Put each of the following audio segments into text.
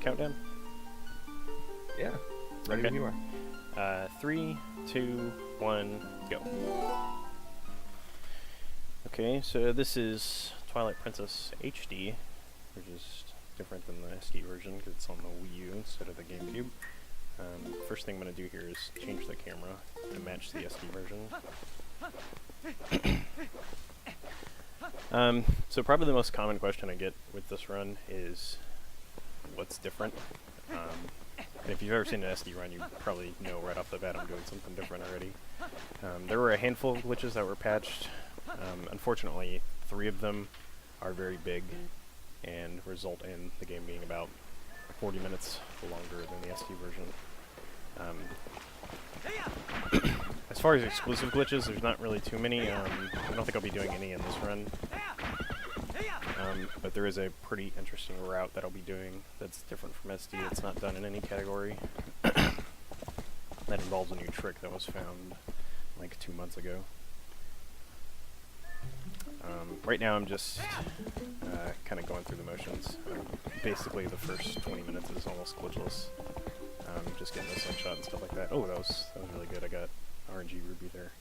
countdown? Yeah. Ready when you are. 3, 2, 1, go. Okay, so this is Twilight Princess HD, which is different than the SD version because it's on the Wii U instead of the GameCube. First thing I'm going to do here is change the camera to match the SD version. So probably the most common question I get with this run is, what's different? And if you've ever seen an SD run, you probably know right off the bat I'm doing something different already. There were a handful of glitches that were patched. Unfortunately, 3 of them are very big and result in the game being about 40 minutes longer than the SD version. As far as exclusive glitches, there's not really too many. I don't think I'll be doing any in this run. But there is a pretty interesting route that I'll be doing that's different from SD. It's not done in any category. That involves a new trick that was found like 2 months ago. Right now I'm just kind of going through the motions. Basically the first 20 minutes is almost glitchless. Just getting the slingshot and stuff like that. Oh, that was really good. I got RNG Ruby there.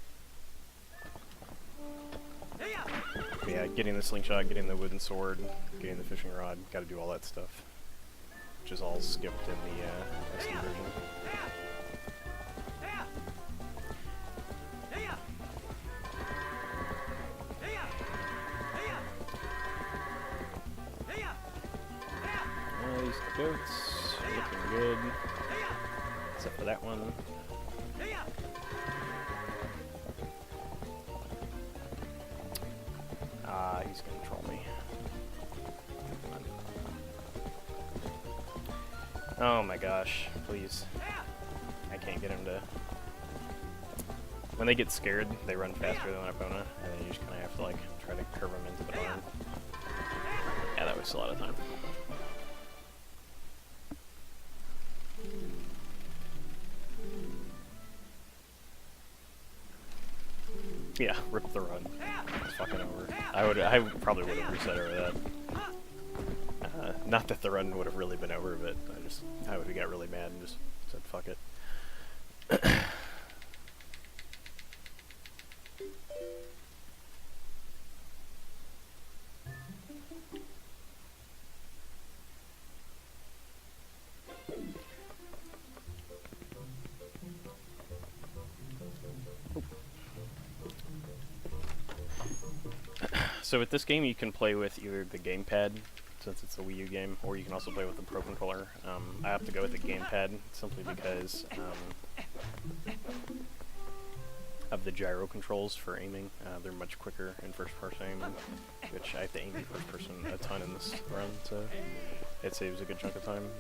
But yeah, getting the slingshot, getting the wooden sword, getting the fishing rod, gotta do all that stuff. Which is all skipped in the SD version. These goats are looking good. Except for that one. He's gonna troll me. Oh my gosh, please. I can't get him to... When they get scared, they run faster than Epona, and then you just kinda have to like try to curve them into the barn. Yeah, that wastes a lot of time. Yeah, rip the run. It's fucking over. I probably would have reset over that. Not that the run would have really been over, but I would have got really mad and just said fuck it. So with this game you can play with either the gamepad, since it's a Wii U game, or you can also play with the Pro Controller. I have to go with the gamepad simply because of the gyro controls for aiming. They're much quicker in first-person aiming, which I have to aim in first-person a ton in this run, so it saves a good chunk of time.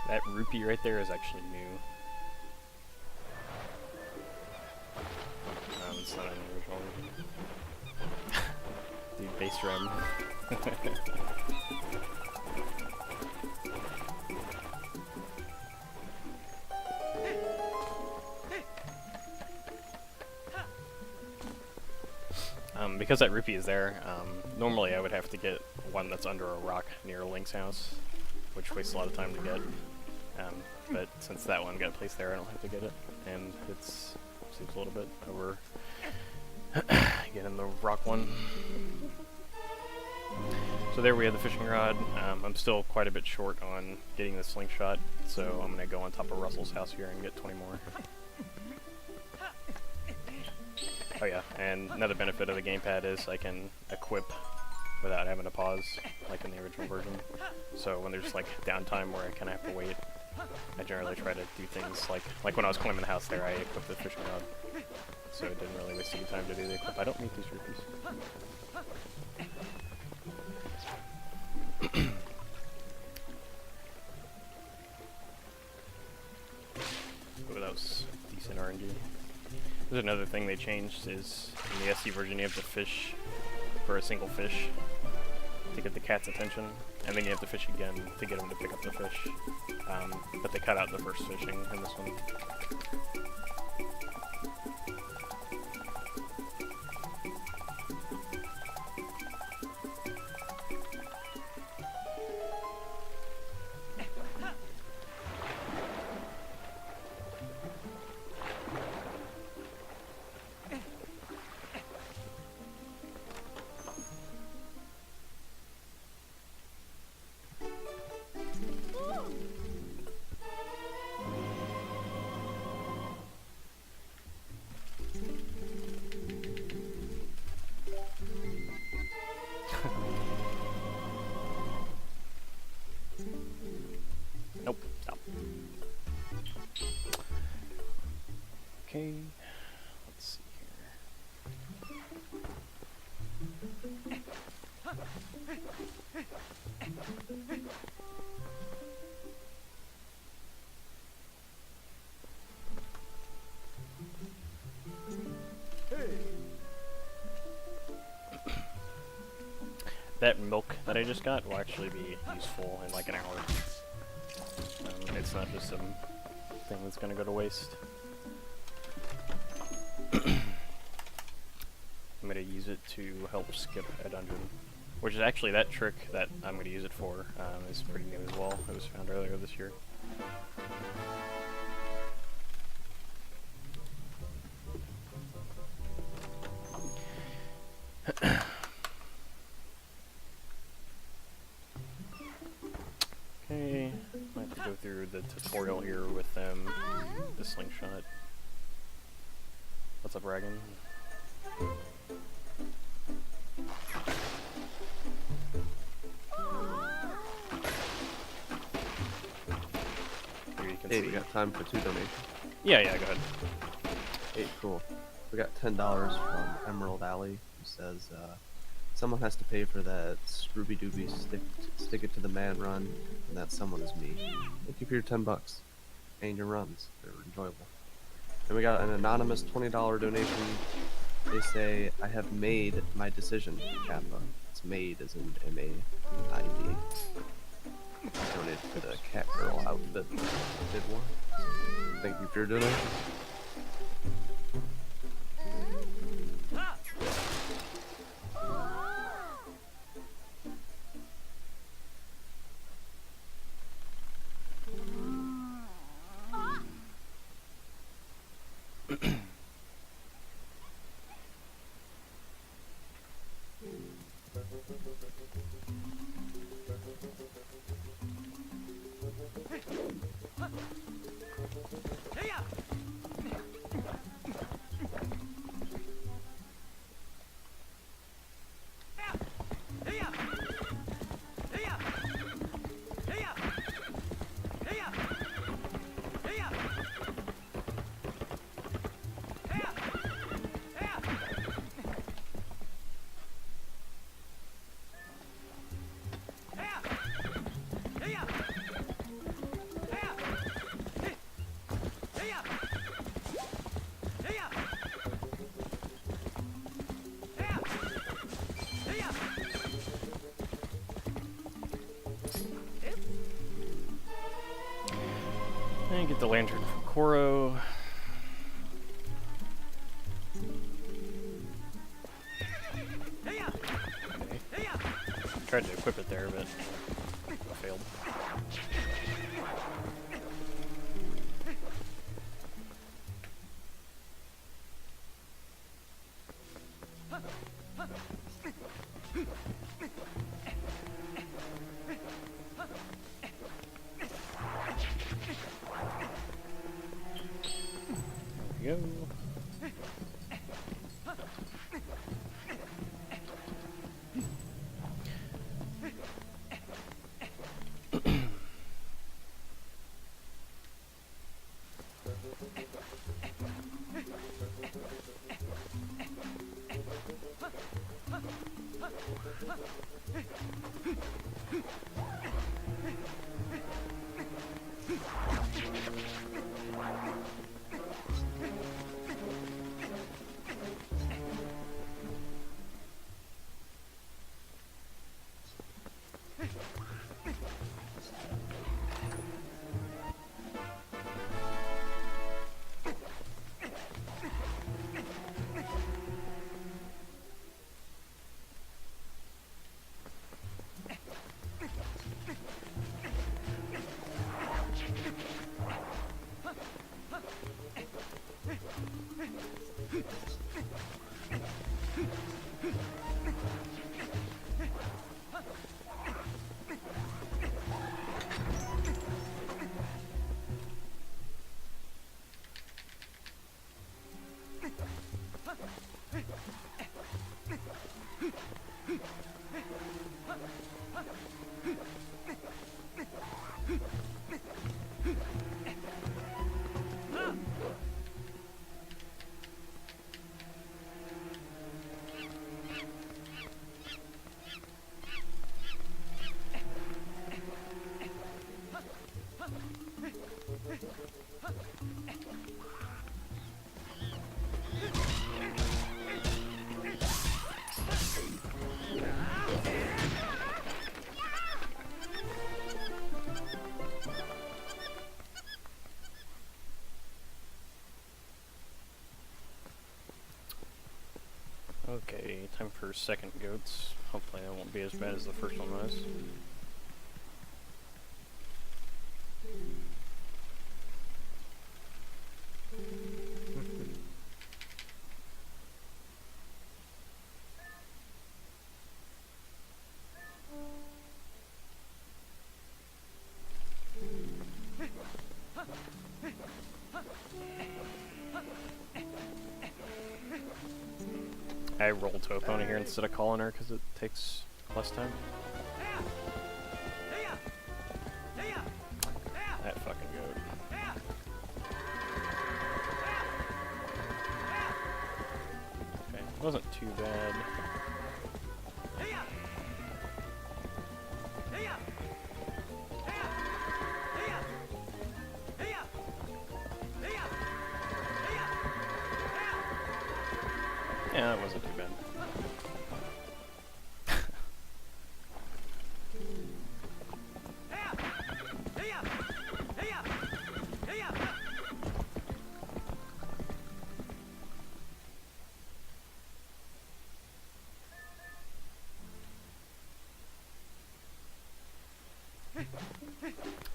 That rupee right there is actually new. It's not an original rupee. Dude, base rem. Because that rupee is there, normally I would have to get one that's under a rock near Link's house, which wastes a lot of time to get. But since that one got placed there, I don't have to get it, and it seems a little bit over getting the rock one. So there we have the fishing rod. I'm still quite a bit short on getting the slingshot, so I'm going to go on top of Russell's house here and get 20 more. Oh yeah, and another benefit of the gamepad is I can equip without having to pause, like in the original version. So when there's like downtime where I kind of have to wait, I generally try to do things like when I was climbing the house there, I equipped the fishing rod. So it didn't really waste any time to do the equip. I don't need these rupees. Oh, that was decent RNG. There's another thing they changed is in the SD version you have to fish for a single fish. to get the cat's attention, and then you have to fish again to get him to pick up the fish. But they cut out the first fishing in this one. Nope, stop. Okay, let's see here. That milk that I just got will actually be useful in like an hour. It's not just some thing that's gonna go to waste. I'm gonna use it to help skip a dungeon, which is actually that trick that I'm gonna use it for. Is pretty new as well. It was found earlier this year. Okay, I have to go through the tutorial here with them. The slingshot. What's up, Dragon? Here you can Hey, see. we got time for 2 donations. Yeah, go ahead. Hey, cool. We got $10 from Emerald Alley, who says, someone has to pay for that Scrooby Dooby stick it to the man run, and that someone is me. Thank you for your $10 and your runs. They're enjoyable. And we got an anonymous $20 donation. They say, I have made my decision, Kappa. It's made as in M-A-I-D. Donated to the cat girl outfit. Did one. Thank you for your donation. And get the lantern from Koro. Okay. Tried to equip it there, but failed. There we go. Okay, time for second goats. Hopefully that won't be as bad as the first one was. I roll to opponent here instead of calling her because it takes less time. That fucking goat. Okay, wasn't too bad. Yeah, that wasn't too bad.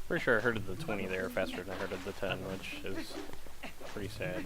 Pretty sure I heard the 20 there faster than I heard the 10, which is pretty sad.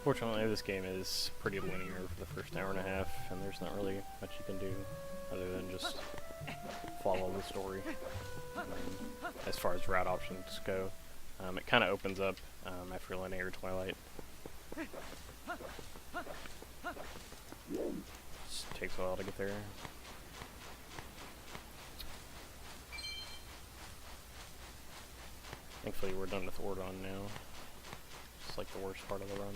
Fortunately, this game is pretty linear for the first hour and a half, and there's not really much you can do other than just follow the story. As far as route options go, it kind of opens up after linear Twilight. Just takes a while to get there. Thankfully, we're done with Ordon now. It's like the worst part of the run.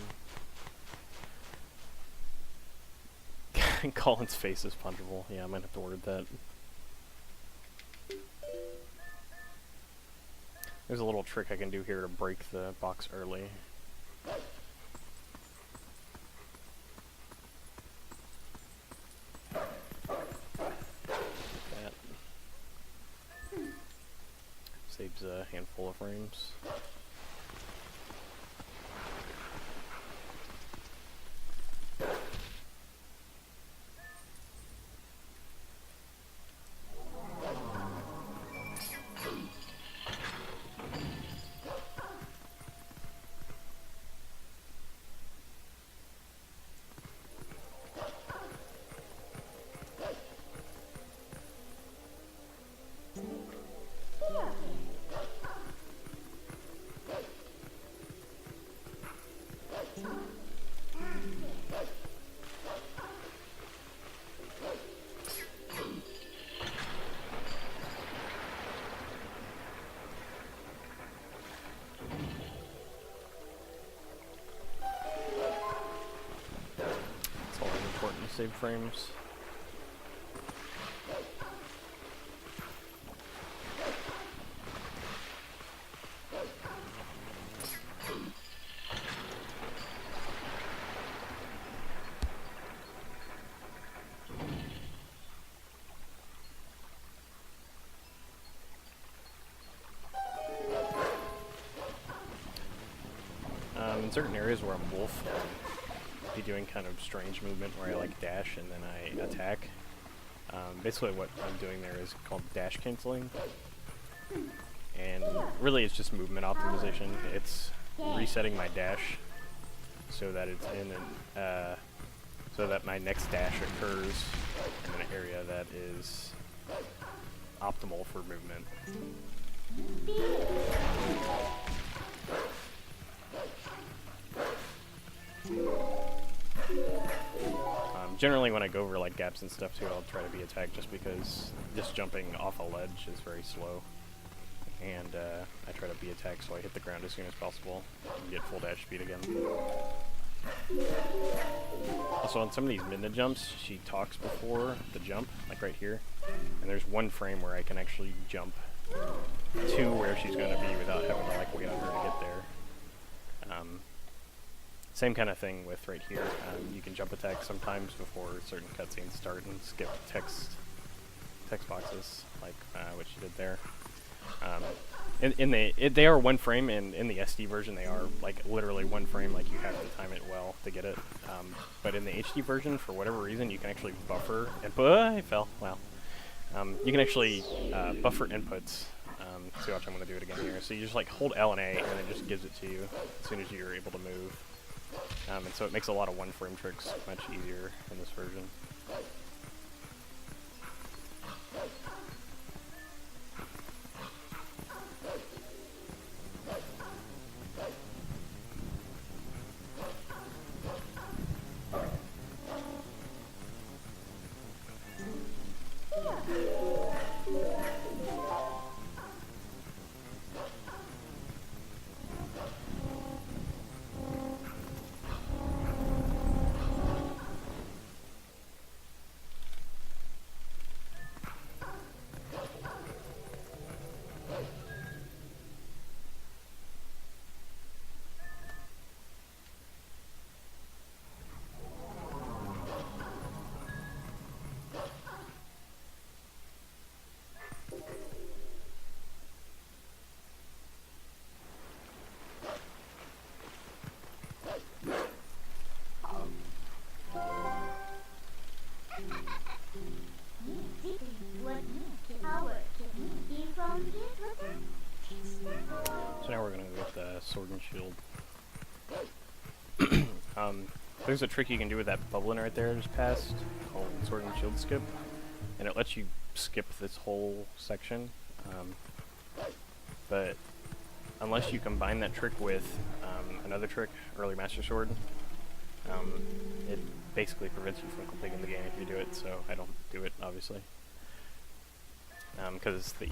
Colin's face is punchable. Yeah, I might have to word that. There's a little trick I can do here to break the box early. That saves a handful of frames. Save frames. in certain areas where I'm wolf, I'll be doing kind of strange movement where I like dash and then I attack. Basically what I'm doing there is called dash canceling. And really it's just movement optimization. It's resetting my dash so that it's in an, so that my next dash occurs in an area that is optimal for movement. Generally when I go over like gaps and stuff too, I'll try to be attacked just because just jumping off a ledge is very slow. And I try to be attacked so I hit the ground as soon as possible and get full dash speed again. Also on some of these midna jumps, she talks before the jump, like right here. And there's one frame where I can actually jump to where she's going to be without having to like wait on her to get there. Same kind of thing with right here. You can jump attack sometimes before certain cutscenes start and skip text boxes, like what she did there. They are one frame, and in the SD version they are like literally one frame. Like you have to time it well to get it. But in the HD version, for whatever reason, you can actually buffer input. I fell. Wow. You can actually buffer inputs. So watch, I'm going to do it again here. So you just like hold L and A, and it just gives it to you as soon as you're able to move. And so it makes a lot of one-frame tricks much easier in this version. So now we're going to go with the sword and shield. There's a trick you can do with that bubbling right there just passed, called sword and shield skip, and it lets you skip this whole section. But unless you combine that trick with another trick, early master sword, it basically prevents you from completing the game if you do it. So I don't do it, obviously, because the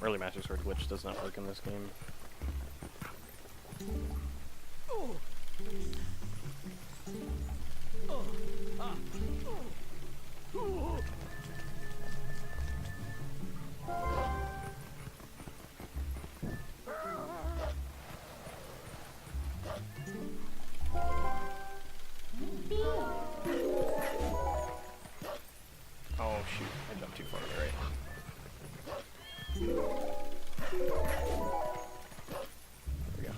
early master sword glitch does not work in this game. Oh shoot, I jumped too far to the right. There we go.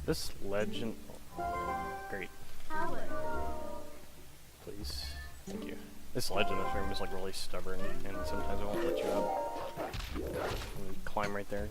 This legend... Great. Please. Thank you. This ledge in this room is like really stubborn, and sometimes it won't let you up. And climb right there.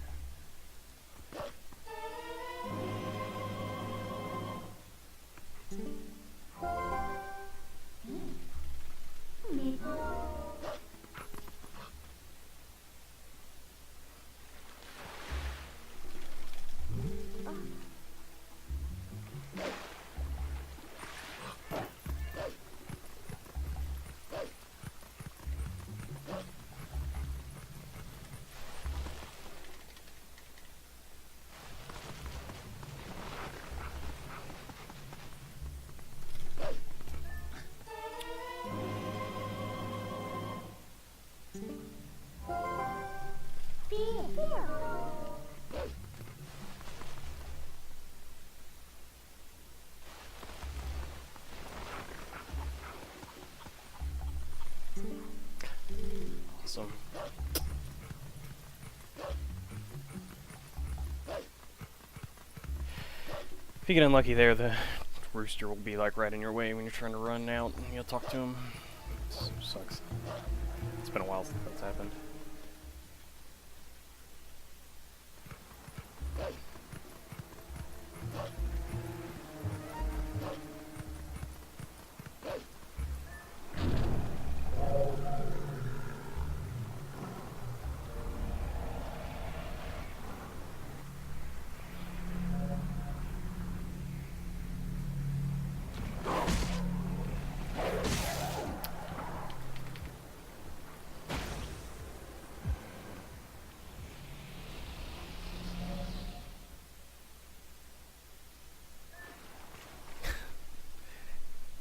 If you get unlucky there, the rooster will be like right in your way when you're trying to run out and you'll talk to him. It sucks. It's been a while since that's happened.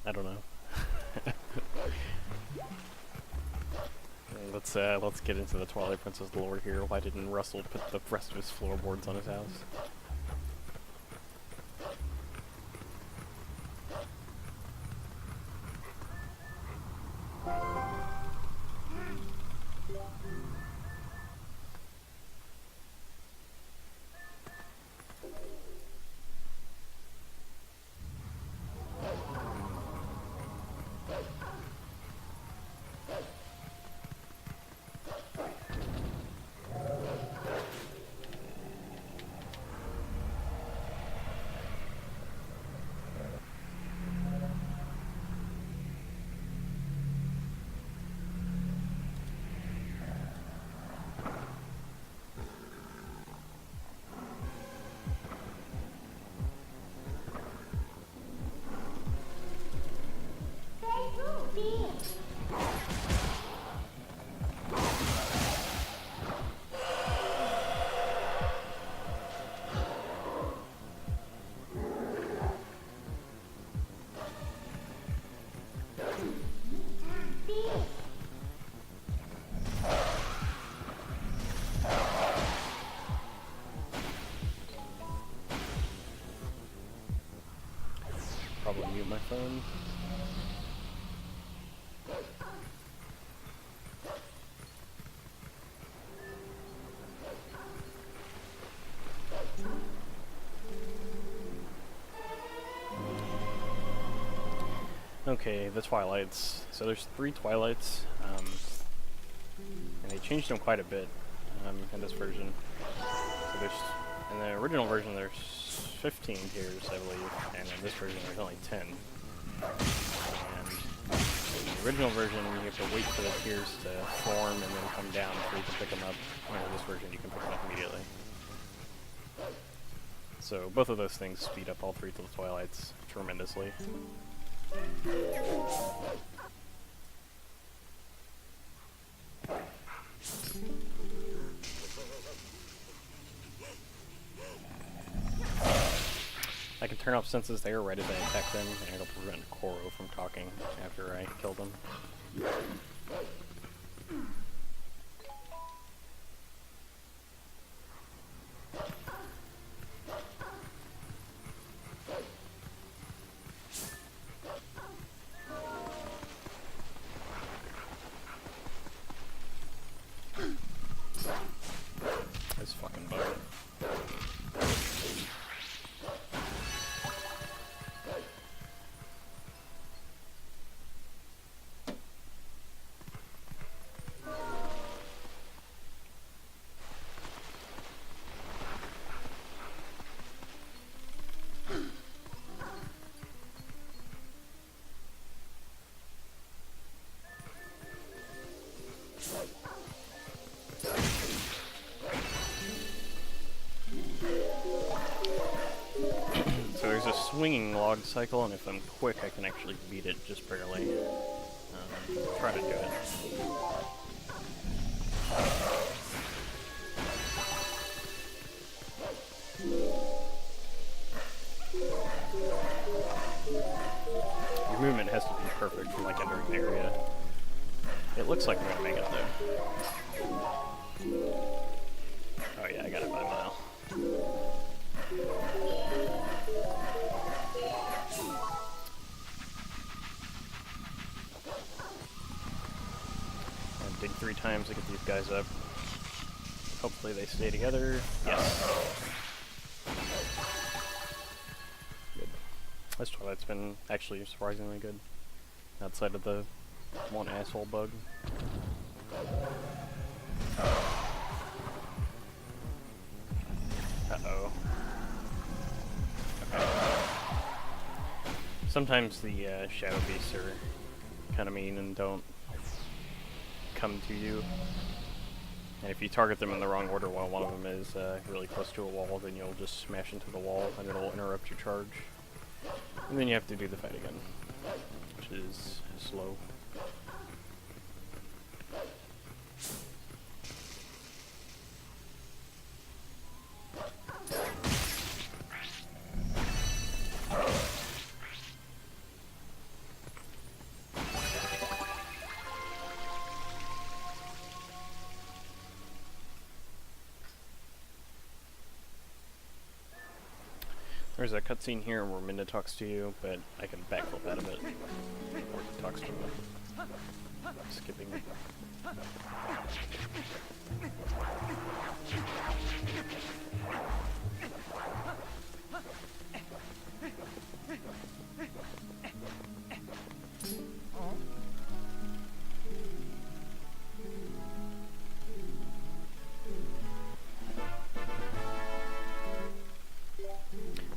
I don't know. Let's get into the Twilight Princess lore here. Why didn't Russell put the rest of his floorboards on his house? Probably mute my phone. Okay, the Twilights. So there's 3 Twilights, and they changed them quite a bit in this version. So there's, in the original version there's 15 tiers, I believe, and in this version there's only 10. And in the original version you have to wait for the tiers to form and then come down before you can pick them up. Whereas in this version you can pick them up immediately. So both of those things speed up all 3 of the Twilights tremendously. I can turn off senses there right as I attack them, and it'll prevent Koro from talking after I kill them. This fucking bug. Swinging log cycle, and if I'm quick I can actually beat it just barely. Try to do it. Your movement has to be perfect for like entering the area. It looks like I'm gonna make it though. Oh yeah, I got it by a mile. Dig 3 times to get these guys up. Hopefully they stay together. Yes. This Twilight's been actually surprisingly good. Outside of the one asshole bug. Uh-oh. Okay. Sometimes the shadow beasts are kind of mean and don't come to you. And if you target them in the wrong order while one of them is really close to a wall, then you'll just smash into the wall and it'll interrupt your charge. And then you have to do the fight again, which is slow. There's a cutscene here where Minda talks to you, but I can backflip out of it. Or he talks to me. Skipping it.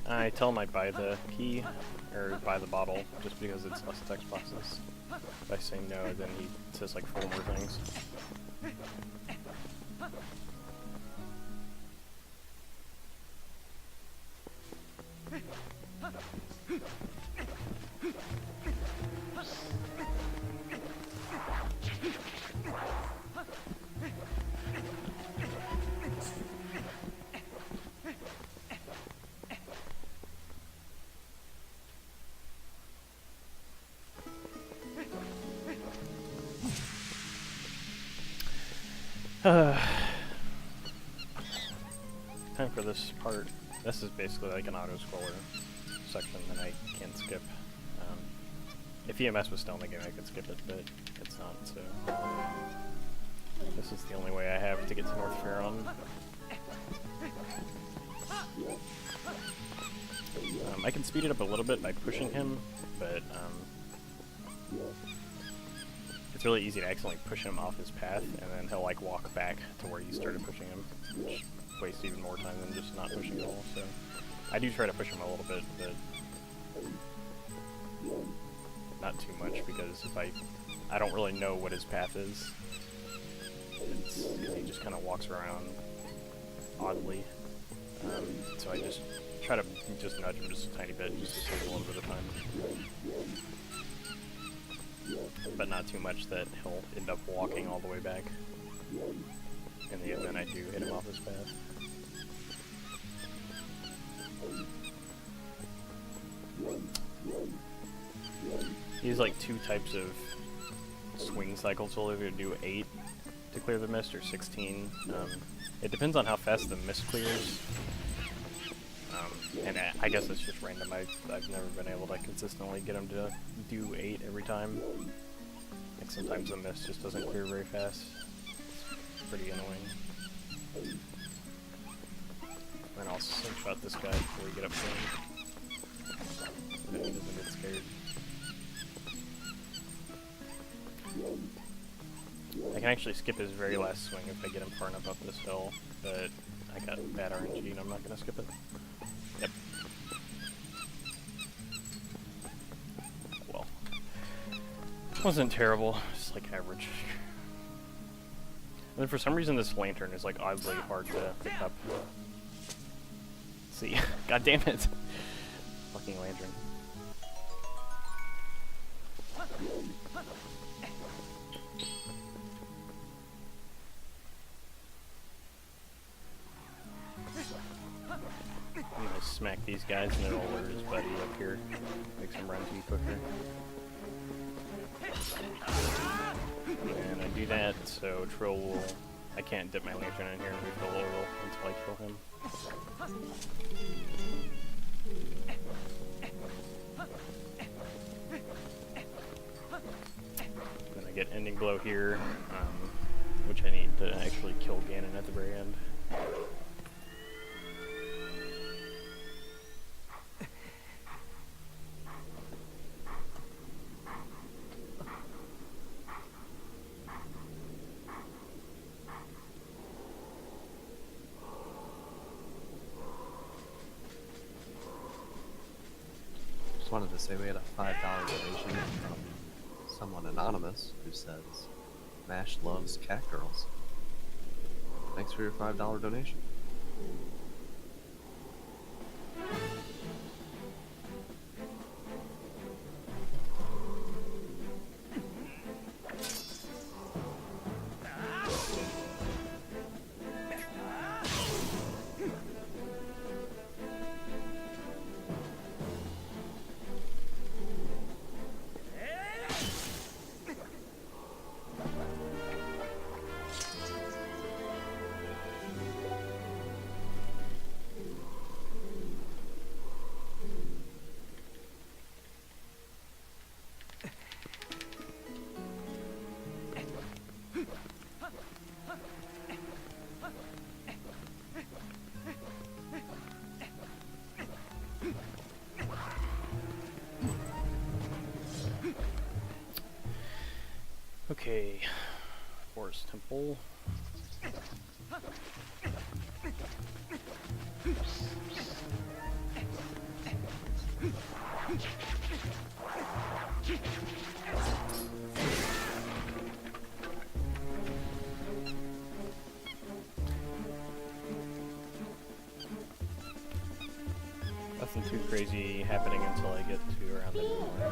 I tell him I buy the key, or buy the bottle, just because it's less text boxes. If I say no, then he says like 4 more things. Time for this part. This is basically like an auto-scroller section that I can't skip. If EMS was still in the game, I could skip it, but it's not, so... This is the only way I have to get to North Faron. I can speed it up a little bit by pushing him, but it's really easy to accidentally push him off his path, and then he'll like walk back to where you started pushing him, which wastes even more time than just not pushing at all. So I do try to push him a little bit, but not too much, because if I don't really know what his path is. He just kind of walks around oddly, so I just try to just nudge him just a tiny bit, just to save a little bit of time. But not too much that he'll end up walking all the way back in the event I do hit him off his path. He's like 2 types of swing cycles. He'll either do 8 to clear the mist or 16. It depends on how fast the mist clears. And I guess it's just random. I've never been able to consistently get him to do 8 every time. Like sometimes the mist just doesn't clear very fast. It's pretty annoying. And I'll slingshot this guy before we get up to him, so that he doesn't get scared. I can actually skip his very last swing if I get him far enough up this hill, but I got bad RNG and I'm not going to skip it. Yep. Well, it wasn't terrible, just like average. And then for some reason this lantern is like oddly hard to pick up. See, god damn it. Fucking lantern. I'm gonna smack these guys and then I'll lure his buddy up here. Makes him run to you quicker. And I do that, so Trill will... I can't dip my lantern in here and refill oil until I kill him. Then I get ending blow here, which I need to actually kill Ganon at the very end. wanted to say we had a $5 donation from someone anonymous who says, Mash loves cat girls. Thanks for your $5 donation. Okay, Forest Temple. Nothing too crazy happening until I get to around the middle here.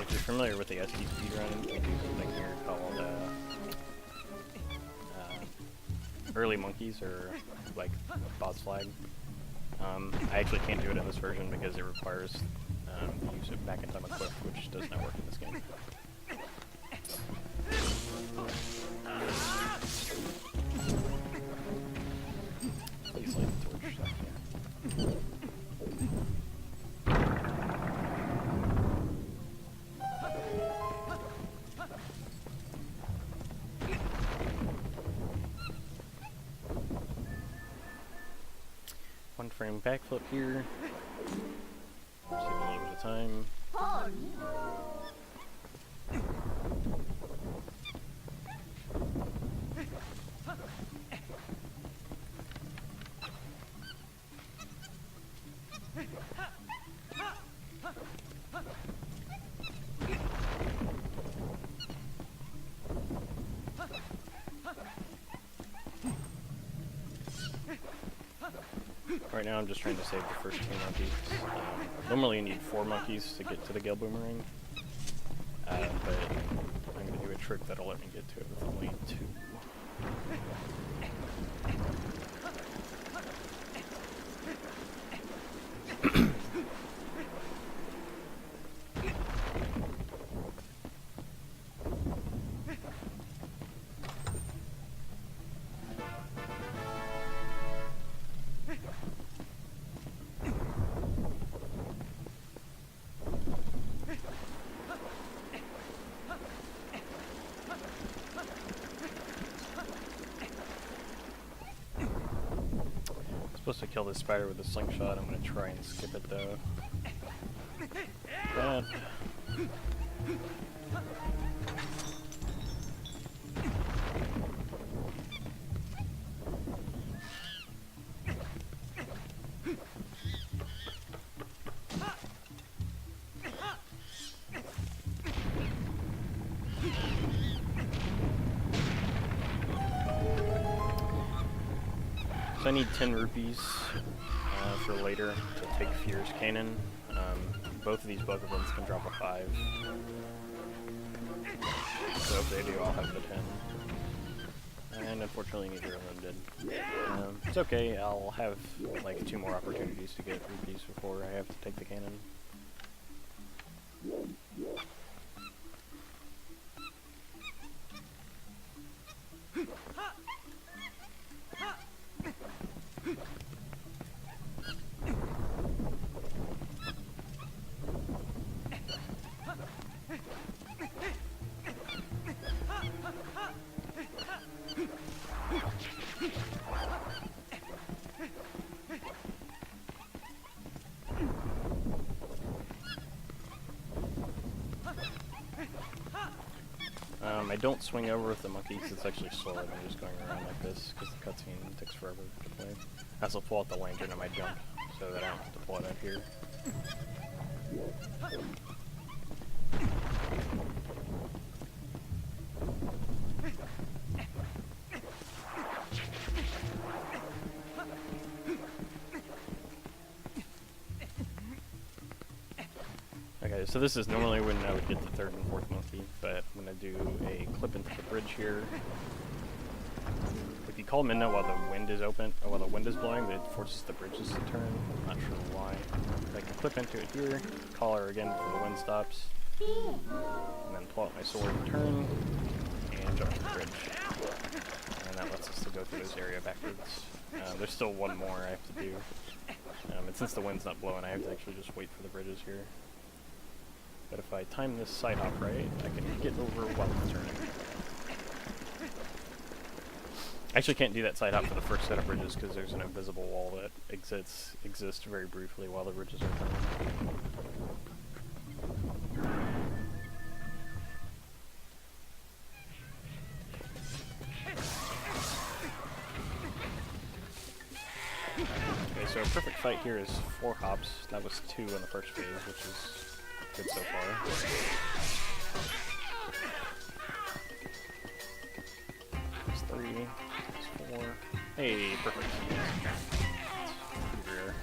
If you're familiar with the SD speedrun, you can do something here called early monkeys, or like boss flag. I actually can't do it in this version because it requires the use of back in time equip, which does not work in this game. Please light the torch stuff, yeah. One frame backflip here. Save a little bit of time. Right now I'm just trying to save the first 2 monkeys. Normally you need 4 monkeys to get to the Gale Boomerang, but I'm going to do a trick that'll let me get to it with only 2. Supposed to kill this spider with a slingshot. I'm gonna try and skip it though. But so I need 10 rupees for later to take Fear's Cannon. Both of these Bugabins can drop a 5. So if they do, I'll have the 10. And unfortunately neither of them did. It's okay, I'll have like 2 more opportunities to get rupees before I have to take the cannon. don't swing over with the monkeys, it's actually slower than just going around like this, because the cutscene takes forever to play. I also pull out the lantern on my jump, so that I don't have to pull it out here. Okay, so this is normally when I would get the third and fourth monkey, but I'm going to do a clip into the bridge here. If you call Midna while the wind is open, or while the wind is blowing, it forces the bridges to turn. I'm not sure why. I can clip into it here, call her again before the wind stops, and then pull out my sword, turn, and jump to the bridge. And that lets us to go through this area backwards. There's still one more I have to do. And since the wind's not blowing, I have to actually just wait for the bridges here. But if I time this side hop right, I can get over while it's turning. I actually can't do that side hop for the first set of bridges because there's an invisible wall that exists very briefly while the bridges are turning. Okay, so a perfect fight here is 4 hops. That was 2 in the first phase, which is good so far. That's 3, that's 4. Hey, perfect. That's pretty rare.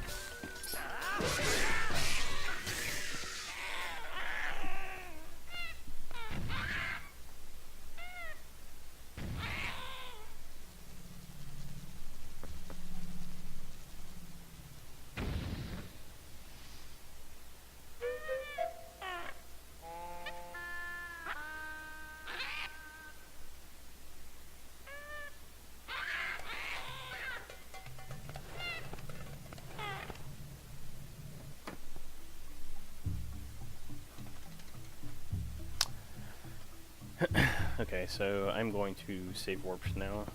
Okay, so I'm going to save warps now.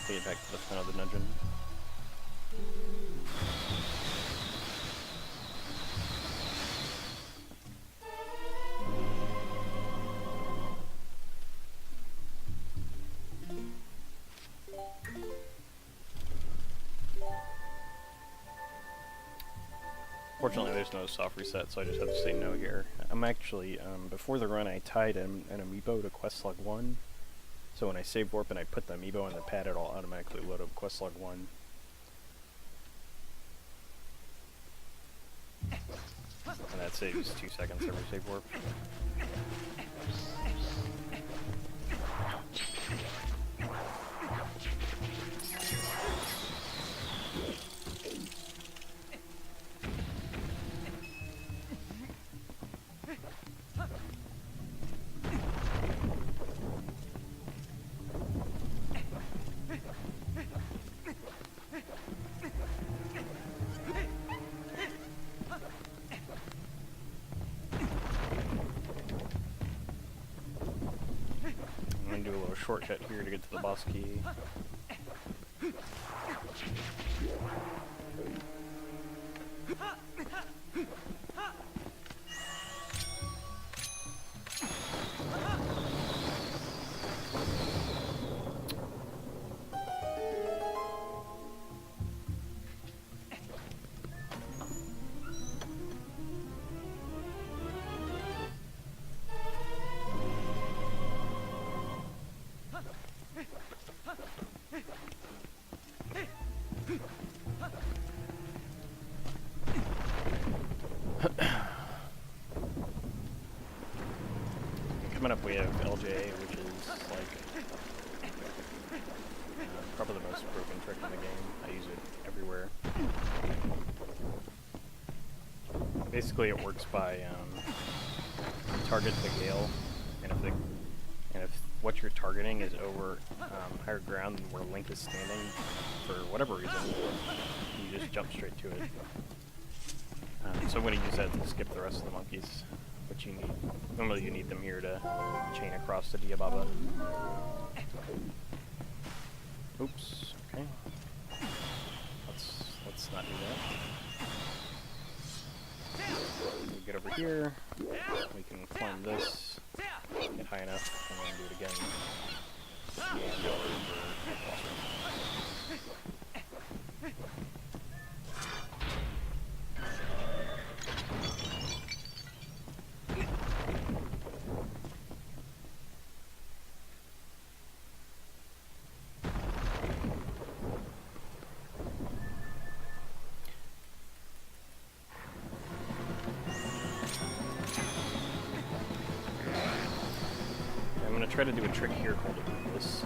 Get back to the front of the dungeon. Fortunately, there's no soft reset, so I just have to say no here. I'm actually, before the run, I tied an amiibo to quest log 1. So when I save warp and I put the amiibo on the pad, it'll automatically load up quest log 1. And that saves 2 seconds every save warp. Do a little shortcut here to get to the boss key. Coming up we have LJ, which is like probably the most broken trick in the game. I use it everywhere. Basically it works by target the gale, and if what you're targeting is over higher ground than where Link is standing, for whatever reason, you just jump straight to it. So I'm going to use that to skip the rest of the monkeys, which you need. Normally you need them here to chain across to Diababa. Oops, okay. Let's not do that. We get over here, we can climb this. get high enough, and then do it again. And go over plus I'm going to try to do a trick here called a this.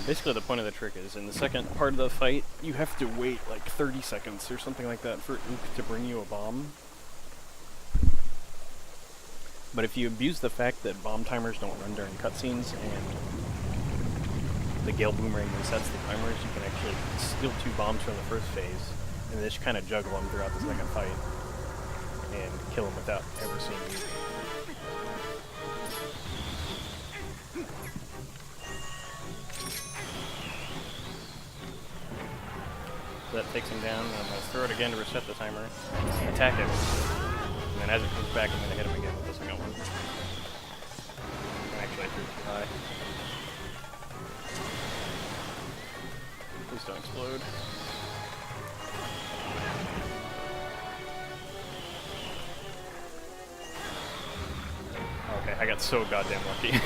Basically the point of the trick is, in the second part of the fight, you have to wait like 30 seconds or something like that for Ook to bring you a bomb. But if you abuse the fact that bomb timers don't run during cutscenes and the Gale Boomerang resets the timers, you can actually steal 2 bombs from the first phase and just kind of juggle them throughout the second fight and kill them without ever seeing you. So that takes him down, and I'm going to throw it again to reset the timer, attack it, and then as it comes back I'm going to hit him again with the second one. Actually I threw it too high. Please don't explode. Okay, I got so goddamn lucky.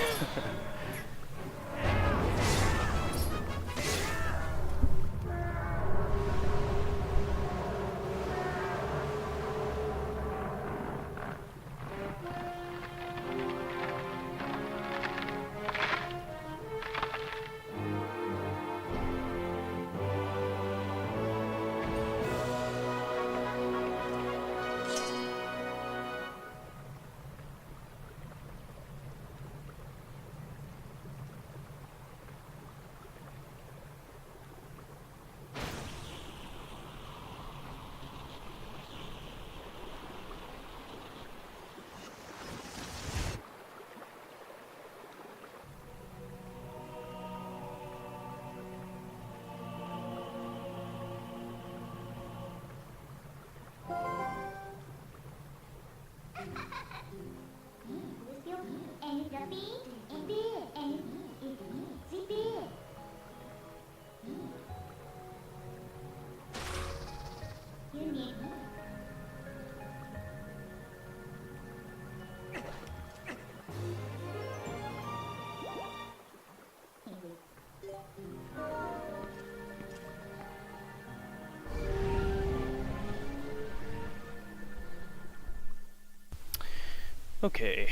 Okay,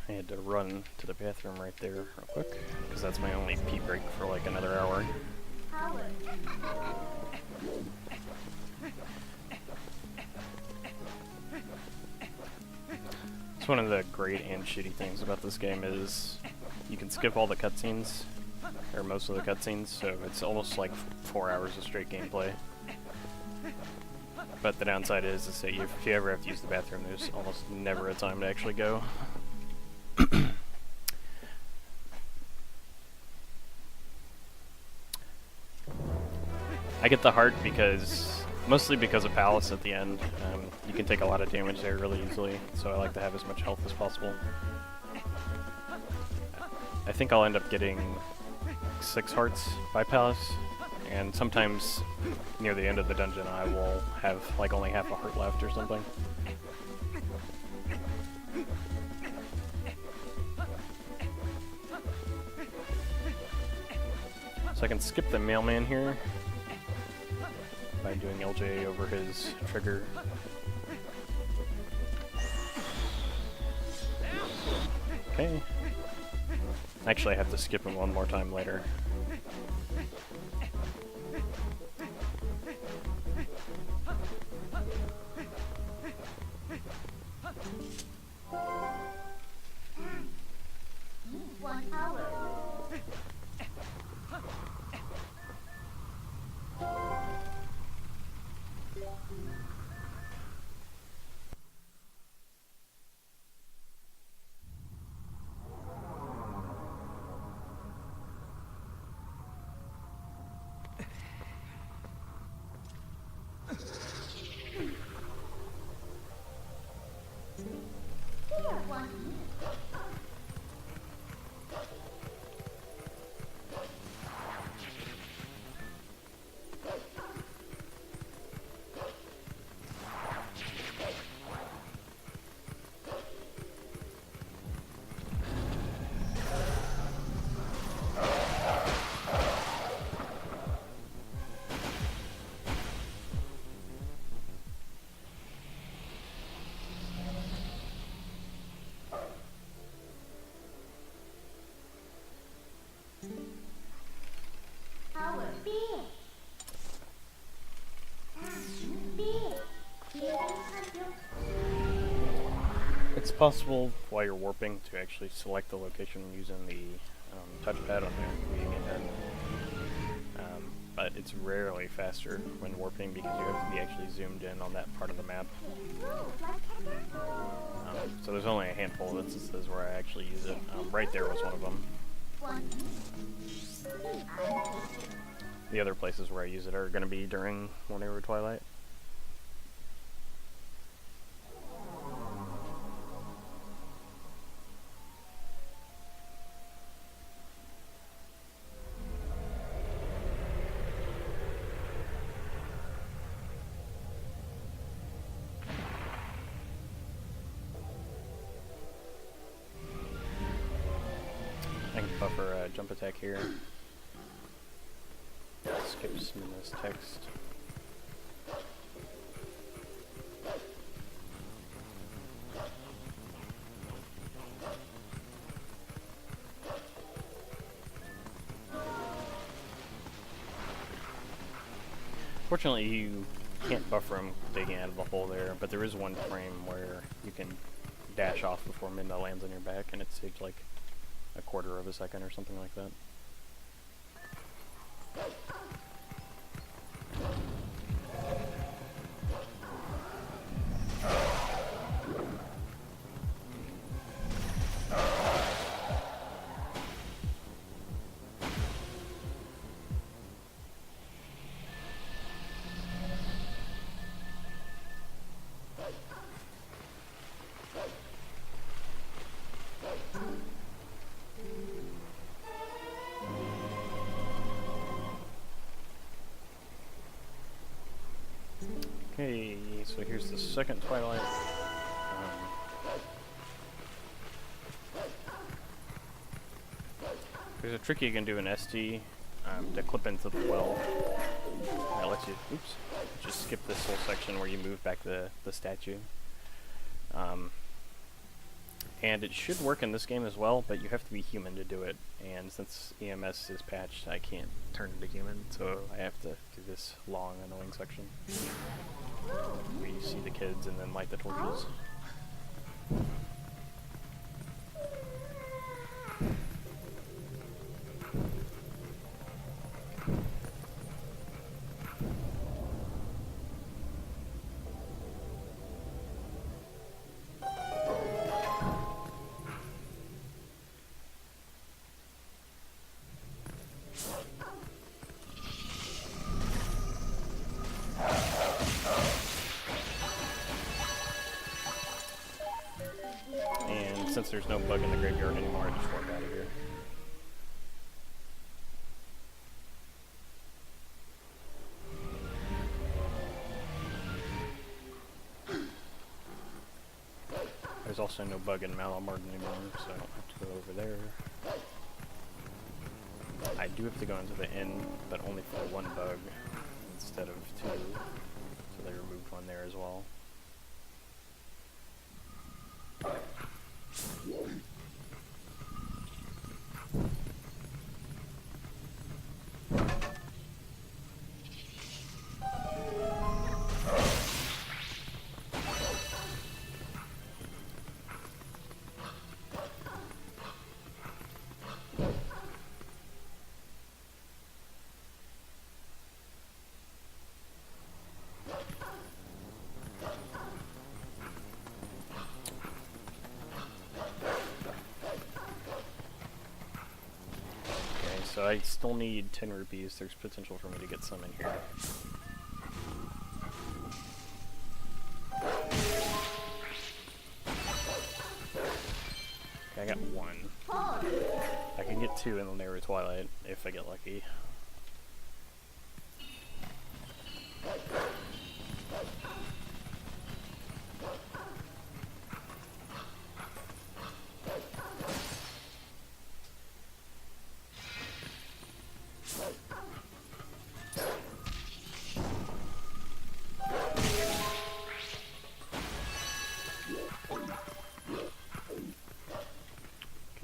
I had to run to the bathroom right there real quick, because that's my only pee break for like another hour. It's one of the great and shitty things about this game is you can skip all the cutscenes, or most of the cutscenes, so it's almost like 4 hours of straight gameplay. But the downside is that if you ever have to use the bathroom, there's almost never a time to actually go. I get the heart mostly because of Palace at the end. You can take a lot of damage there really easily, so I like to have as much health as possible. I think I'll end up getting 6 hearts by Palace. And sometimes, near the end of the dungeon, I will have, like, only half a heart left or something. So I can skip the mailman here by doing LJ over his trigger. Okay. Actually, I have to skip him one more time later. It's possible while you're warping to actually select the location using the touchpad on the Wii and but it's rarely faster when warping because you have to be actually zoomed in on that part of the map. So there's only a handful of instances where I actually use it. Right there was one of them. The other places where I use it are going to be during whenever Twilight. I can buffer a jump attack here. Skip some of this text. Fortunately, you can't buffer them digging out of the hole there, but there is one frame where you can dash off before Midna lands on your back, and it saves like a quarter of a second or something like that. Okay, so here's the second Twilight. There's a trick you can do in ST to clip into the well. That lets you, oops, just skip this whole section where you move back the statue. And it should work in this game as well, but you have to be human to do it. And since EMS is patched, I can't turn into human, so I have to do this long, annoying section where you see the kids and then light the torches. Since there's no bug in the graveyard anymore, I just walk out of here. There's also no bug in Malamard anymore, so I don't have to go over there. I do have to go into the inn, but only for one bug instead of two, so they removed one there as well. So I still need 10 rupees. There's potential for me to get some in here. Okay, I got one. I can get two in the Narrow Twilight if I get lucky.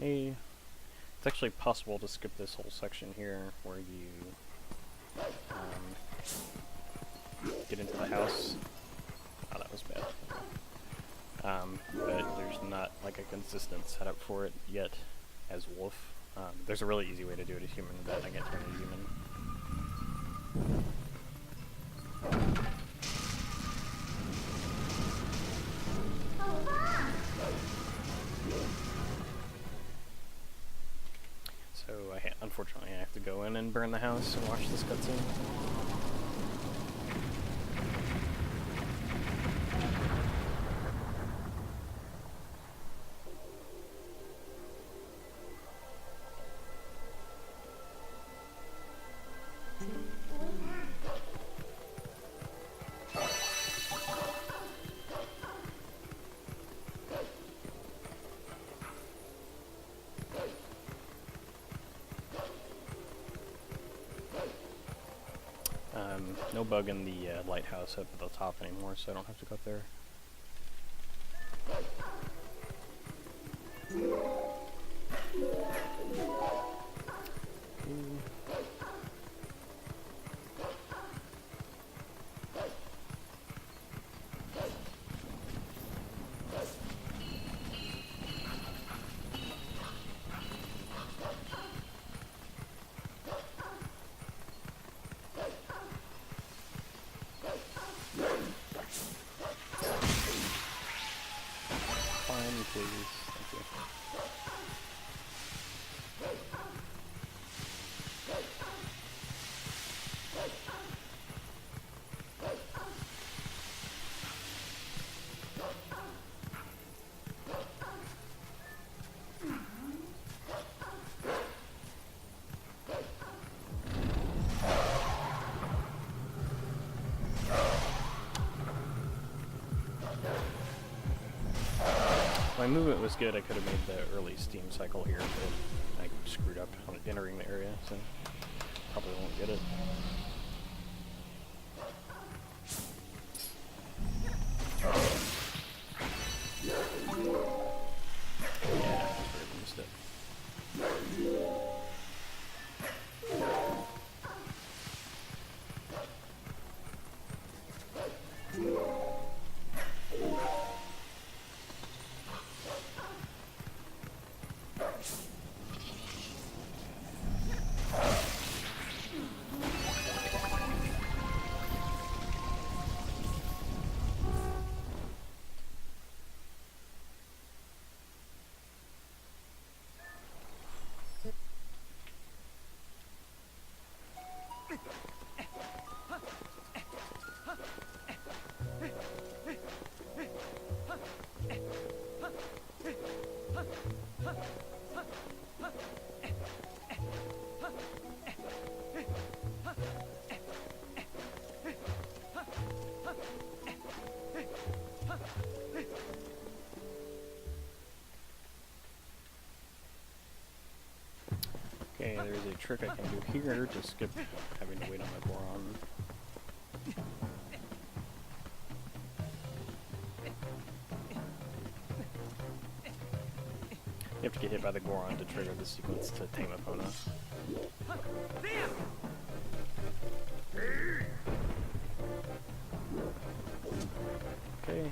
Okay, it's actually possible to skip this whole section here where you get into the house. Oh, that was bad. but there's not like a consistent setup for it yet as wolf. There's a really easy way to do it as human that I can't turn as human. So unfortunately I have to go in and burn the house and watch this cutscene. No bug in the lighthouse up at the top anymore, so I don't have to go up there. Please. Thank you. My movement was good. I could have made the early steam cycle here, but I screwed up on entering the area, so probably won't get it. Yeah, I missed it. Okay, there's a trick I can do here to skip having to wait on my Goron. You have to get hit by the Goron to trigger the sequence to tame a Pheenoh. Okay.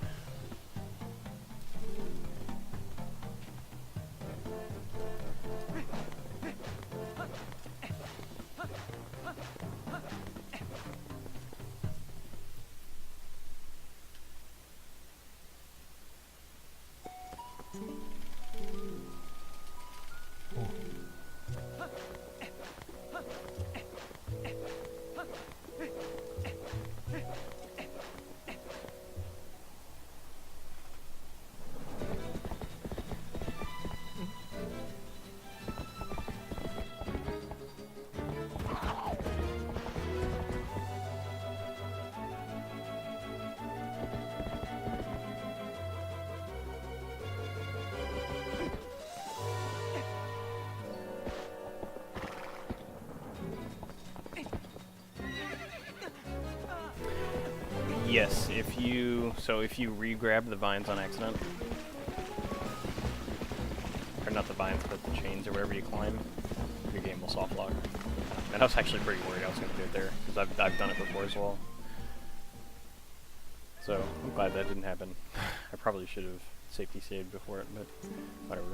Yes, if you re-grab the vines on accident, or not the vines, but the chains or wherever you climb, your game will soft lock. And I was actually pretty worried I was going to do it there, because I've done it before as well. So I'm glad that didn't happen. I probably should have safety saved before it, but whatever.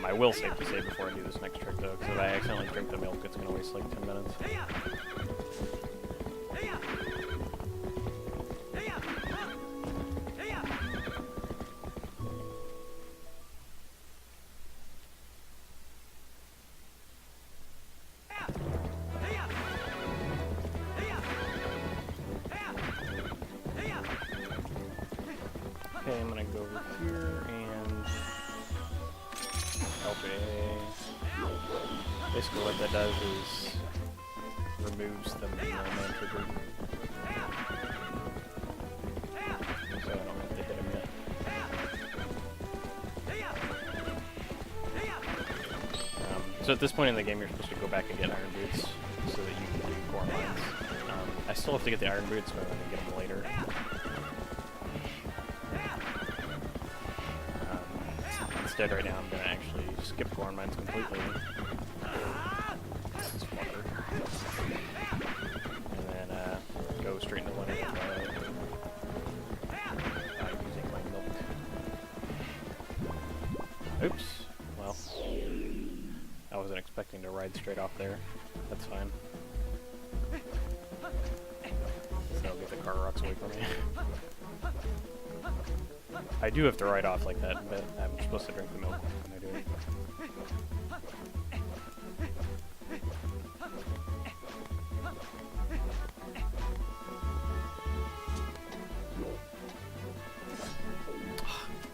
I will safety save before I do this next trick though, because if I accidentally drink the milk, it's going to waste like 10 minutes. Okay, I'm gonna go over here and LJA. Basically what that does is removes the man trigger. So I don't have to hit him yet. So at this point in the game you're supposed to go back and get iron boots so that you can do core mines. I still have to get the iron boots, but I'm gonna get them later. Instead, right now, I'm going to actually skip core mines completely. This is flutter. And then go straight into Winter with Twilight. Using my milk. Oops. Well, I wasn't expecting to ride straight off there. That's fine. So I'll get the car rocks away from me. I do have to ride off like that, but I'm supposed to drink the milk when I do it.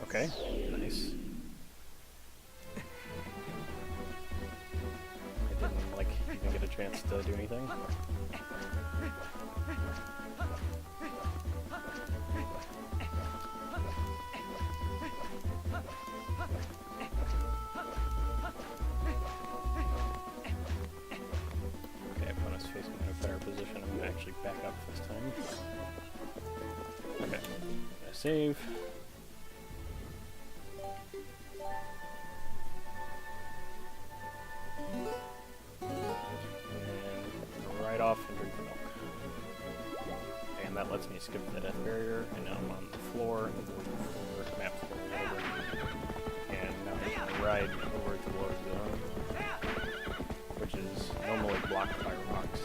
Okay, nice. I didn't, like, even get a chance to do anything. Position. I'm going to actually back up this time. Okay, I'm going to save. And right off and drink the milk. And that lets me skip the death barrier, and now I'm on the floor, map floor, whatever. And now I'm going to ride over to the lower zone, which is normally blocked by rocks.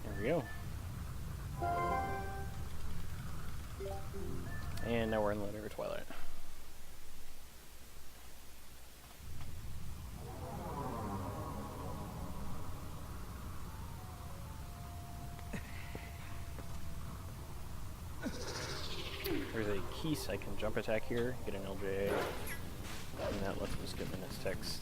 There we go. And now we're in later Twilight. There's a Keese I can jump attack here, get an LJA, and that lets me skip in this text.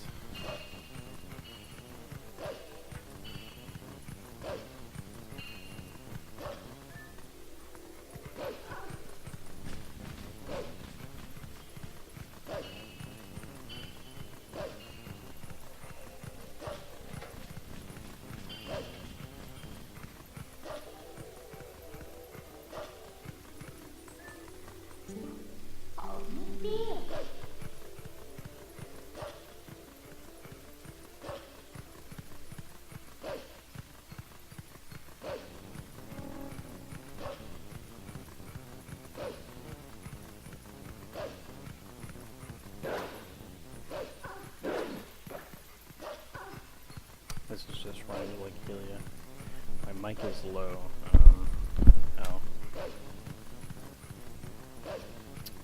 This is just running like Helia. My mic is low. Oh.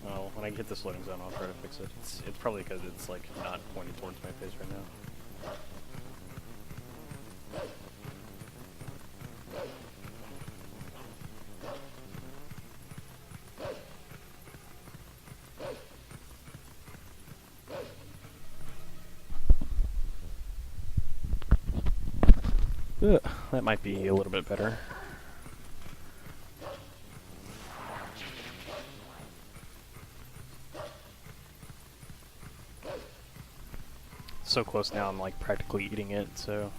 Well, when I get this loading zone, I'll try to fix it. It's probably because it's like not pointed towards my face right now. Ugh, that might be a little bit better. So close now, I'm like practically eating it, so...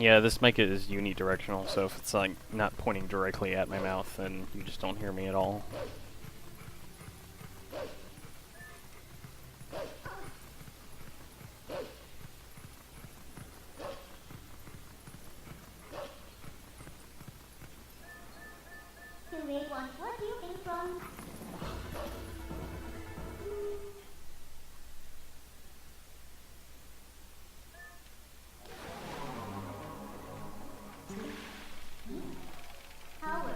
Yeah, this mic is unidirectional, so if it's like not pointing directly at my mouth, then you just don't hear me at all. What do you think from? Power.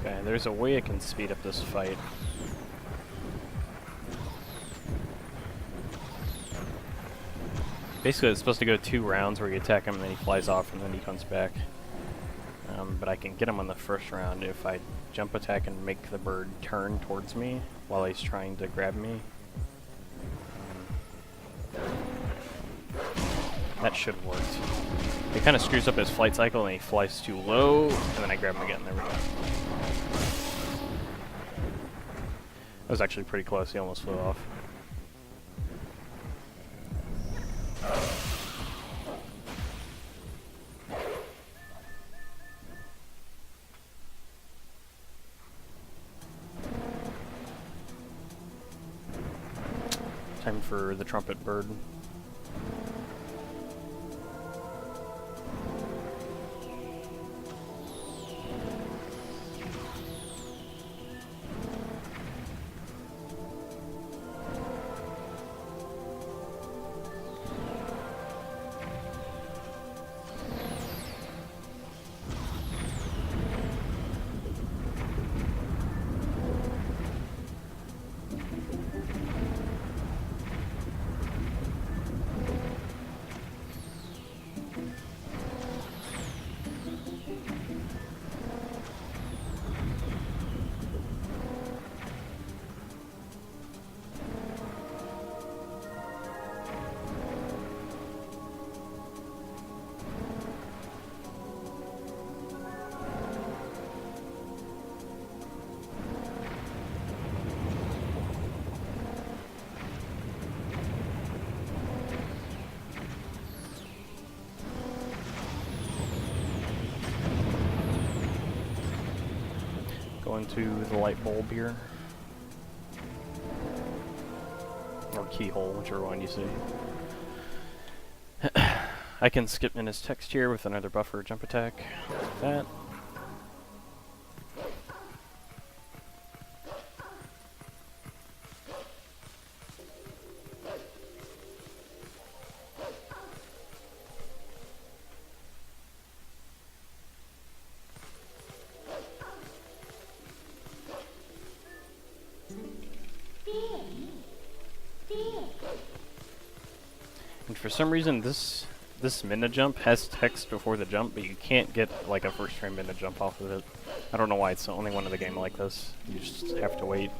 Okay, there's a way I can speed up this fight. Basically, it's supposed to go 2 rounds where you attack him and then he flies off and then he comes back. But I can get him on the first round if I jump attack and make the bird turn towards me while he's trying to grab me. That should have worked. It kind of screws up his flight cycle and he flies too low, and then I grab him again. There we go. That was actually pretty close. He almost flew off. Time for the trumpet bird. Going to the light bulb here. Or keyhole, whichever one you see. I can skip in his text here with another buffer jump attack. Like that. And for some reason, this minna jump has text before the jump, but you can't get like a first frame minna jump off of it. I don't know why it's the only one in the game like this. You just have to wait.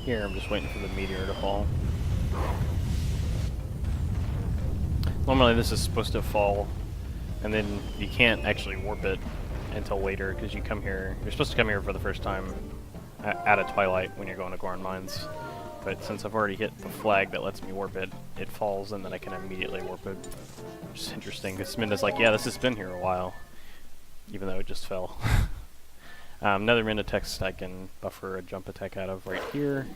Here, I'm just waiting for the meteor to fall. Normally this is supposed to fall, and then you can't actually warp it until later, because you come here, you're supposed to come here for the first time out of Twilight when you're going to Goron Mines. But since I've already hit the flag that lets me warp it, it falls and then I can immediately warp it. Which is interesting, because Minda's like, yeah, this has been here a while, even though it just fell. Another Minda text I can buffer a jump attack out of right here.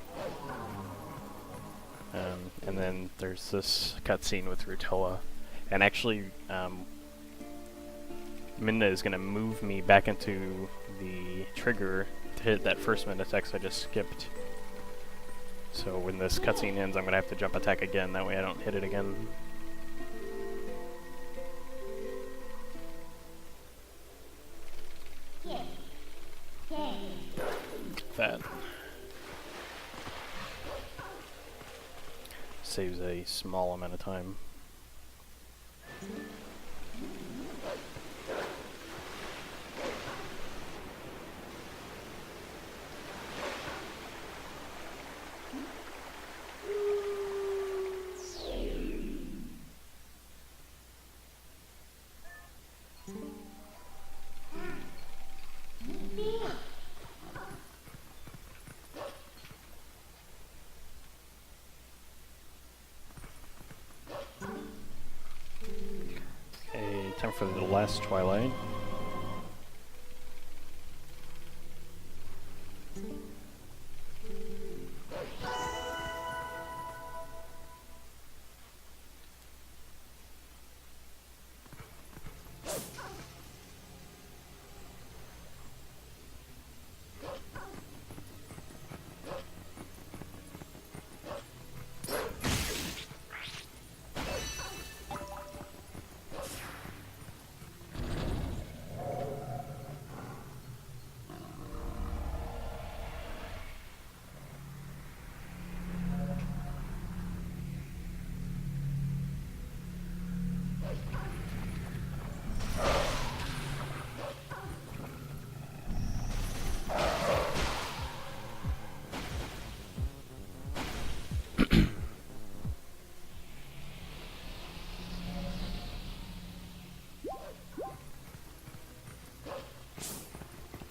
And then there's this cutscene with Rutella. And actually, Minda is going to move me back into the trigger to hit that first Minda text I just skipped. So when this cutscene ends, I'm going to have to jump attack again, that way I don't hit it again. That saves a small amount of time. Time for the last Twilight.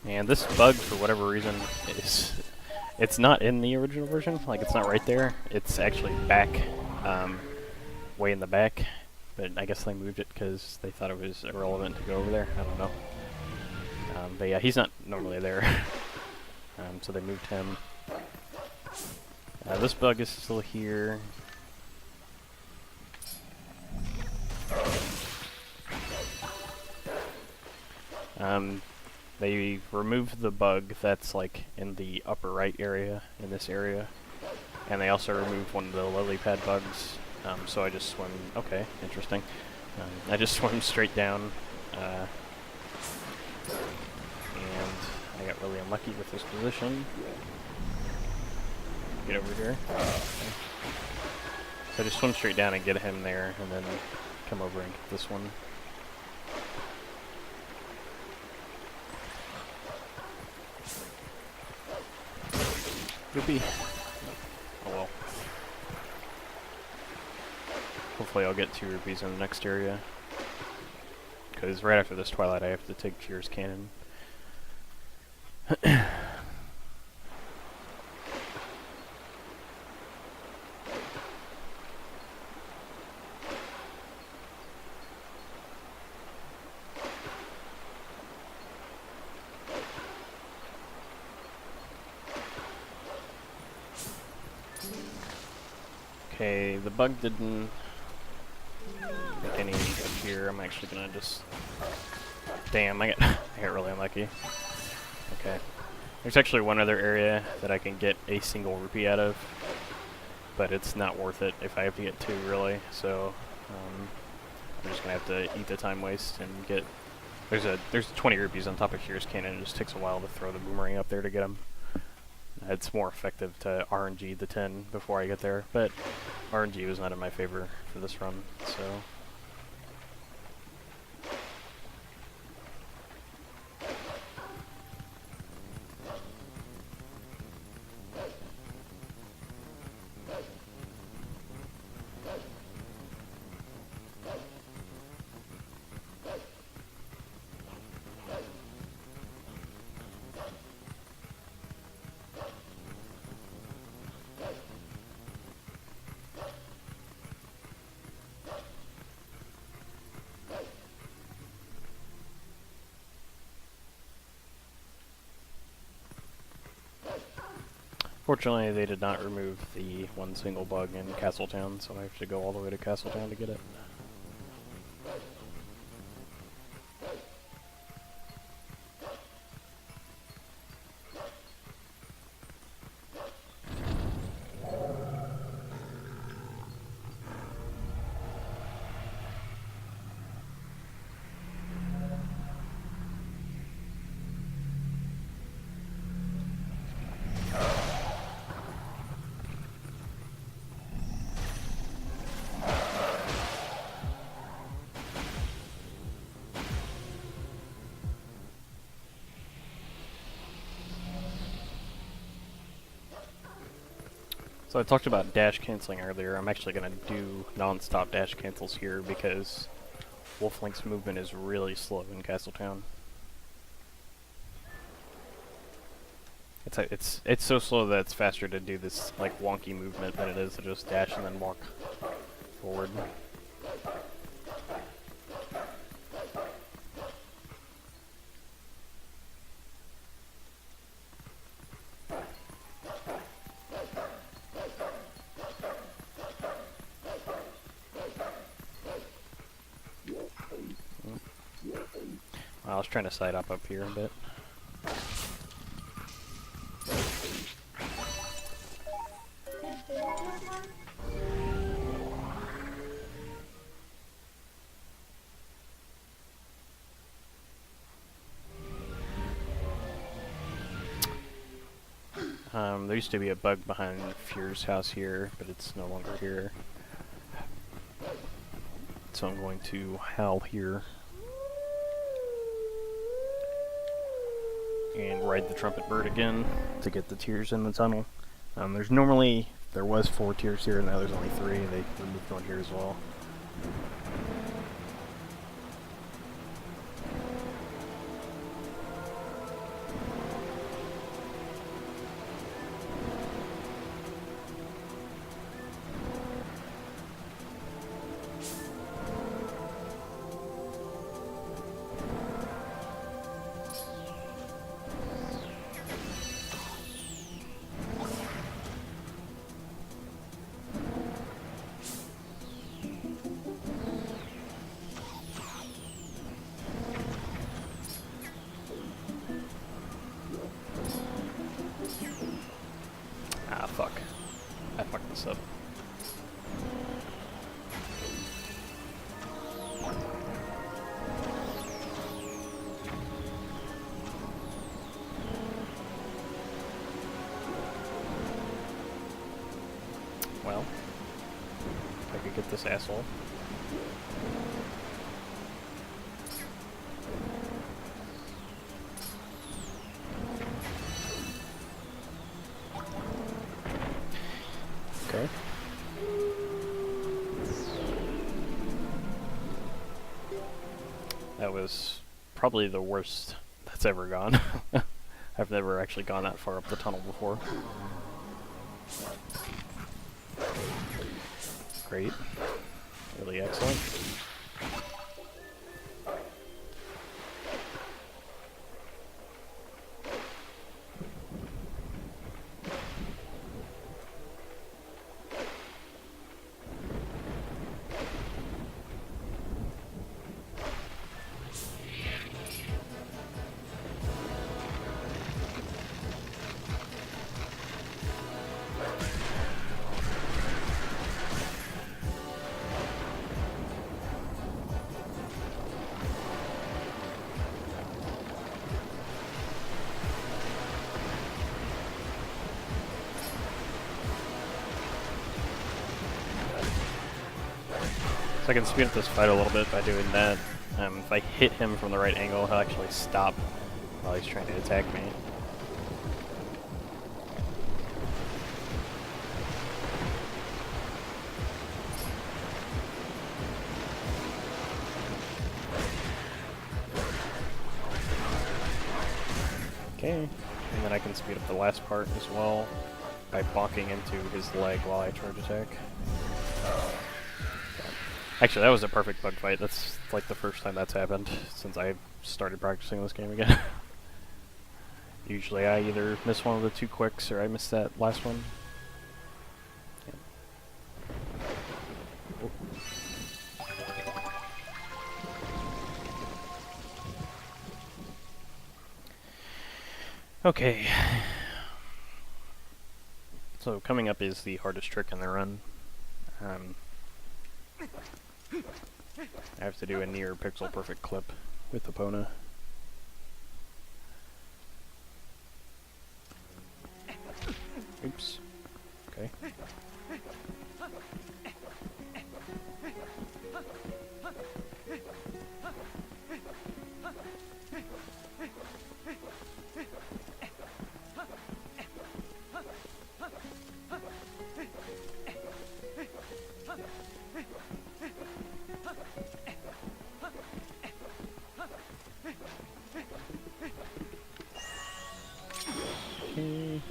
And this bug, for whatever reason, it's not in the original version. Like, it's not right there. It's actually back, way in the back. But I guess they moved it because they thought it was irrelevant to go over there. I don't know. But yeah, he's not normally there. So they moved him. This bug is still here. They removed the bug that's like in the upper right area, in this area. And they also removed one of the lily pad bugs. So I just swim, okay, interesting. I just swim straight down. And I got really unlucky with this position. Get over here. Okay. So I just swim straight down and get him there, and then come over and get this one. Goopy. Oh well. Hopefully I'll get 2 rupees in the next area. Because right after this Twilight I have to take Fierce Cannon. Okay, the bug didn't make any appear. I'm actually gonna just... Damn, I got really unlucky. Okay. There's actually one other area that I can get a single rupee out of, but it's not worth it if I have to get 2, really, so I'm just gonna have to eat the time waste and get... There's 20 rupees on top of Fierce Cannon. It just takes a while to throw the boomerang up there to get them. It's more effective to RNG the 10 before I get there, but RNG was not in my favor for this run, so... Fortunately, they did not remove the one single bug in Castletown, so I have to go all the way to Castletown to get it. So I talked about dash canceling earlier. I'm actually going to do non-stop dash cancels here because Wolf Link's movement is really slow in Castletown. It's so slow that it's faster to do this like wonky movement than it is to just dash and then walk forward. I was trying to side up here a bit. There used to be a bug behind Fear's house here, but it's no longer here. So I'm going to howl here. And ride the trumpet bird again to get the tears in the tunnel. There was 4 tears here, and now there's only 3. They removed one here as well. Fuck. I fucked this up. Well, if I could get this asshole. Okay. That was probably the worst that's ever gone. I've never actually gone that far up the tunnel before. Great. Really excellent. So I can speed up this fight a little bit by doing that. If I hit him from the right angle, he'll actually stop while he's trying to attack me. Okay, and then I can speed up the last part as well by bonking into his leg while I charge attack. Actually, that was a perfect bug fight. That's like the first time that's happened since I started practicing this game again. Usually I either miss one of the two quicks or I miss that last one. Yep. Okay. So coming up is the hardest trick in the run. I have to do a near pixel perfect clip with the Pheenoh. Oops. Okay. Okay.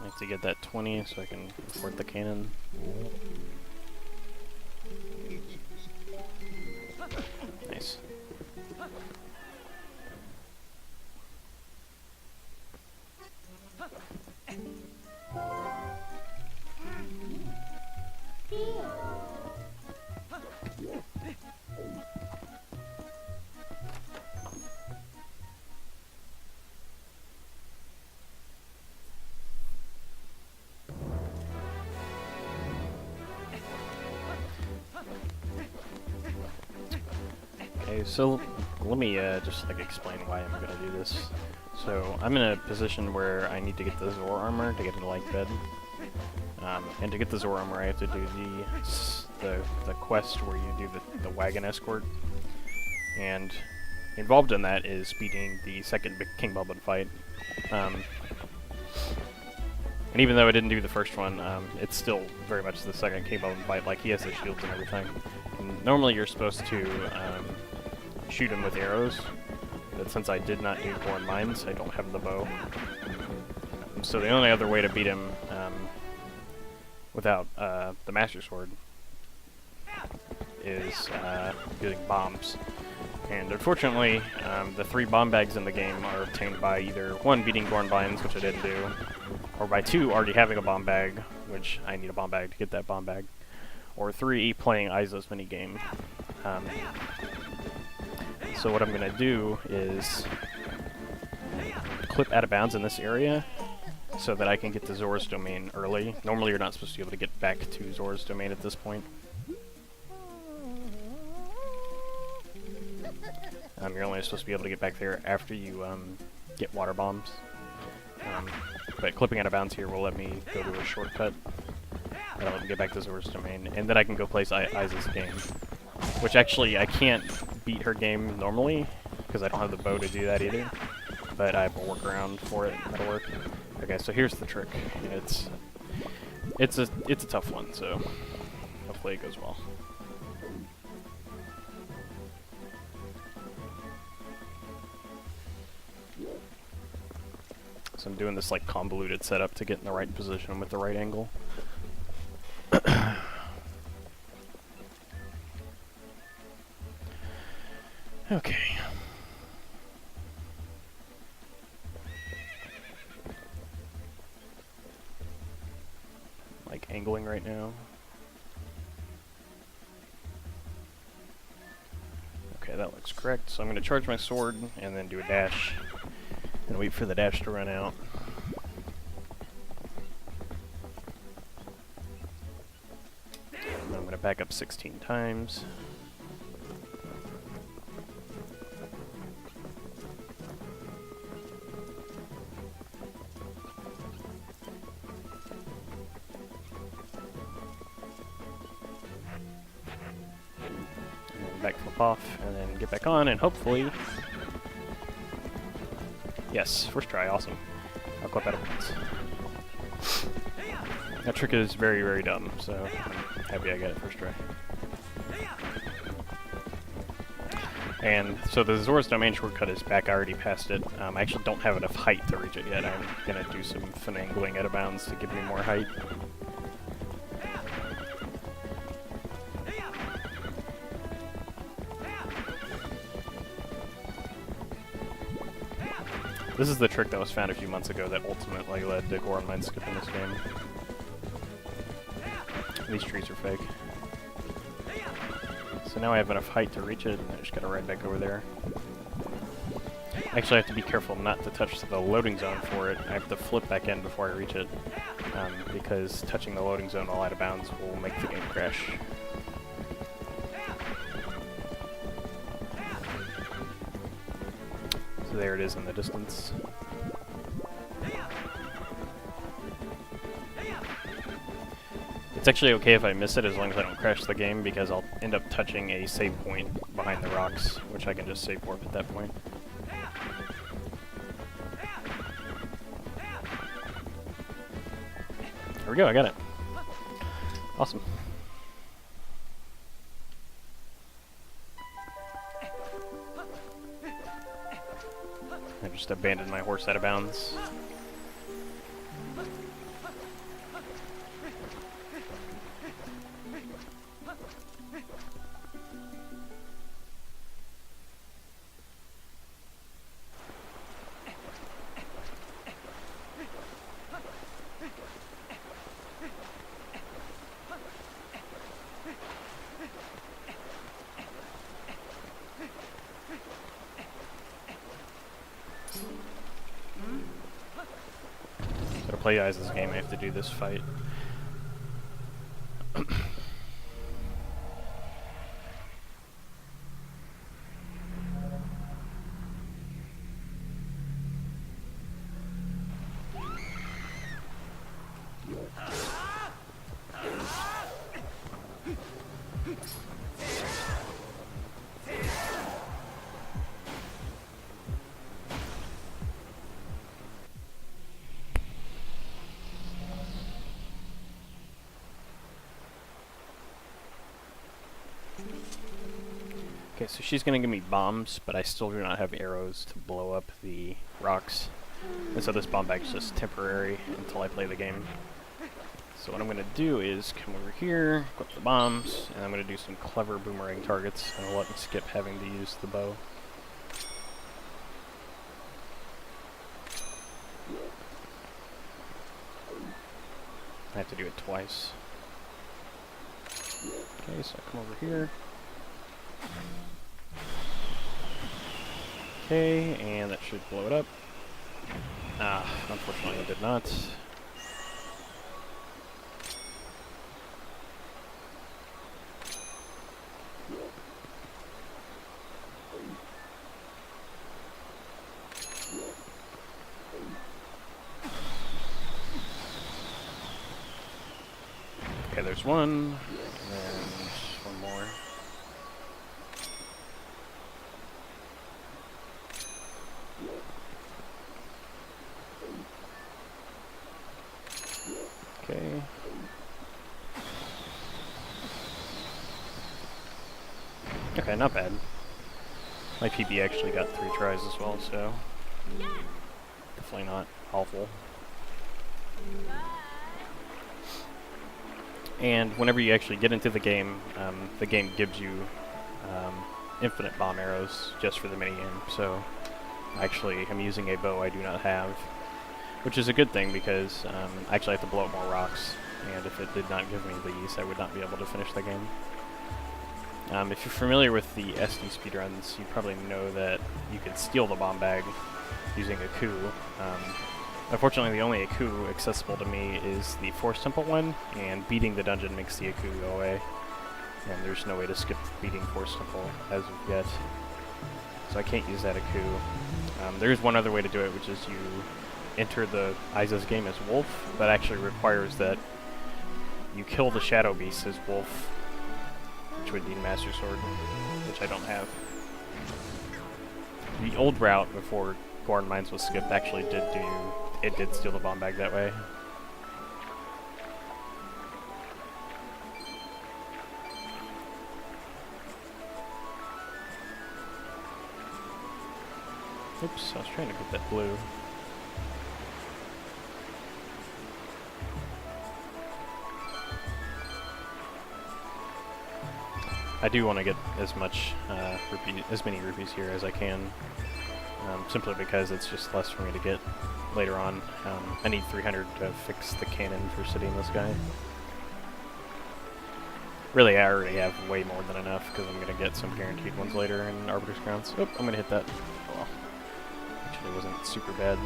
I have to get that 20 so I can afford the cannon. Nice. Okay, so let me just like explain why I'm gonna do this. So I'm in a position where I need to get the Zor armor to get into light bed, and to get the Zor armor I have to do the quest where you do the wagon escort, and involved in that is beating the second King Boblin fight. And even though I didn't do the first one, it's still very much the second King Boblin fight. Like, he has the shields and everything. And normally you're supposed to shoot him with arrows, but since I did not do Born Mines, I don't have the bow. So the only other way to beat him without the Master Sword is using bombs. And unfortunately, the 3 bomb bags in the game are obtained by either 1, beating Born Mines, which I didn't do, or by 2, already having a bomb bag, which I need a bomb bag to get that bomb bag, or 3, playing Izo's minigame. So what I'm going to do is clip out of bounds in this area so that I can get to Zor's domain early. Normally you're not supposed to be able to get back to Zor's domain at this point. You're only supposed to be able to get back there after you get water bombs. But clipping out of bounds here will let me go to a shortcut that'll let me get back to Zor's domain, and then I can go place Iza's game. Which actually, I can't beat her game normally, because I don't have the bow to do that either. But I have a workaround for it, that'll work. Okay, so here's the trick. It's a tough one, so hopefully it goes well. So I'm doing this like convoluted setup to get in the right position with the right angle. Okay. Like angling right now. Okay, that looks correct. So I'm going to charge my sword and then do a dash and wait for the dash to run out. And I'm going to back up 16 times. Back flip off, and then get back on, and hopefully... Yes, first try, awesome. I'll clip out of bounds. That trick is very, very dumb, so I'm happy I got it first try. And so the Zor's domain shortcut is back, I already passed it. I actually don't have enough height to reach it yet. I'm gonna do some finagling out of bounds to give me more height. This is the trick that was found a few months ago that ultimately led to Goron Mine skipping this game. These trees are fake. So now I have enough height to reach it, and I just gotta ride back over there. Actually, I have to be careful not to touch the loading zone for it. I have to flip back in before I reach it, because touching the loading zone while out of bounds will make the game crash. So there it is in the distance. It's actually okay if I miss it as long as I don't crash the game, because I'll end up touching a save point behind the rocks, which I can just save warp at that point. There we go, I got it. Awesome. I just abandoned my horse out of bounds. So to play Isa's game, I have to do this fight. Okay, so she's gonna give me bombs, but I still do not have arrows to blow up the rocks. And so this bomb bag is just temporary until I play the game. So what I'm gonna do is come over here, equip the bombs, and I'm gonna do some clever boomerang targets, and I'll let me skip having to use the bow. I have to do it twice. Okay, so I come over here. Okay, and that should blow it up. Ah, unfortunately it did not. Okay, there's one, and one more. Okay. Okay, not bad. My PB actually got 3 tries as well, so definitely not awful. And whenever you actually get into the game gives you infinite bomb arrows just for the minigame, so actually I'm using a bow I do not have, which is a good thing because I actually have to blow up more rocks, and if it did not give me these, I would not be able to finish the game. If you're familiar with the SD speedruns, you probably know that you can steal the bomb bag using a coup. Unfortunately, the only Aku accessible to me is the Force Temple one, and beating the dungeon makes the Aku go away. And there's no way to skip beating Force Temple as of yet. So I can't use that Aku. There is one other way to do it, which is you enter the Isa's game as Wolf. That actually requires that you kill the Shadow Beast as Wolf, which would need Master Sword, which I don't have. The old route before Goron Mines was skipped actually did steal the bomb bag that way. Oops, I was trying to get that blue. I do want to get as many rupees here as I can. simply because it's just less for me to get later on. I need 300 to fix the cannon for sitting this guy. Really, I already have way more than enough because I'm going to get some guaranteed ones later in Arbiter's Grounds. Oh, I'm going to hit that. Well, actually wasn't super bad.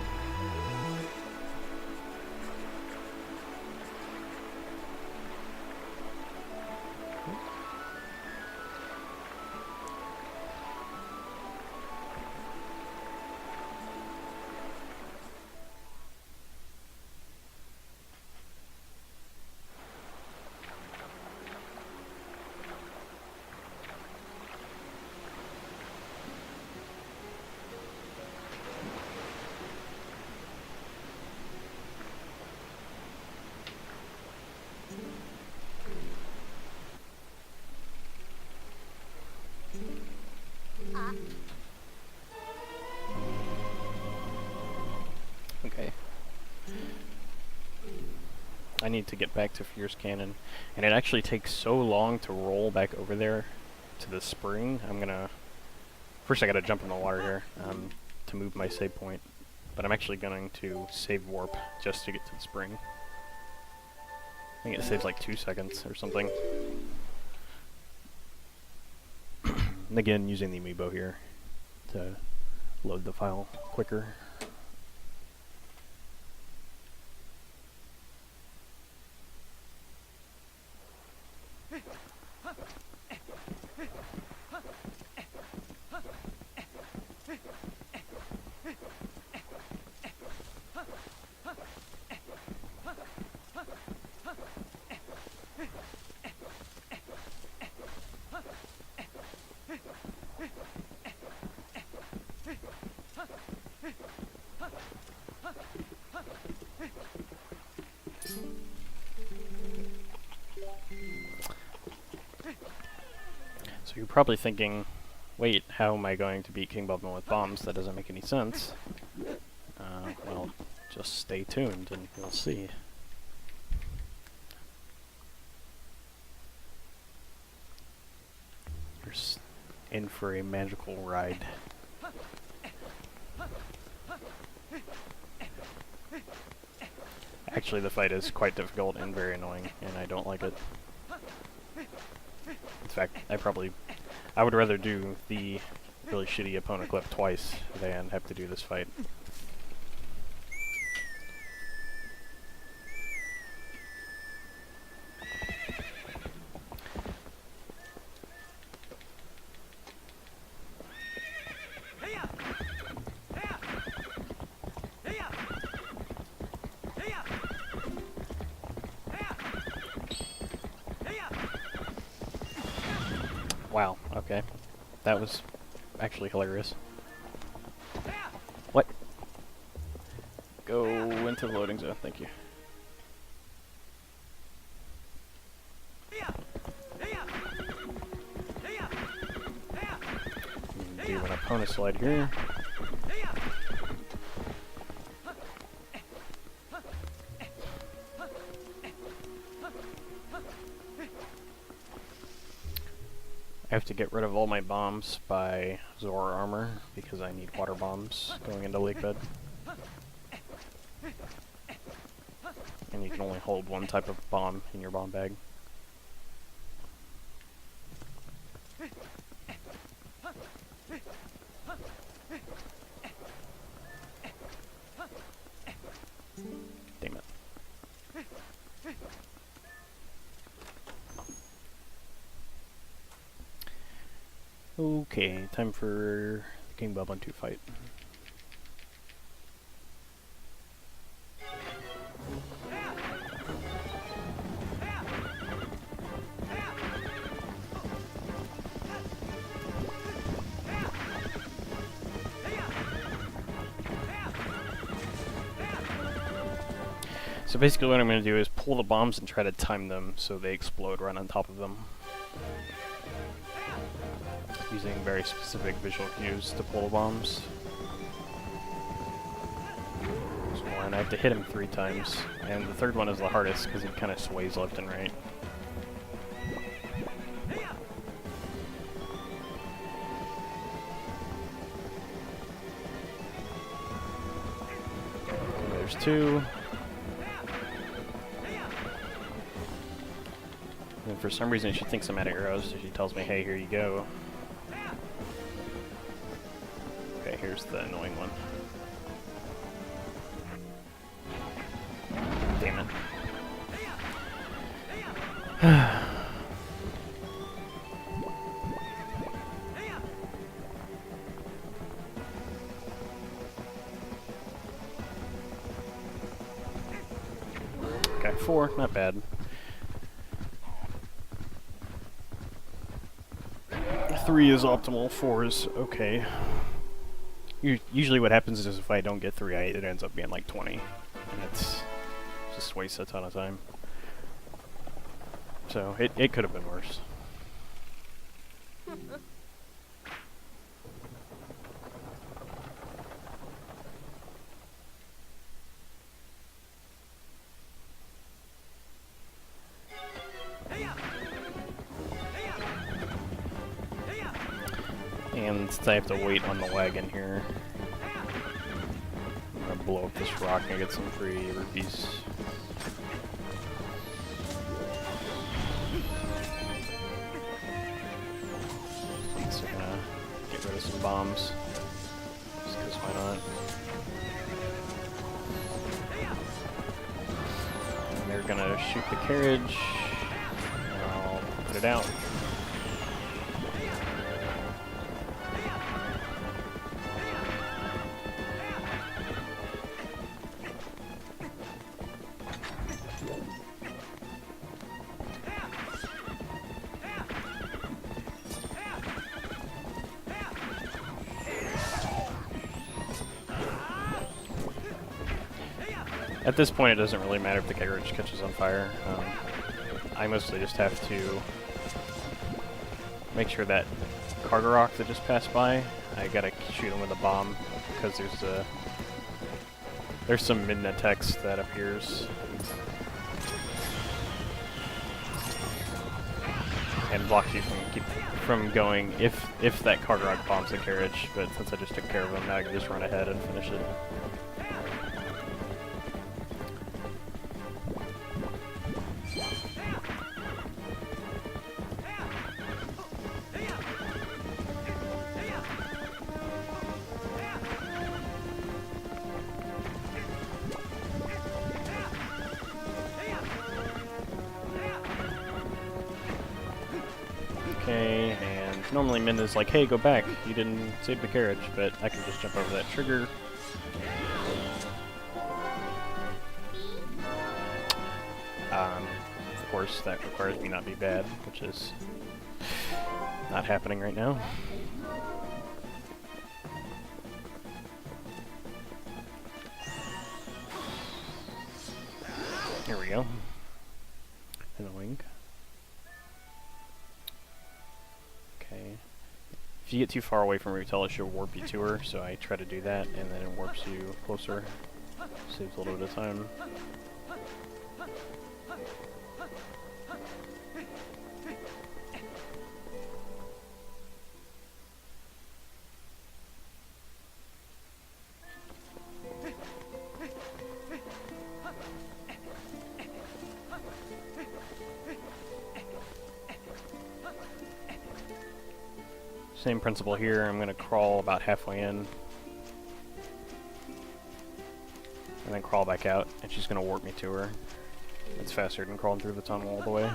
Okay. I need to get back to Fierce Cannon, and it actually takes so long to roll back over there to the spring. I'm gonna... First I gotta jump in the water here to move my save point, but I'm actually going to save warp just to get to the spring. I think it saves like 2 seconds or something. And again, using the amiibo here to load the file quicker. So you're probably thinking, wait, how am I going to beat King Bubba with bombs? That doesn't make any sense. Well, just stay tuned and you'll see. You're in for a magical ride. Actually, the fight is quite difficult and very annoying, and I don't like it. In fact, I would rather do the really shitty opponent clip twice than have to do this fight. Wow, okay. That was actually hilarious. What? Go into the loading zone, thank you. Do an opponent slide here. I have to get rid of all my bombs by Zora armor because I need water bombs going into Lake Bed. And you can only hold one type of bomb in your bomb bag. Damn it. Okay, time for the King Bubba 2 fight. So basically what I'm going to do is pull the bombs and try to time them so they explode right on top of them. Using very specific visual cues to pull the bombs. So one, I have to hit him 3 times, and the third one is the hardest because he kind of sways left and right. 2. And for some reason she thinks I'm out of arrows, so she tells me, hey, here you go. Okay, here's the annoying one. Damn it. Okay, 4, not bad. 3 is optimal, 4 is okay. Usually what happens is if I don't get 3, it ends up being like 20. And it's just wastes a ton of time. So it could have been worse. And since I have to wait on the wagon here, I'm gonna blow up this rock and get some free rupees. So I'm gonna get rid of some bombs, just because why not? And they're gonna shoot the carriage, and I'll put it out. At this point, it doesn't really matter if the carriage catches on fire. I mostly just have to make sure that cargo rock that just passed by, I gotta shoot him with a bomb, because there's some midna text that appears. And blocks you from going if that cargo rock bombs the carriage, but since I just took care of him, now I can just run ahead and finish it. Okay, and normally Minda's like, hey, go back, you didn't save the carriage, but I can just jump over that trigger. Of course, that requires me not be bad, which is not happening right now. Here we go. Annoying. Okay. If you get too far away from Rutella, she'll warp you to her, so I try to do that, and then it warps you closer. Saves a little bit of time. Same principle here. I'm going to crawl about halfway in. And then crawl back out, and she's going to warp me to her. It's faster than crawling through the tunnel all the way.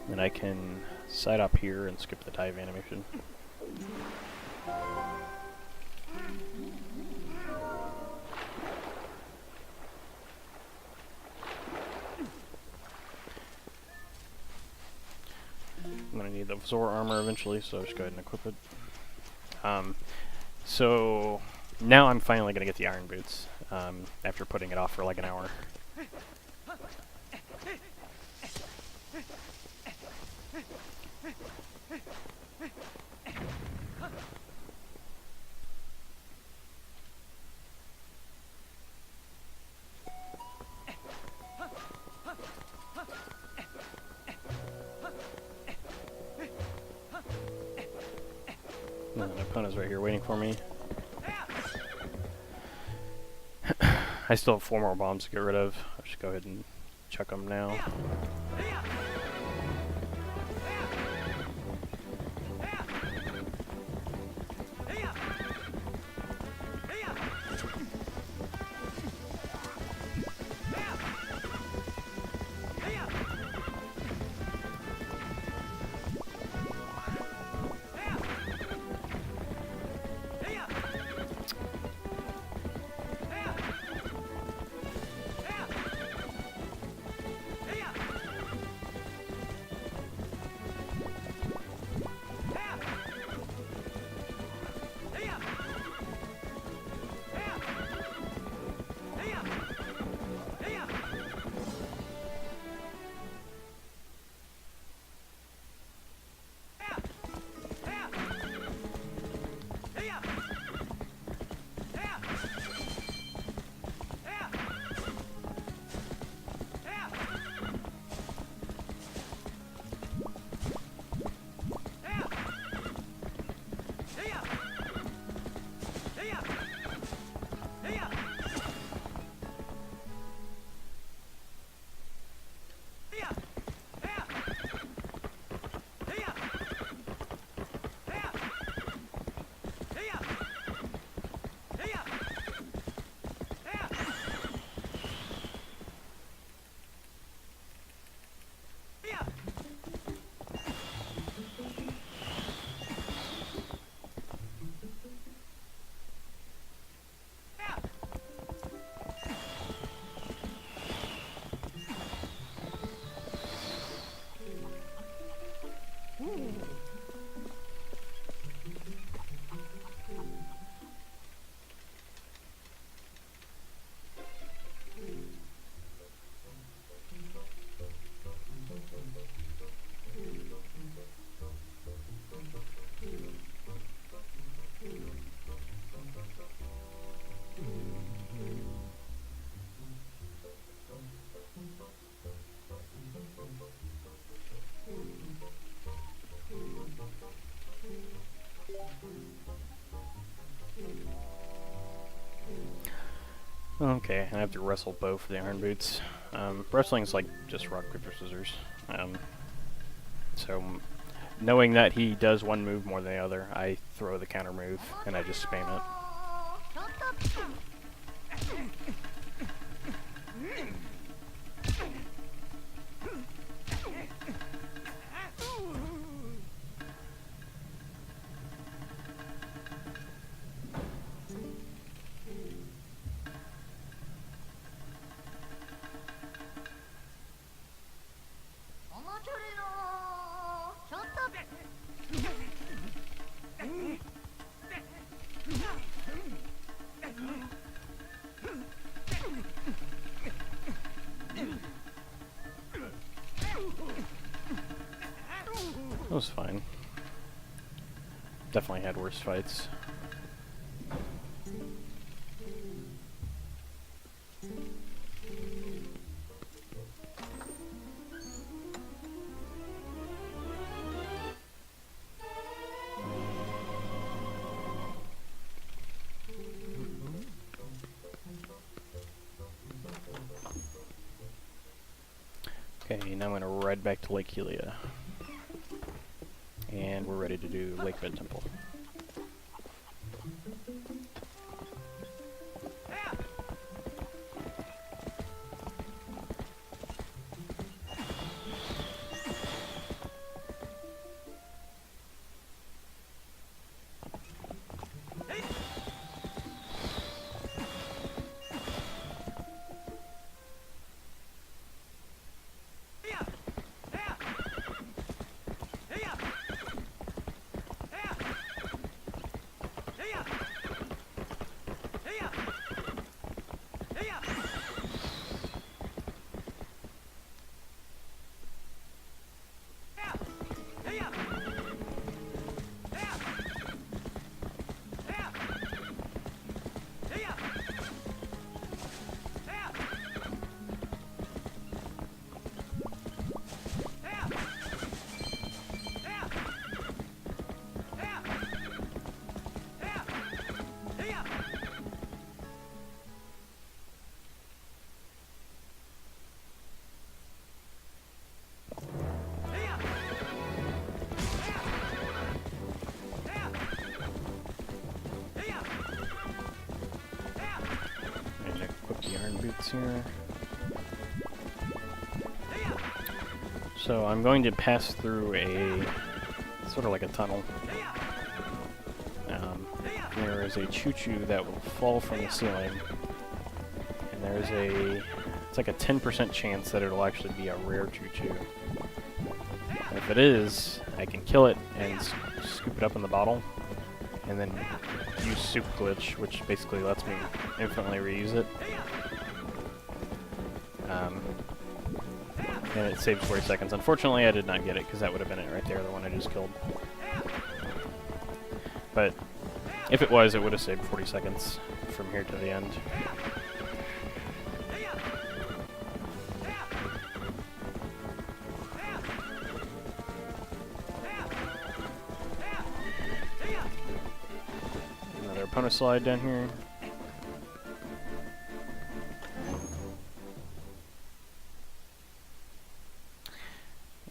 Then I can side up here and skip the dive animation. I'm going to need the Zor armor eventually, so I'll just go ahead and equip it. So now I'm finally going to get the iron boots, after putting it off for like an hour. My opponent's right here waiting for me. I still have 4 more bombs to get rid of. I'll just go ahead and chuck them now. Okay, I have to wrestle Bo for the iron boots. Wrestling's like just rock, paper, scissors. So, knowing that he does one move more than the other, I throw the counter move and I just spam it. That was fine. Definitely had worse fights. Okay, now I'm going to ride back to Lake Helia. And we're ready to do Lake Bed Temple. here. So I'm going to pass through a sort of like a tunnel. There is a choo-choo that will fall from the ceiling, and there's it's like a 10% chance that it'll actually be a rare choo-choo. And if it is, I can kill it and scoop it up in the bottle, and then use Soup Glitch, which basically lets me infinitely reuse it. And it saves 40 seconds. Unfortunately, I did not get it, because that would have been it right there, the one I just killed. But if it was, it would have saved 40 seconds from here to the end. Another opponent slide down here.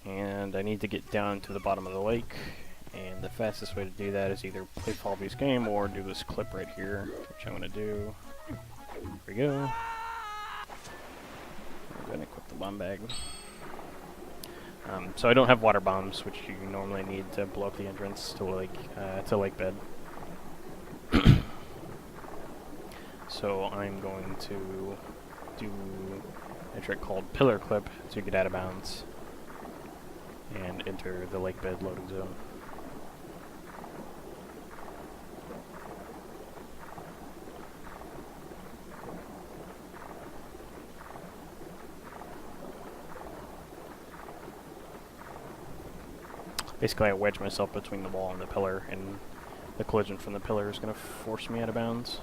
And I need to get down to the bottom of the lake, and the fastest way to do that is either play Falby's game or do this clip right here, which I'm going to do. Here we go. I'm going to equip the bomb bag. So I don't have water bombs, which you normally need to blow up the entrance to lake bed. So I'm going to do a trick called Pillar Clip to get out of bounds and enter the lake bed loading zone. Basically, I wedge myself between the wall and the pillar, and the collision from the pillar is going to force me out of bounds.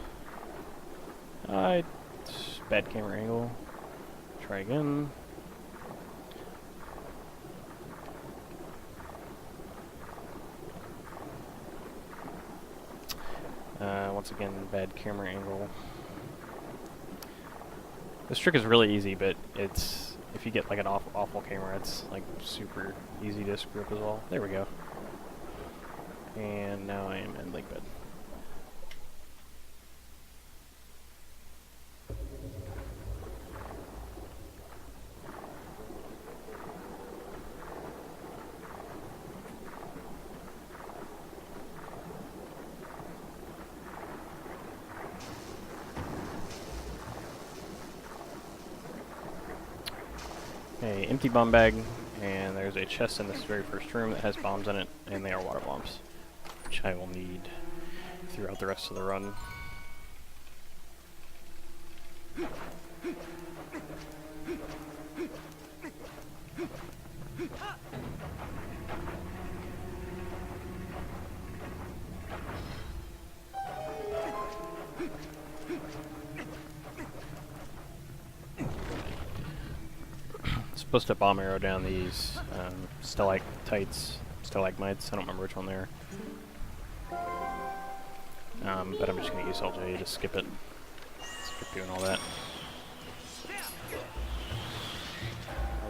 Bad camera angle. Try again. Once again, bad camera angle. This trick is really easy, but it's if you get like an awful camera, it's like super easy to screw up as well. There we go. And now I am in lake bed. A empty bomb bag, and there's a chest in this very first room that has bombs in it, and they are water bombs, which I will need throughout the rest of the run. Supposed to bomb arrow down these stalactites, stalagmites. I don't remember which one they are. But I'm just going to use LJ to skip it. Skip doing all that.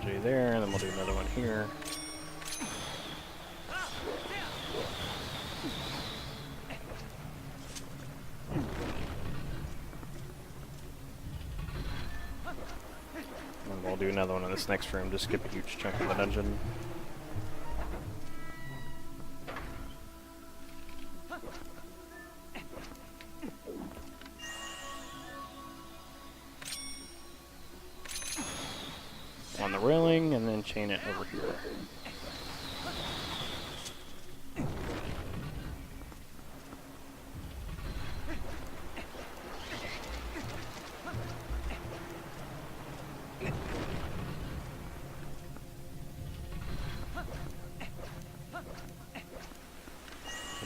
LJ there, and then we'll do another one here. And we'll do another one in this next room to skip a huge chunk of the dungeon. On the railing, and then chain it over here.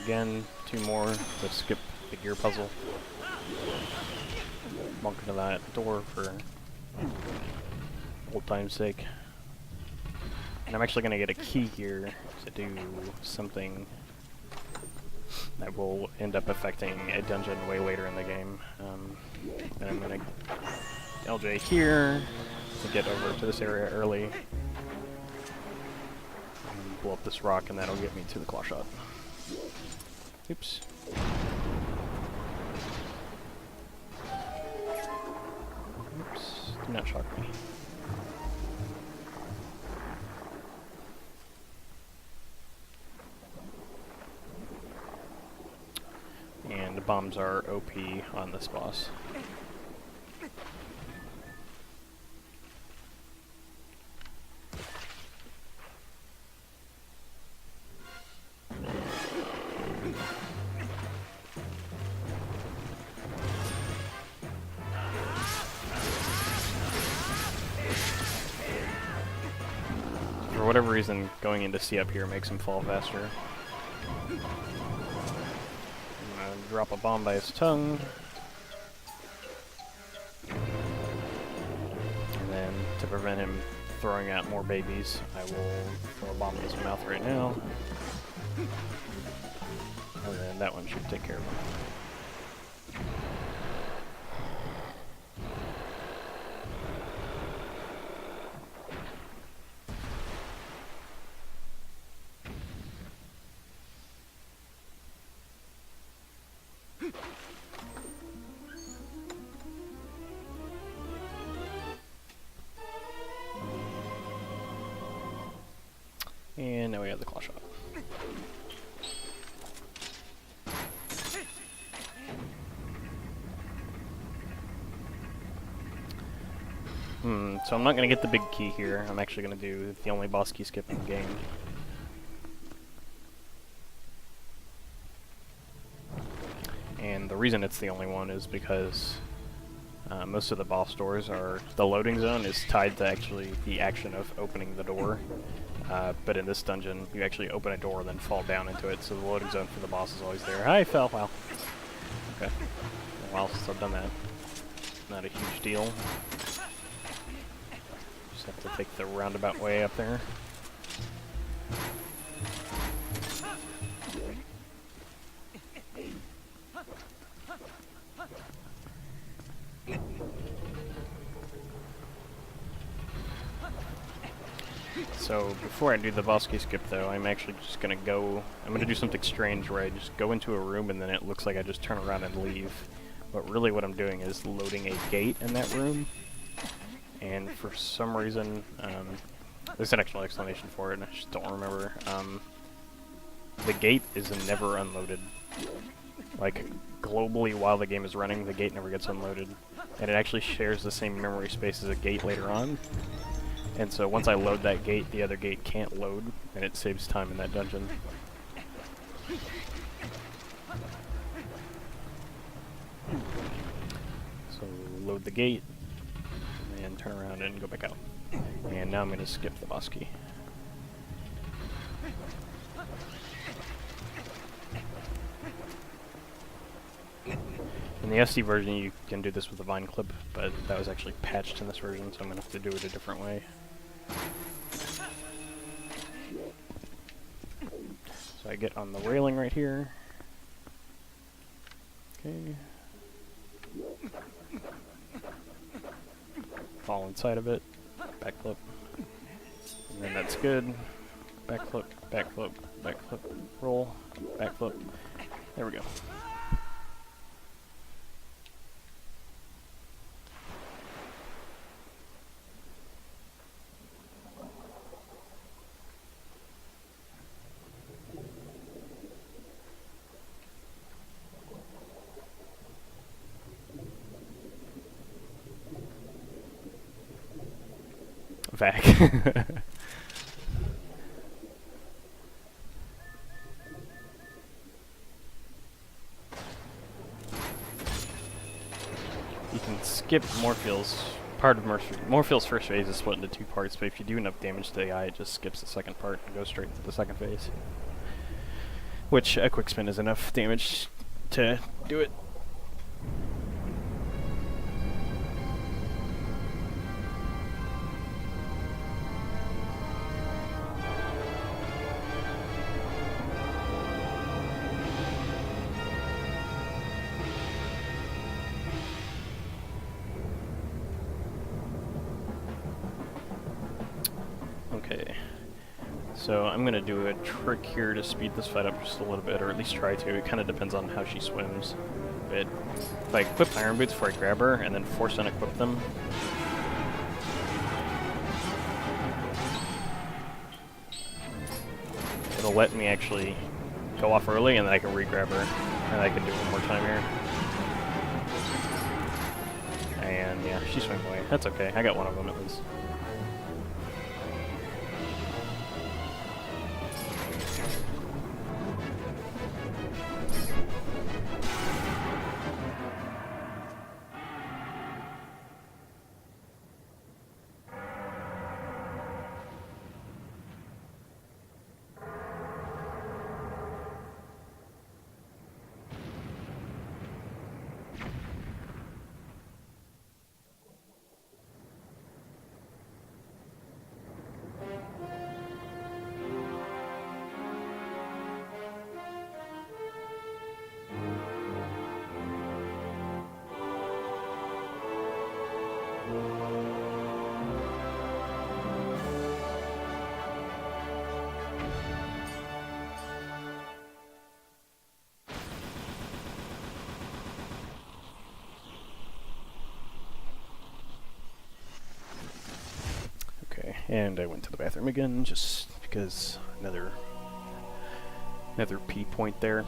Again, 2 more to skip the gear puzzle. Bunk into that door for old time's sake. And I'm actually going to get a key here to do something that will end up affecting a dungeon way later in the game. And I'm going to LJ here to get over to this area early. And blow up this rock, and that'll get me to the claw shot. Oops. Oops. not shock me. And the bombs are OP on this boss. For whatever reason, going into C up here makes him fall faster. I'm gonna drop a bomb by his tongue. And then, to prevent him throwing out more babies, I will throw a bomb in his mouth right now. And then that one should take care of him. And now we have the claw shot. So I'm not going to get the big key here. I'm actually going to do the only boss key skip in the game. And the reason it's the only one is because most of the boss doors are... the loading zone is tied to actually the action of opening the door. But in this dungeon, you actually open a door and then fall down into it, so the loading zone for the boss is always there. I fell, wow. Okay. Been a while since I've done that. Not a huge deal. Just have to take the roundabout way up there. So before I do the boss key skip though, I'm actually just gonna go, I'm gonna do something strange where I just go into a room and then it looks like I just turn around and leave. But really what I'm doing is loading a gate in that room. And for some reason, there's an actual explanation for it and I just don't remember. The gate is never unloaded. Like, globally while the game is running, the gate never gets unloaded. And it actually shares the same memory space as a gate later on. And so once I load that gate, the other gate can't load, and it saves time in that dungeon. So load the gate, and turn around and go back out. And now I'm going to skip the boss key. In the SD version you can do this with a vine clip, but that was actually patched in this version, so I'm going to have to do it a different way. So I get on the railing right here. Okay. Fall inside of it. Backflip. And then that's good. Backflip, backflip, backflip, roll, backflip. There we go. Vac. You can skip Morpheal's part of Morpheal's first phase is split into two parts, but if you do enough damage to the eye, it just skips the second part and goes straight into the second phase. Which a quick spin is enough damage to do it. Okay, so I'm going to do a trick here to speed this fight up just a little bit, or at least try to. It kind of depends on how she swims. But if I equip Iron Boots before I grab her, and then force unequip them, it'll let me actually go off early, and then I can re-grab her, and I can do it one more time here. And yeah, she swung away. That's okay. I got one of them at least. Okay, and I went to the bathroom again just because another P point there.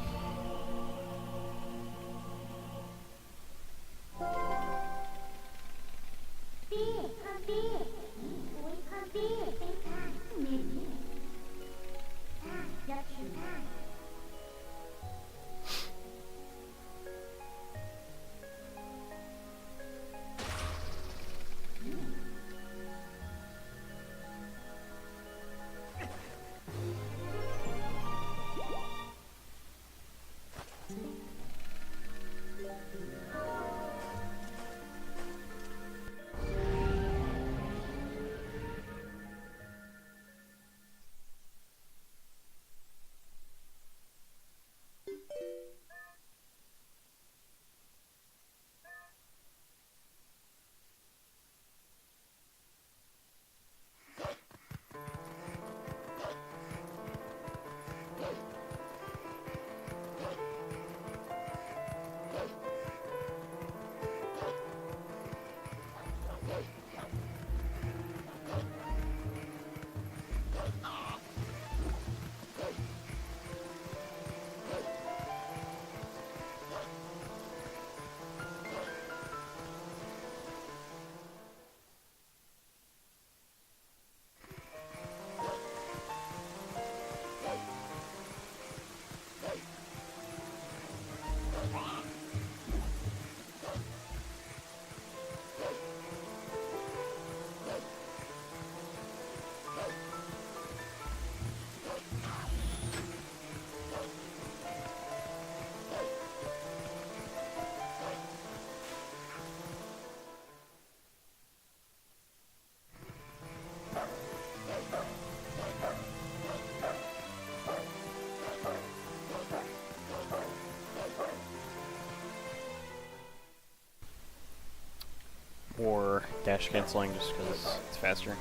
Or dash canceling just because it's faster.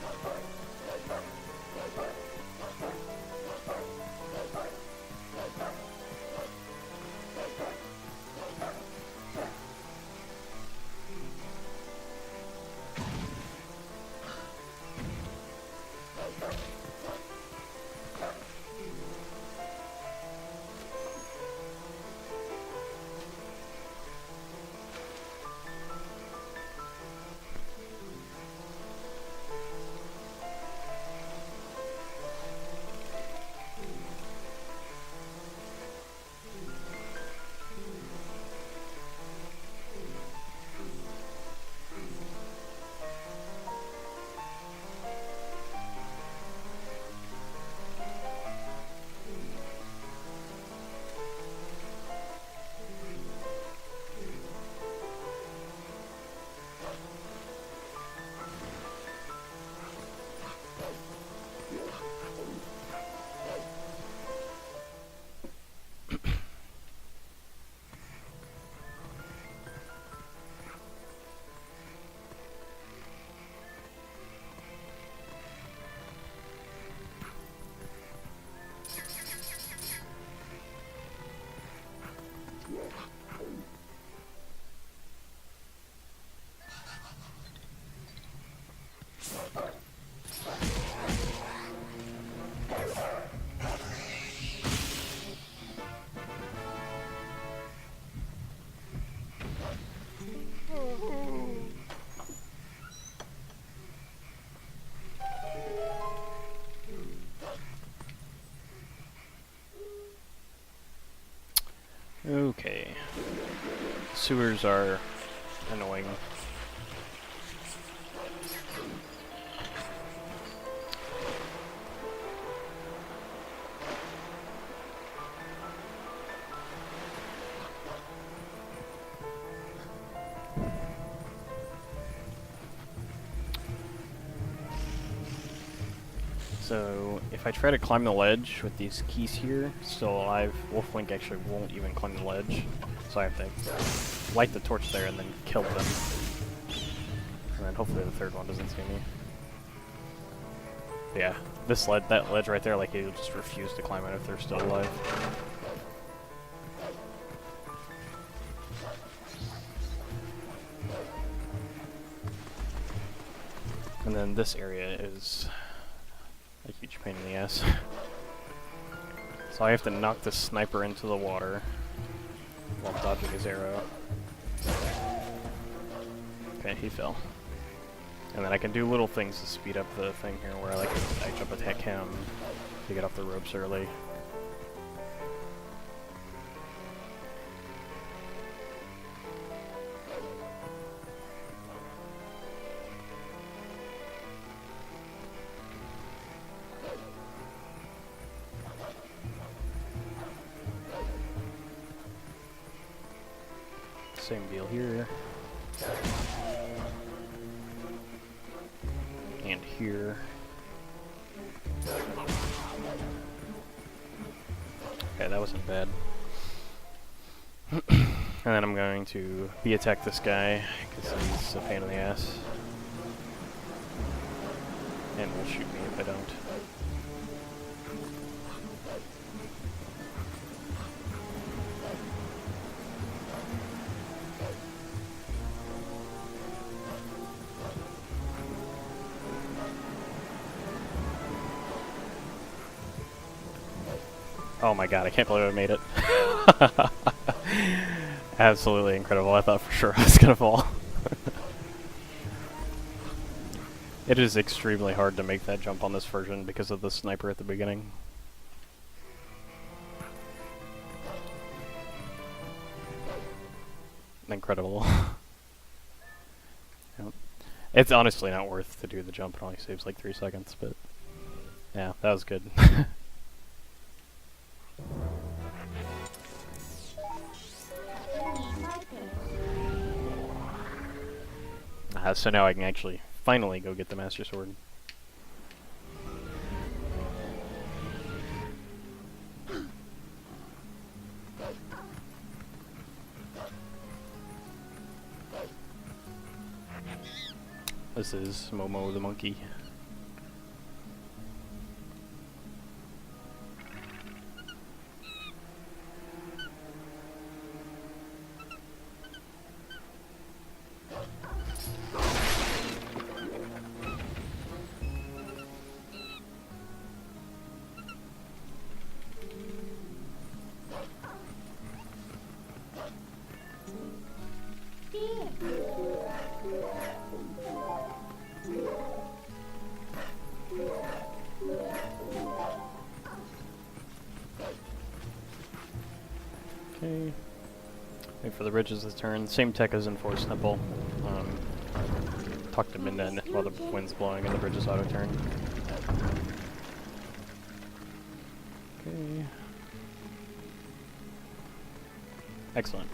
sewers are annoying. So, if I try to climb the ledge with these keys here, still alive, Wolflink actually won't even climb the ledge. So I have to light the torch there and then kill them. And then hopefully the third one doesn't see me. But yeah, that ledge right there, like he'll just refuse to climb it if they're still alive. And then this area is a huge pain in the ass. So I have to knock this sniper into the water while dodging his arrow. Okay, he fell. And then I can do little things to speed up the thing here where I jump attack him to get off the ropes early. Same deal here. And here. Okay, that wasn't bad. And then I'm going to attack this guy, because he's a pain in the ass. And will shoot me if I don't. Oh my god, I can't believe I made it. Absolutely incredible. I thought for sure I was gonna fall. It is extremely hard to make that jump on this version because of the sniper at the beginning. Incredible. Yep. It's honestly not worth to do the jump. It only saves like 3 seconds, but yeah, that was good. So now I can actually finally go get the Master Sword. This is Momo the monkey. Okay. Wait for the ridges to turn. Same tech as in Forest Temple. Talk to Midnight while the wind's blowing and the bridges auto turn. Okay. Excellent.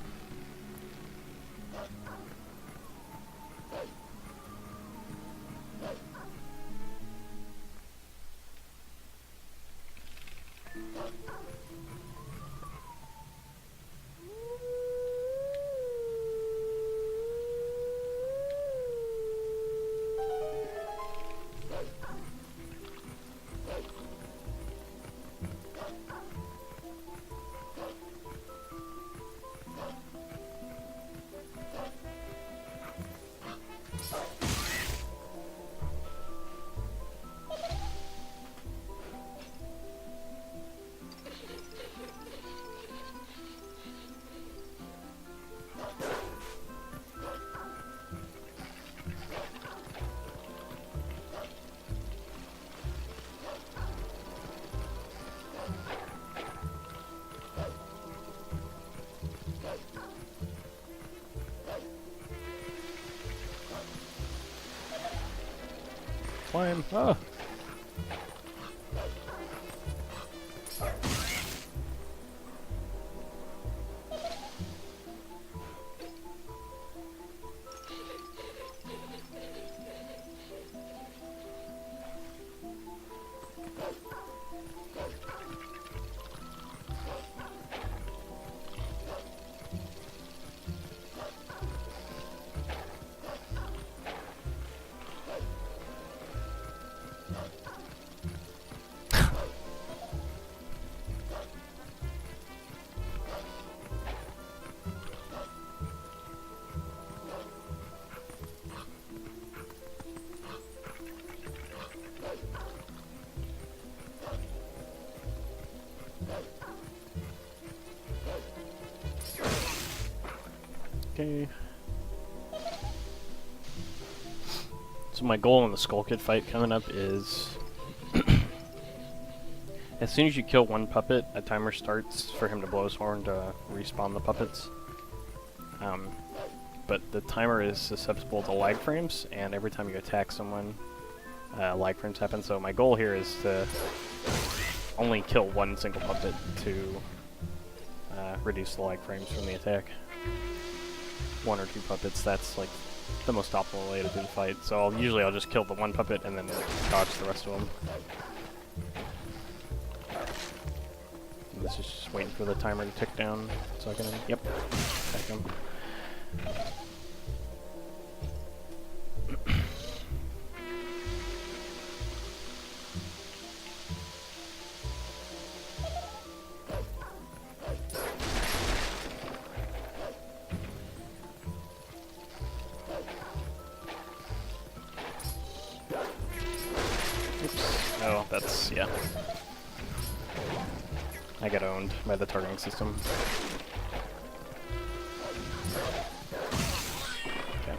climb. Ah! Okay. So my goal in the Skull Kid fight coming up is as soon as you kill one puppet, a timer starts for him to blow his horn to respawn the puppets. But the timer is susceptible to lag frames, and every time you attack someone, lag frames happen. So my goal here is to only kill one single puppet to reduce the lag frames from the attack. One or two puppets, that's like the most optimal way to do the fight. So usually I'll just kill the one puppet and then dodge the rest of them. And this is just waiting for the timer to tick down so I can, yep, attack him. Oh, that's, yeah. I got owned by the targeting system. Okay.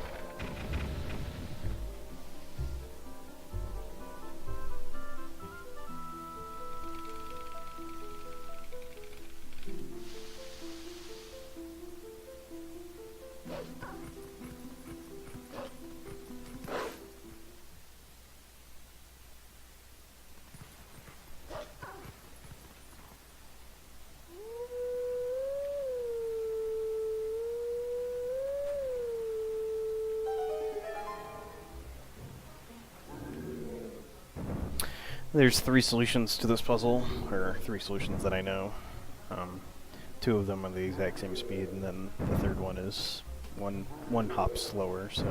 There's 3 solutions to this puzzle, or 3 solutions that I know. 2 of them are the exact same speed, and then the third one is one hop slower, so...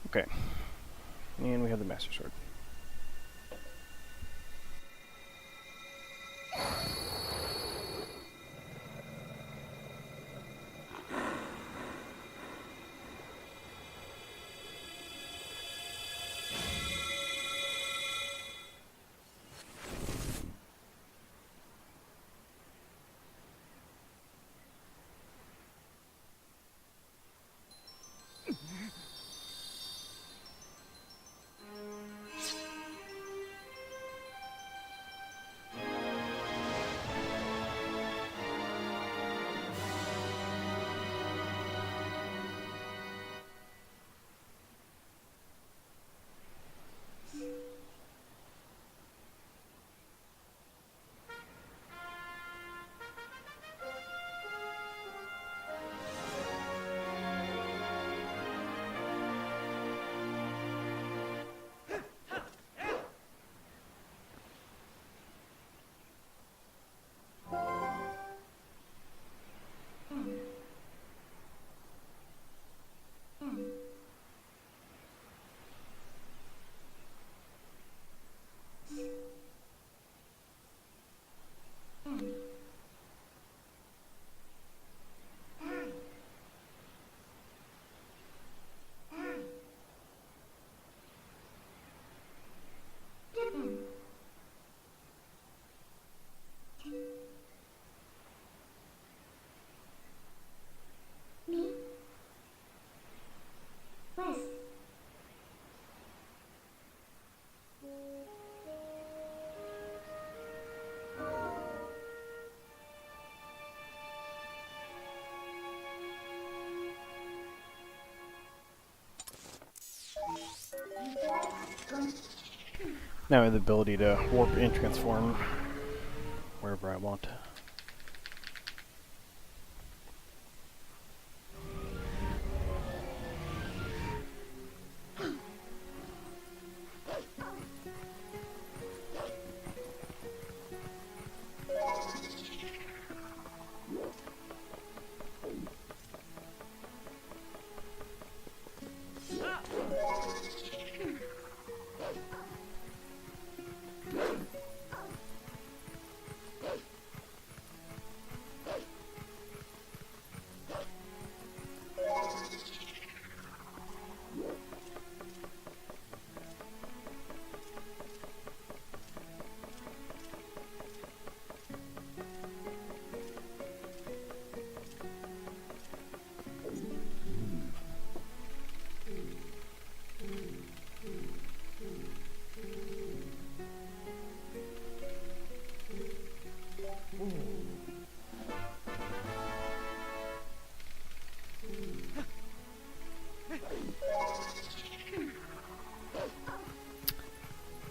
Okay. And we have the Master Sword. Now I have the ability to warp and transform wherever I want.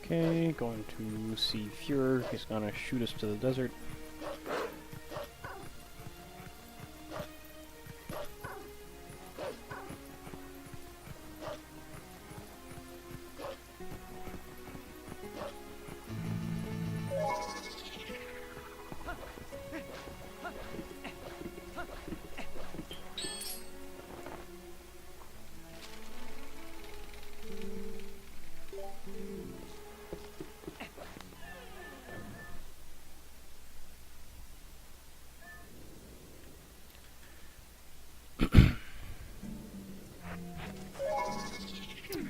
Okay, going to see Fuhrer. He's gonna shoot us to the desert.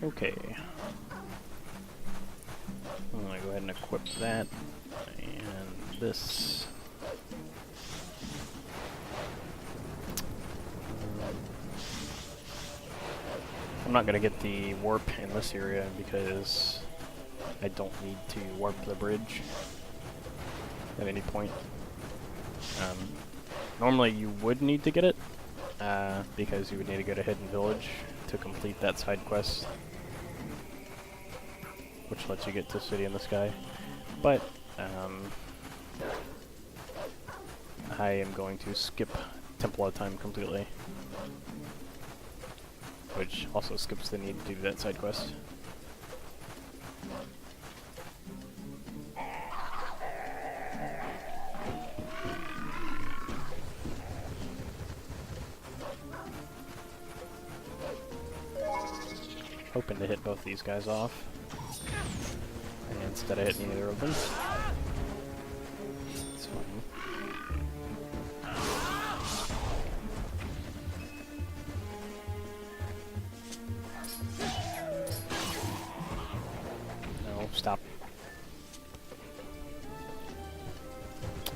Okay. I'm gonna go ahead and equip that and this. I'm not gonna get the warp in this area because I don't need to warp the bridge at any point. Normally you would need to get it because you would need to go to Hidden Village to complete that side quest, which lets you get to City in the Sky. But I am going to skip Temple of Time completely, which also skips the need to do that side quest. Hoping to hit both these guys off, and instead of hitting either of them. It's fine. No, stop.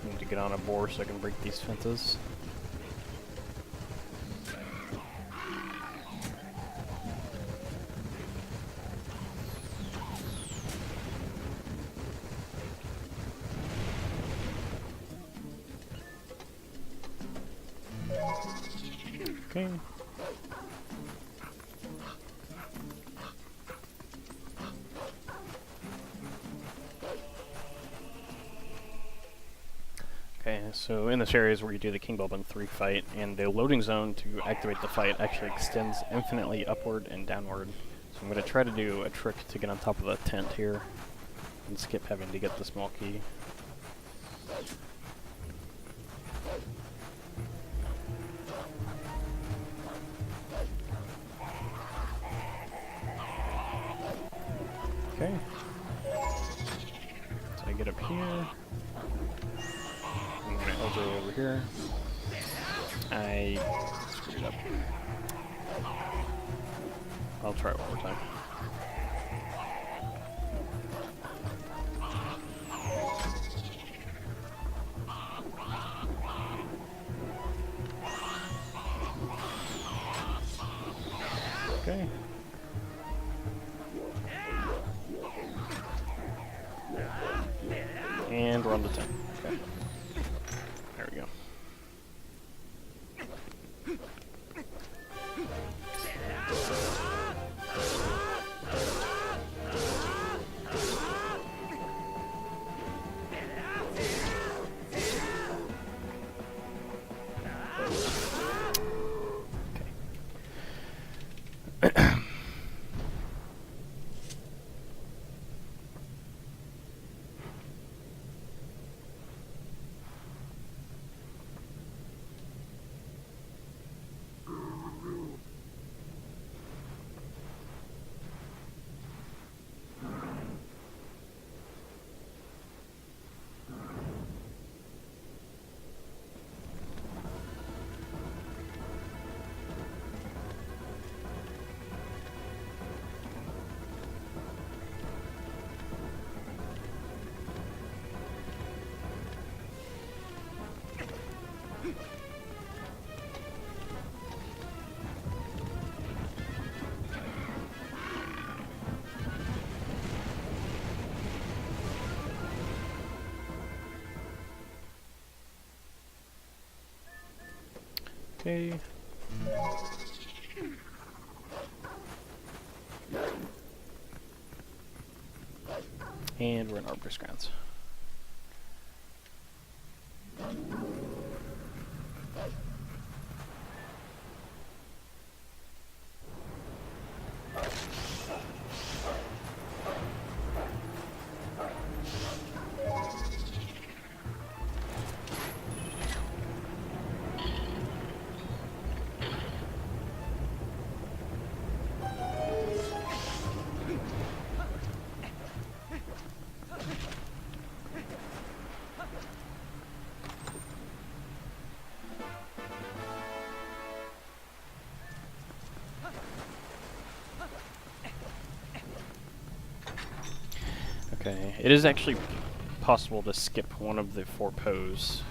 I need to get on a boar so I can break these fences. Okay. Okay, so in this area is where you do the King Bobbin 3 fight, and the loading zone to activate the fight actually extends infinitely upward and downward. So I'm going to try to do a trick to get on top of the tent here, and skip having to get the small key. Okay. So I get up here. I'm gonna elbow over here. I screwed it up. I'll try it one more time. Okay. And we're on the 10. Okay. There we go. Okay. And we're in Arbiter's Grounds. Okay, it is actually possible to skip one of the 4 pose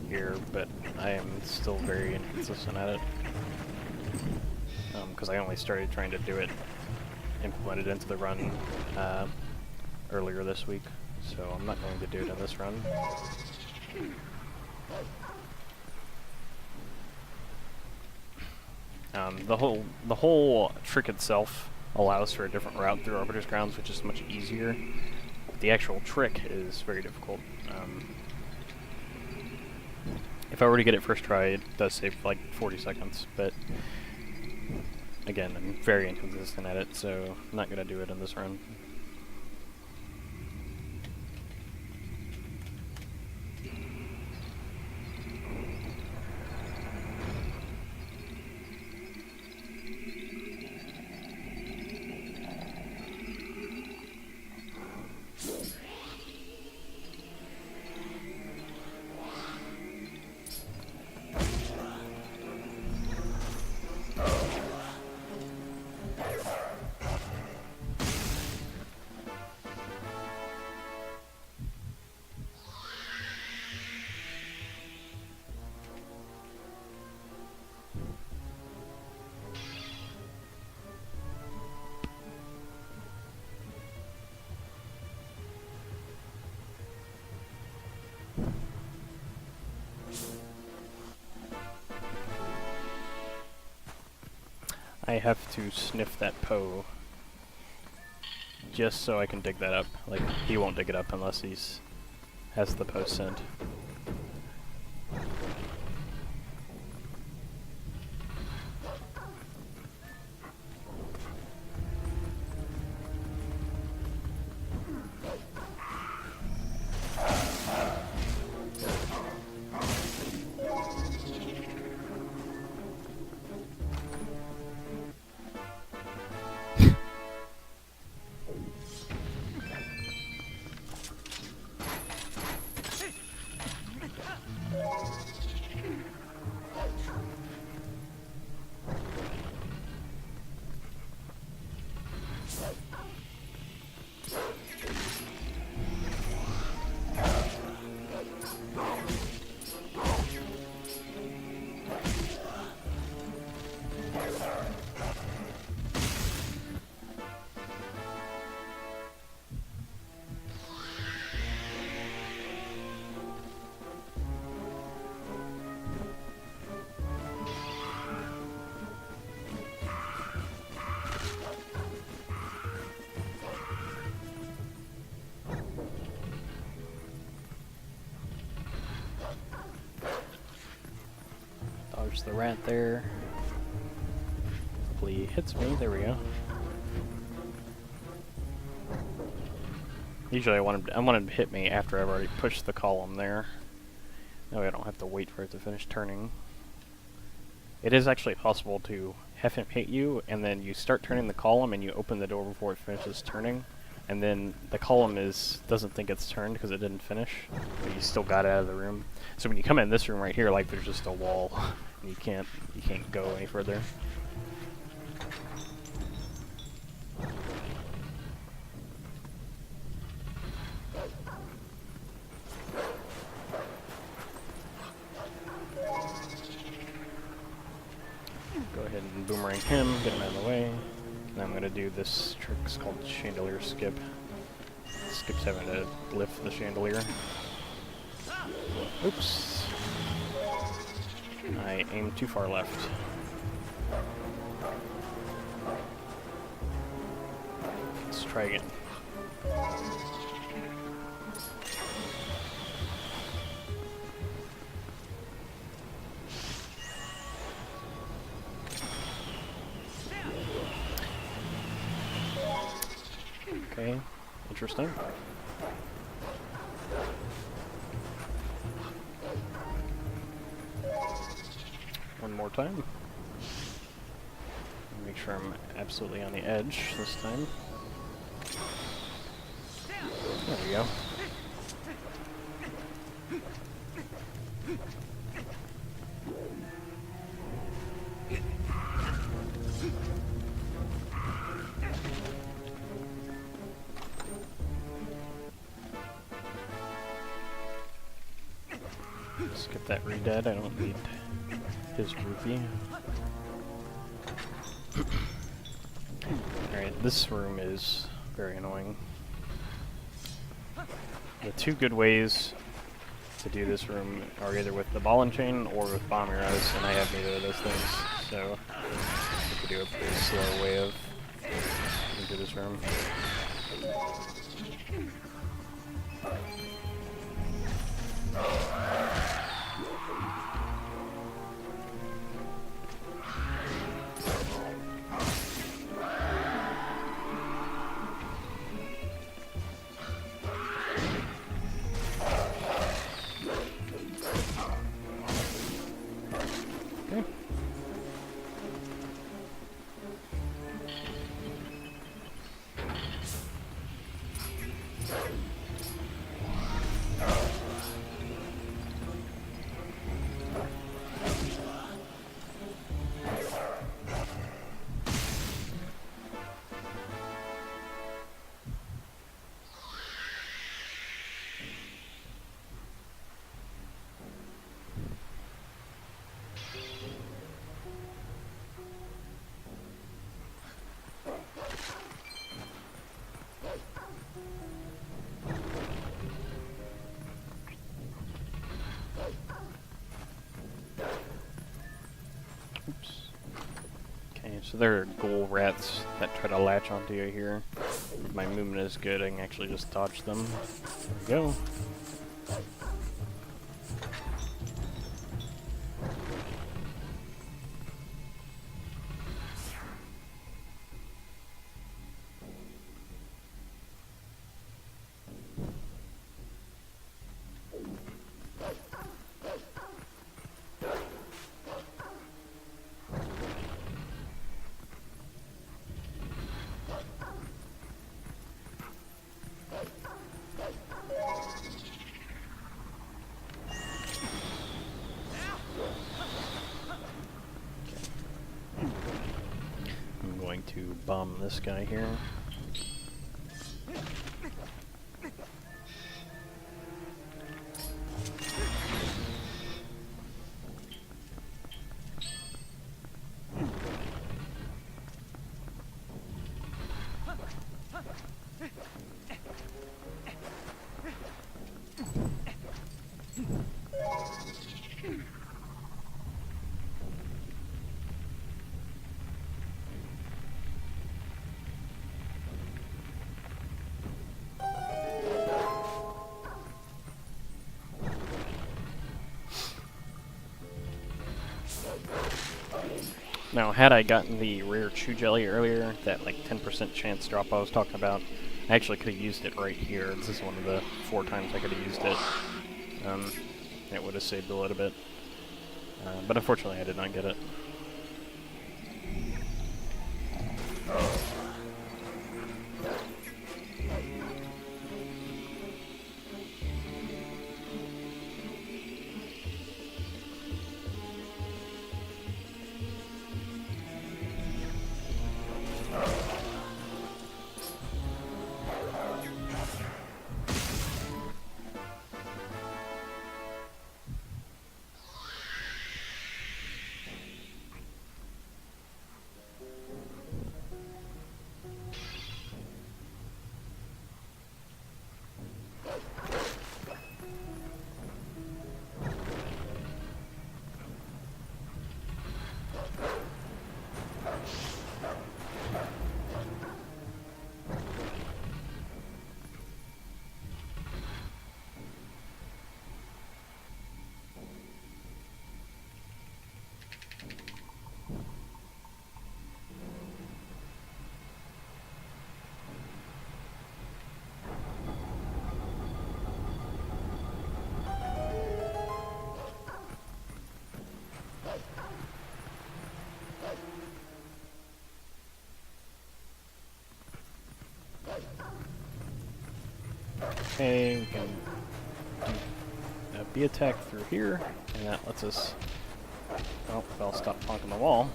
here, but I am still very inconsistent at it. Because I only started trying to do it, implemented into the run earlier this week, so I'm not going to do it in this run. The whole trick itself allows for a different route through Arbiter's Grounds, which is much easier. The actual trick is very difficult. If I were to get it first try, it does save like 40 seconds, but again, I'm very inconsistent at it, so I'm not going to do it in this run. I have to sniff that Poe just so I can dig that up. Like, he won't dig it up unless he's has the Poe sent. Dodge the rat there. actually hits me. There we go. Usually I want him to hit me after I've already pushed the column there. That way I don't have to wait for it to finish turning. It is actually possible to have him hit you, and then you start turning the column and you open the door before it finishes turning, and then the column doesn't think it's turned because it didn't finish, but you still got it out of the room. So when you come in this room right here, like there's just a wall, and you can't go any further. Go ahead and boomerang him, get him out of the way. Now I'm going to do this trick, it's called chandelier skip. Skip's having to lift the chandelier. Oops. I aimed too far left. Let's try again. Okay, interesting. One more time. Make sure I'm absolutely on the edge this time. There we go. Skip that re-dead, I don't need his rupee. Alright, this room is very annoying. The two good ways to do this room are either with the ball and chain or with bomb arrows, and I have neither of those things, so I could do a pretty slow way of getting through this room. Oops. Okay, so there are ghoul rats that try to latch onto you here. If my movement is good, I can actually just dodge them. There we go. I'm going to bomb this guy here. Now, had I gotten the rare chew jelly earlier, that like 10% chance drop I was talking about, I actually could have used it right here. This is one of the 4 times I could have used it. It would have saved a little bit. But unfortunately I did not get it. Okay, we can do a B attack through here, and that lets us... Oh, I'll stop bonking the wall.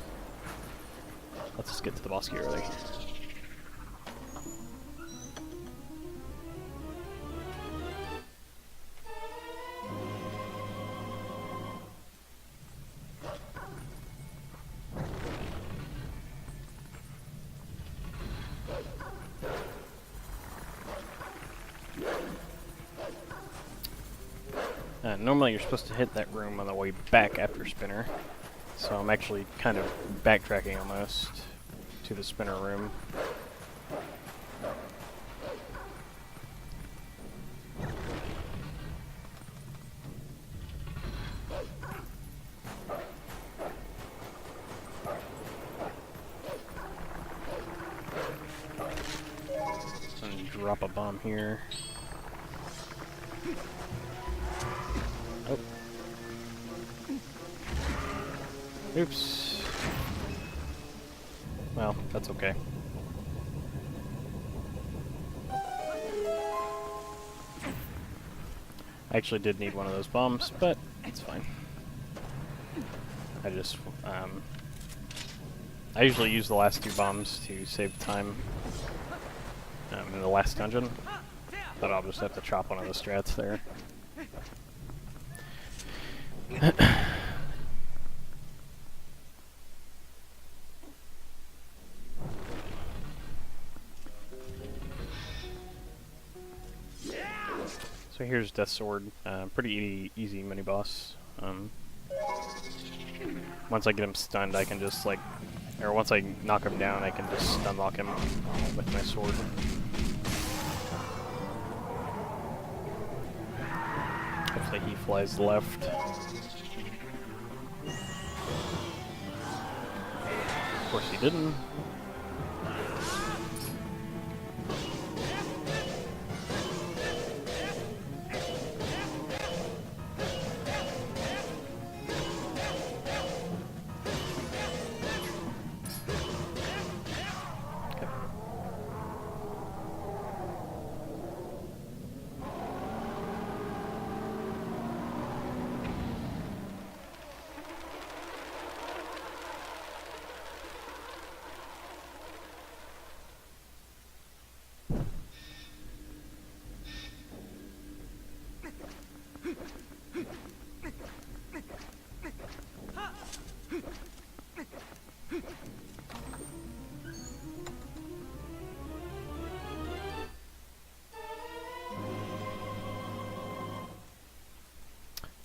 Let's just get to the boss key early. Normally you're supposed to hit that room on the way back after spinner, so I'm actually kind of backtracking almost to the spinner room. And drop a bomb here. Oh. Oops. Well, that's okay. I actually did need one of those bombs, but it's fine. I usually use the last 2 bombs to save time in the last dungeon, but I'll just have to chop one of the strats there. So here's Death Sword, pretty easy mini boss. Once I get him stunned, I can just like, or once I knock him down, I can just stun lock him with my sword. Hopefully he flies left. Of course he didn't.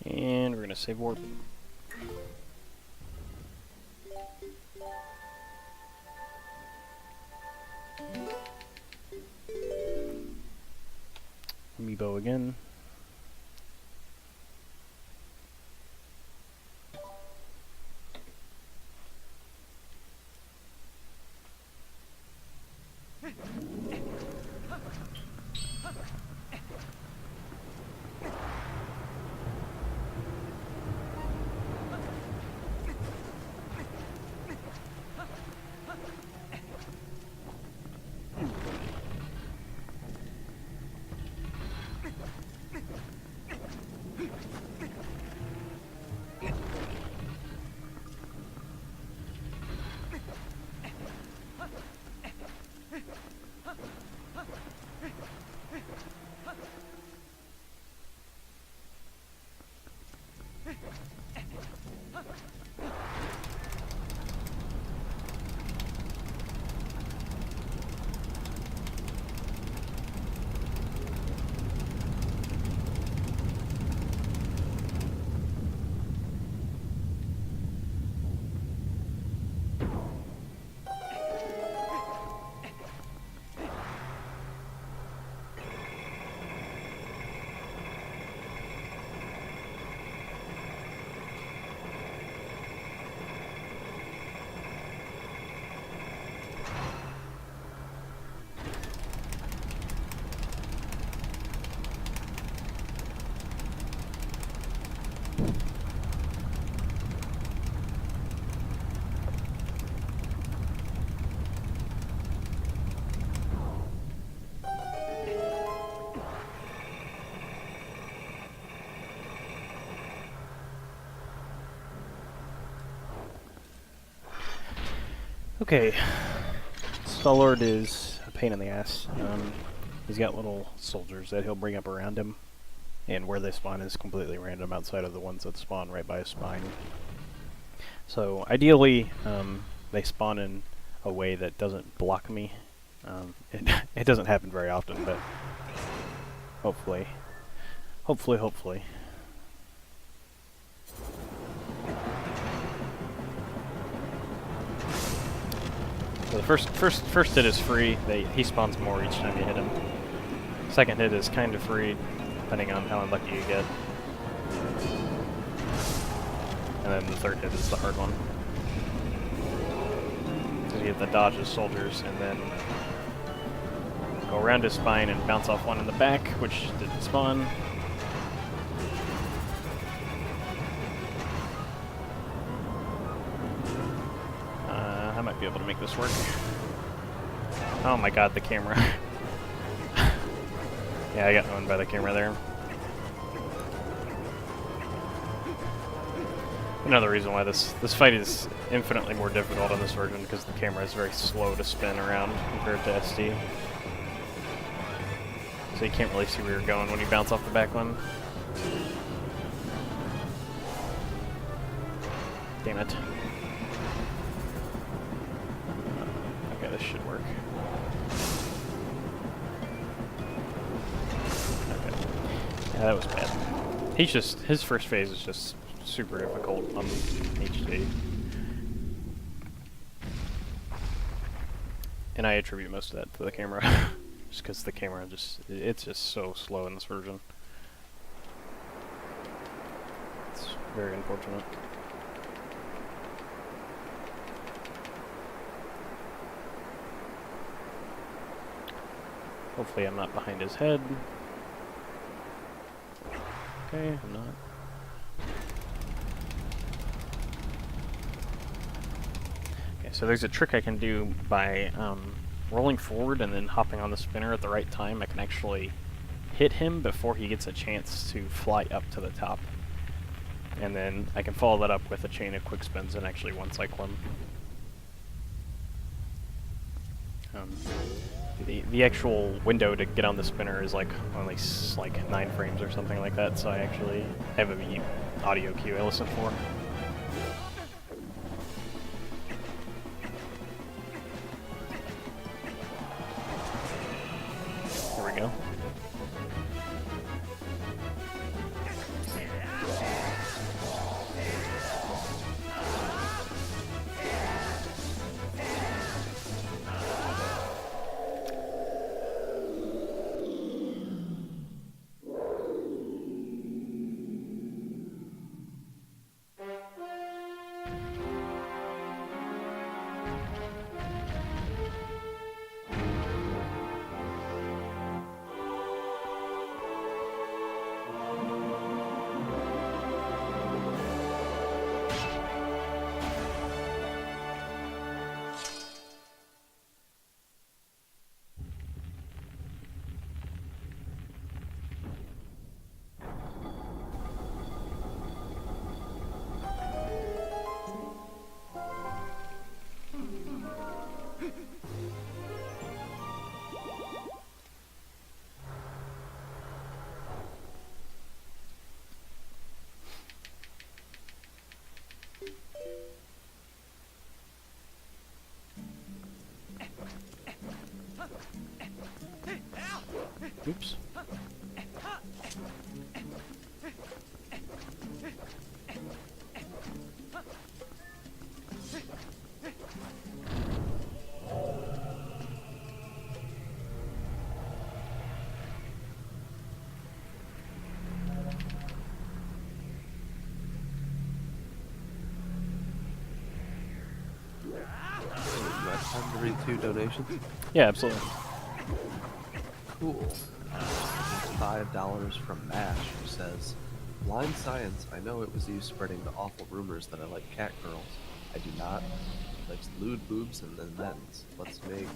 And we're gonna save warp. Amiibo again. Okay, Star-Lord is a pain in the ass. He's got little soldiers that he'll bring up around him, and where they spawn is completely random outside of the ones that spawn right by his spine. So ideally, they spawn in a way that doesn't block me. It doesn't happen very often, but hopefully. Hopefully. So the first hit is free. He spawns more each time you hit him. Second hit is kind of free, depending on how unlucky you get. And then the third hit is the hard one. So you get the dodge his soldiers, and then go around his spine and bounce off one in the back, which didn't spawn. I might be able to make this work. Oh my god, the camera. Yeah, I got owned by the camera there. Another reason why this fight is infinitely more difficult on this version, because the camera is very slow to spin around compared to SD. So you can't really see where you're going when you bounce off the back one. Damn it. Okay, this should work. Okay. Yeah, that was bad. His first phase is just super difficult on HD. And I attribute most of that to the camera. Just because the camera it's just so slow in this version. It's very unfortunate. Hopefully I'm not behind his head. Okay, I'm not. Okay, so there's a trick I can do by rolling forward and then hopping on the spinner at the right time. I can actually hit him before he gets a chance to fly up to the top. And then I can follow that up with a chain of quick spins and actually one-cycle him. The actual window to get on the spinner is like only like 9 frames or something like that, so I actually have a audio cue I listen for. Here we go. Oops. Time to read 2 donations. Yeah, absolutely. Cool. $5 from Mash, who says, "Blind science, I know it was you spreading the awful rumors that I like cat girls. I do not. She likes lewd boobs and then men's. Let's make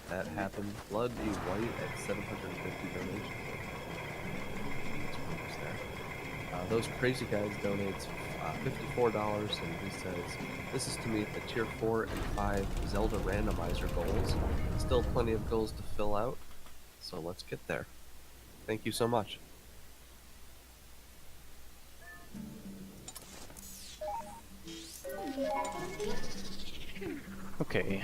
that happen. Blood be white at 750 donations." There. Those crazy guys donates $54, and he says, "This is to meet the tier 4 and 5 Zelda randomizer goals. Still plenty of goals to fill out, so let's get there. Thank you so much." Okay.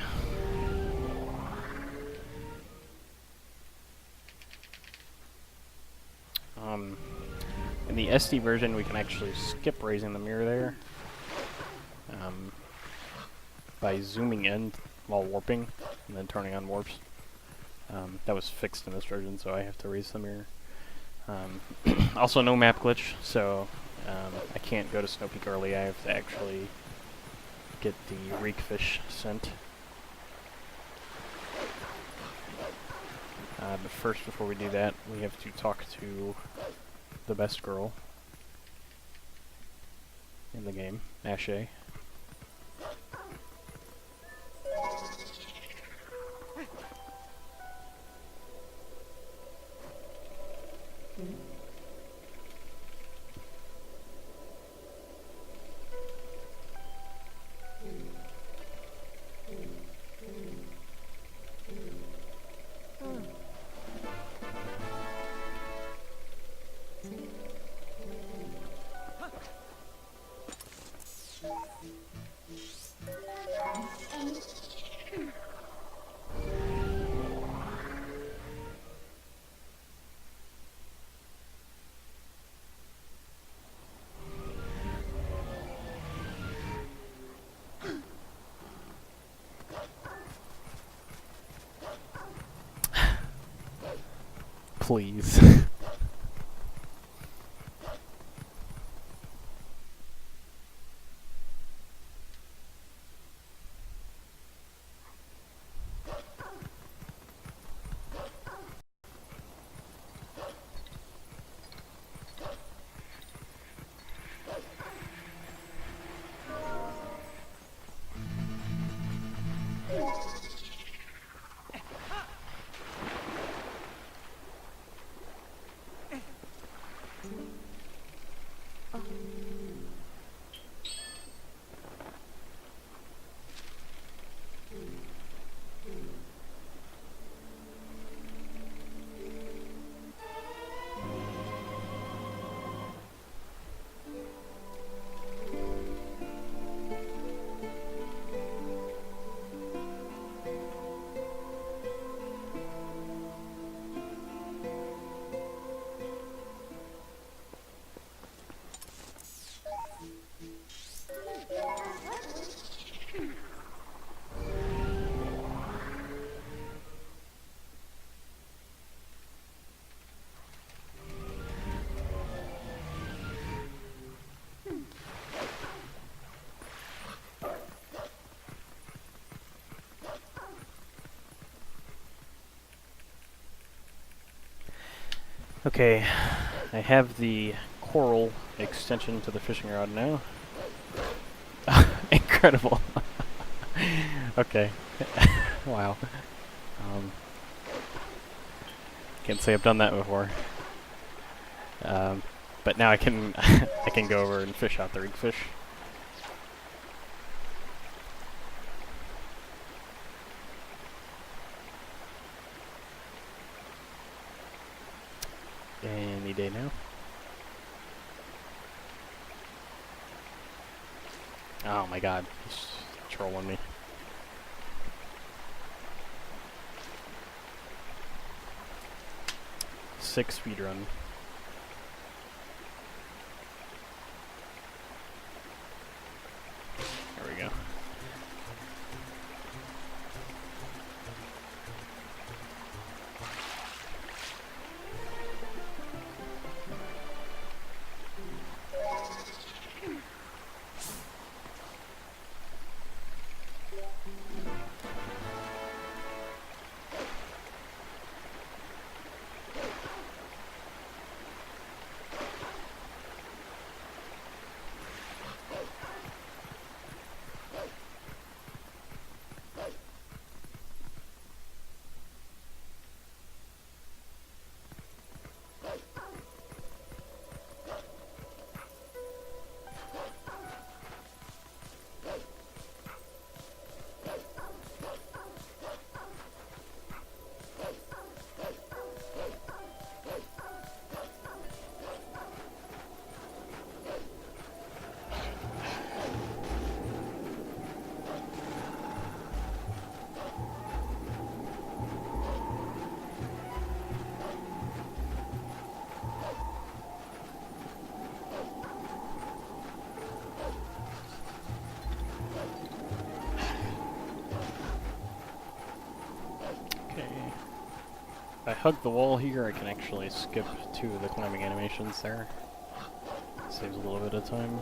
In the SD version, we can actually skip raising the mirror there by zooming in while warping and then turning on warps. That was fixed in this version, so I have to raise the mirror. Also, no map glitch, so I can't go to Snow Peak early. I have to actually get the rakefish sent. But first, before we do that, we have to talk to the best girl in the game, Ashe. Please. Okay, I have the coral extension to the fishing rod now. Incredible. Okay. Wow. Can't say I've done that before. But now I can I can go over and fish out the rig fish. Any day now. Oh my god, he's trolling me. Six speedrun. There we go. I hug the wall here, I can actually skip two of the climbing animations there. Saves a little bit of time.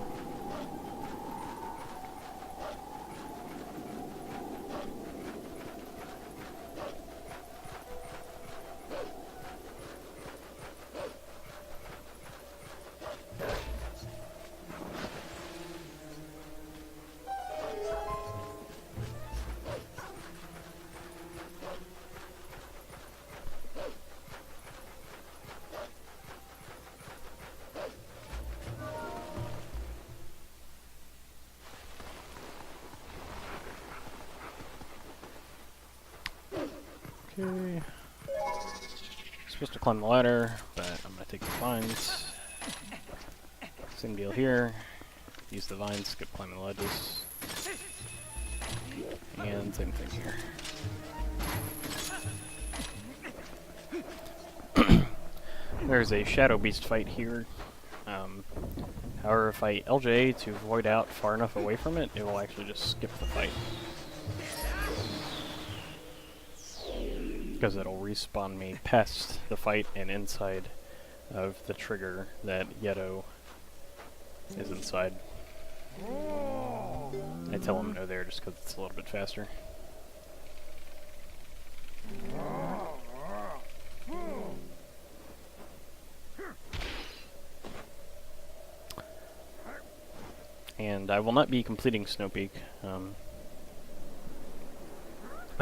Okay. Supposed to climb the ladder, but I'm gonna take the vines. Same deal here. Use the vines, skip climbing the ledges. And same thing here. There's a shadow beast fight here. However, if I LJ to void out far enough away from it, it will actually just skip the fight. Because it'll respawn me past the fight and inside of the trigger that Yeto is inside. I tell him no there just because it's a little bit faster. And I will not be completing Snow Peak. I'm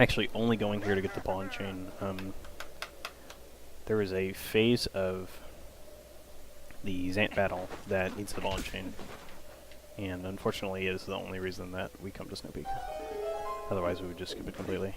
actually only going here to get the ball and chain. There is a phase of the Zant battle that needs the ball and chain. And unfortunately is the only reason that we come to Snow Peak. Otherwise we would just skip it completely.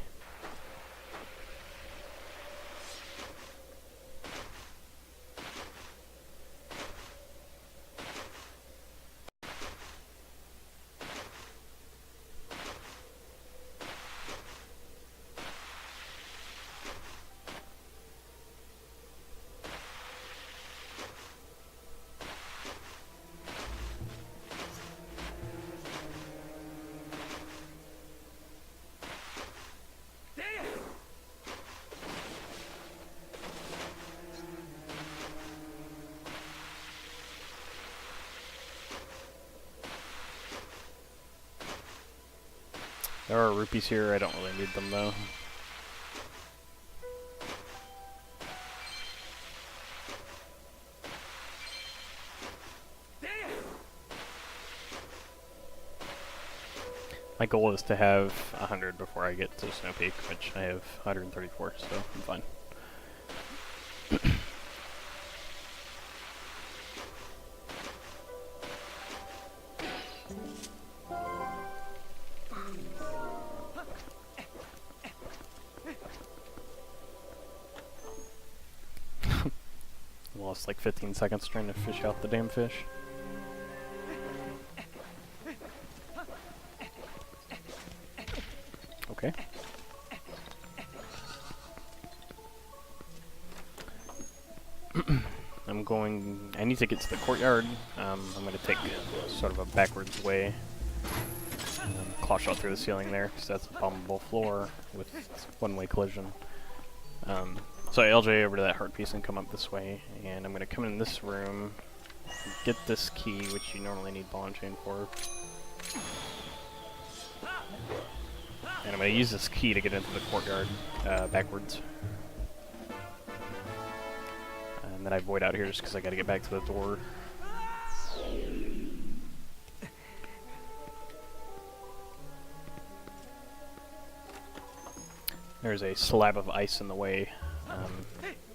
There are rupees here, I don't really need them though. My goal is to have 100 before I get to Snow Peak, which I have 134, so I'm fine. Lost like 15 seconds trying to fish out the damn fish. Okay. I need to get to the courtyard. I'm going to take sort of a backwards way. Claw shot through the ceiling there, because that's a bombable floor with one-way collision. So I LJ over to that heart piece and come up this way, and I'm going to come in this room, get this key, which you normally need ball and chain for. And I'm going to use this key to get into the courtyard backwards. And then I void out here just because I got to get back to the door. There's a slab of ice in the way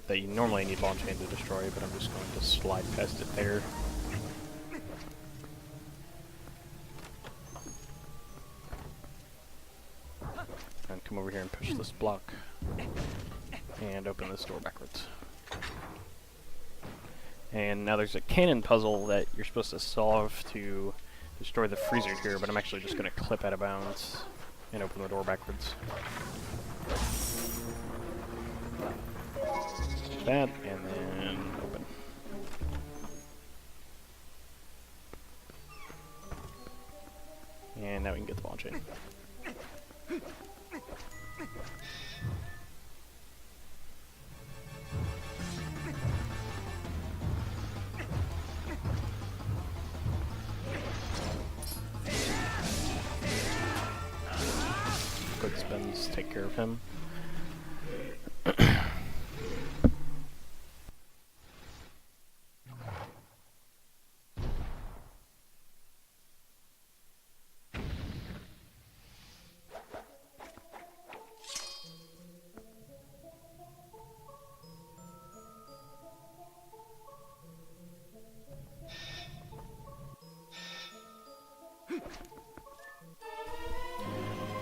that you normally need ball and chain to destroy, but I'm just going to slide past it there. And come over here and push this block. And open this door backwards. And now there's a cannon puzzle that you're supposed to solve to destroy the freezer here, but I'm actually just going to clip out of bounds and open the door backwards. That, and then open. And now we can get the ball and chain. take care of him.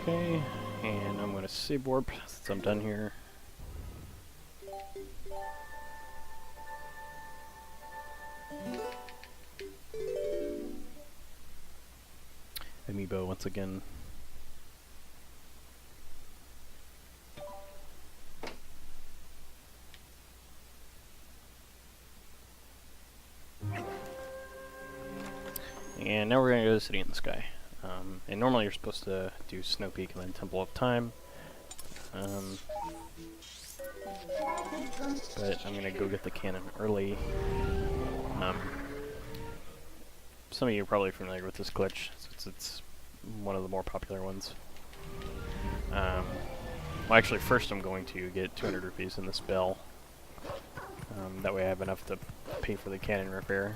Okay, and I'm going to save warp since I'm done here. Amiibo once again. And now we're going to go to City in the Sky. And normally you're supposed to do Snow Peak and then Temple of Time. But I'm going to go get the cannon early. Some of you are probably familiar with this glitch, since it's one of the more popular ones. Well, actually, first I'm going to get 200 rupees in this bell. That way I have enough to pay for the cannon repair.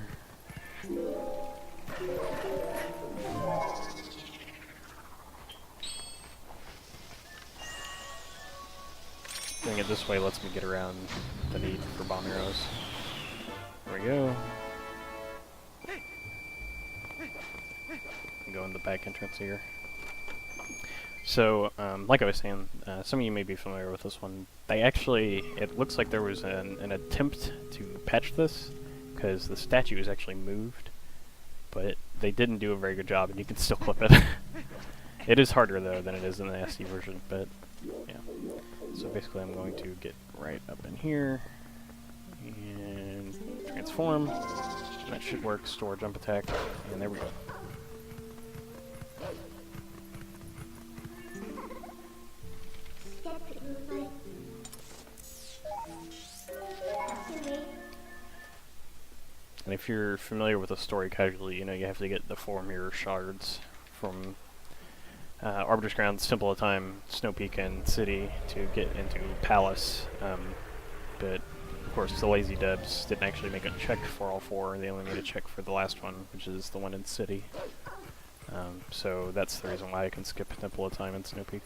Doing it this way lets me get around the need for bomb arrows. There we go. Go in the back entrance here. So, like I was saying, some of you may be familiar with this one. They actually, it looks like there was an attempt to patch this, because the statue is actually moved, but they didn't do a very good job, and you can still clip it. It is harder, though, than it is in the SD version, but, yeah. So basically I'm going to get right up in here, and transform, and that should work, store jump attack, and there we go. And if you're familiar with the story casually, you know you have to get the 4 mirror shards from Arbiter's Grounds, Temple of Time, Snow Peak, and City to get into Palace. But of course the lazy dubs didn't actually make a check for all 4, they only made a check for the last one, which is the one in City. So that's the reason why I can skip Temple of Time and Snow Peak.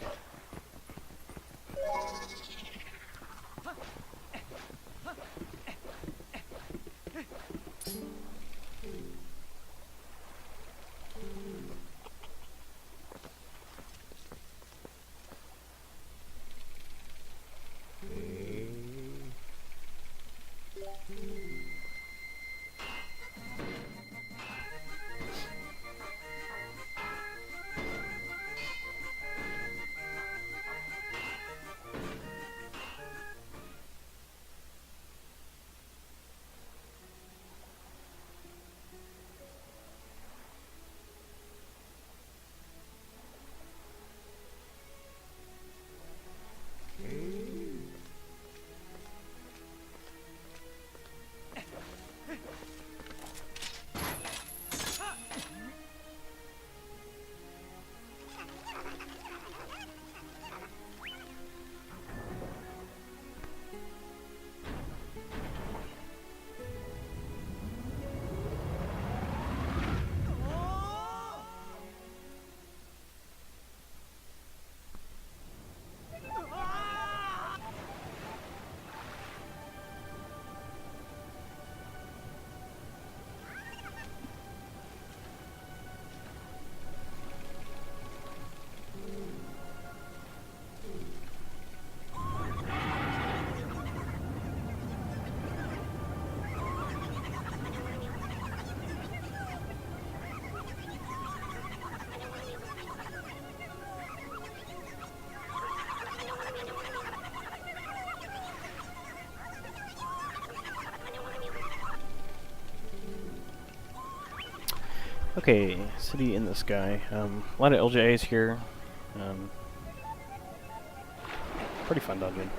Okay, City in the Sky. A lot of LJAs here. Pretty fun dungeon.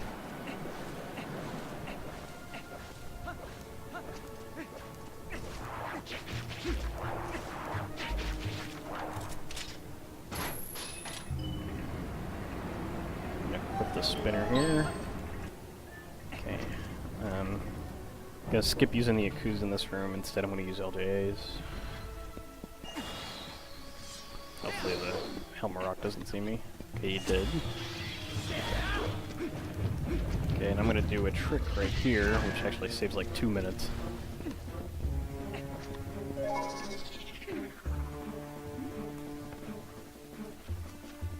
put the spinner here. Okay. Gonna skip using the Yakuza in this room. Instead, I'm gonna use LJAs. Hopefully the Helmarok doesn't see me. Okay, he did. Okay, and I'm gonna do a trick right here, which actually saves like 2 minutes.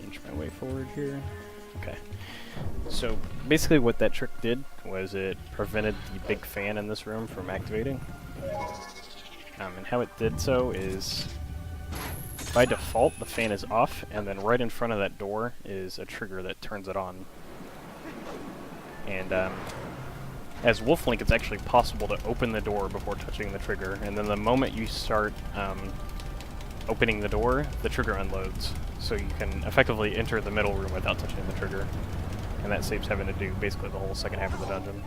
Inch my way forward here. Okay. So basically what that trick did was it prevented the big fan in this room from activating. And how it did so is, by default, the fan is off, and then right in front of that door is a trigger that turns it on. And as Wolf Link, it's actually possible to open the door before touching the trigger, and then the moment you start opening the door, the trigger unloads. So you can effectively enter the middle room without touching the trigger. And that saves having to do basically the whole second half of the dungeon.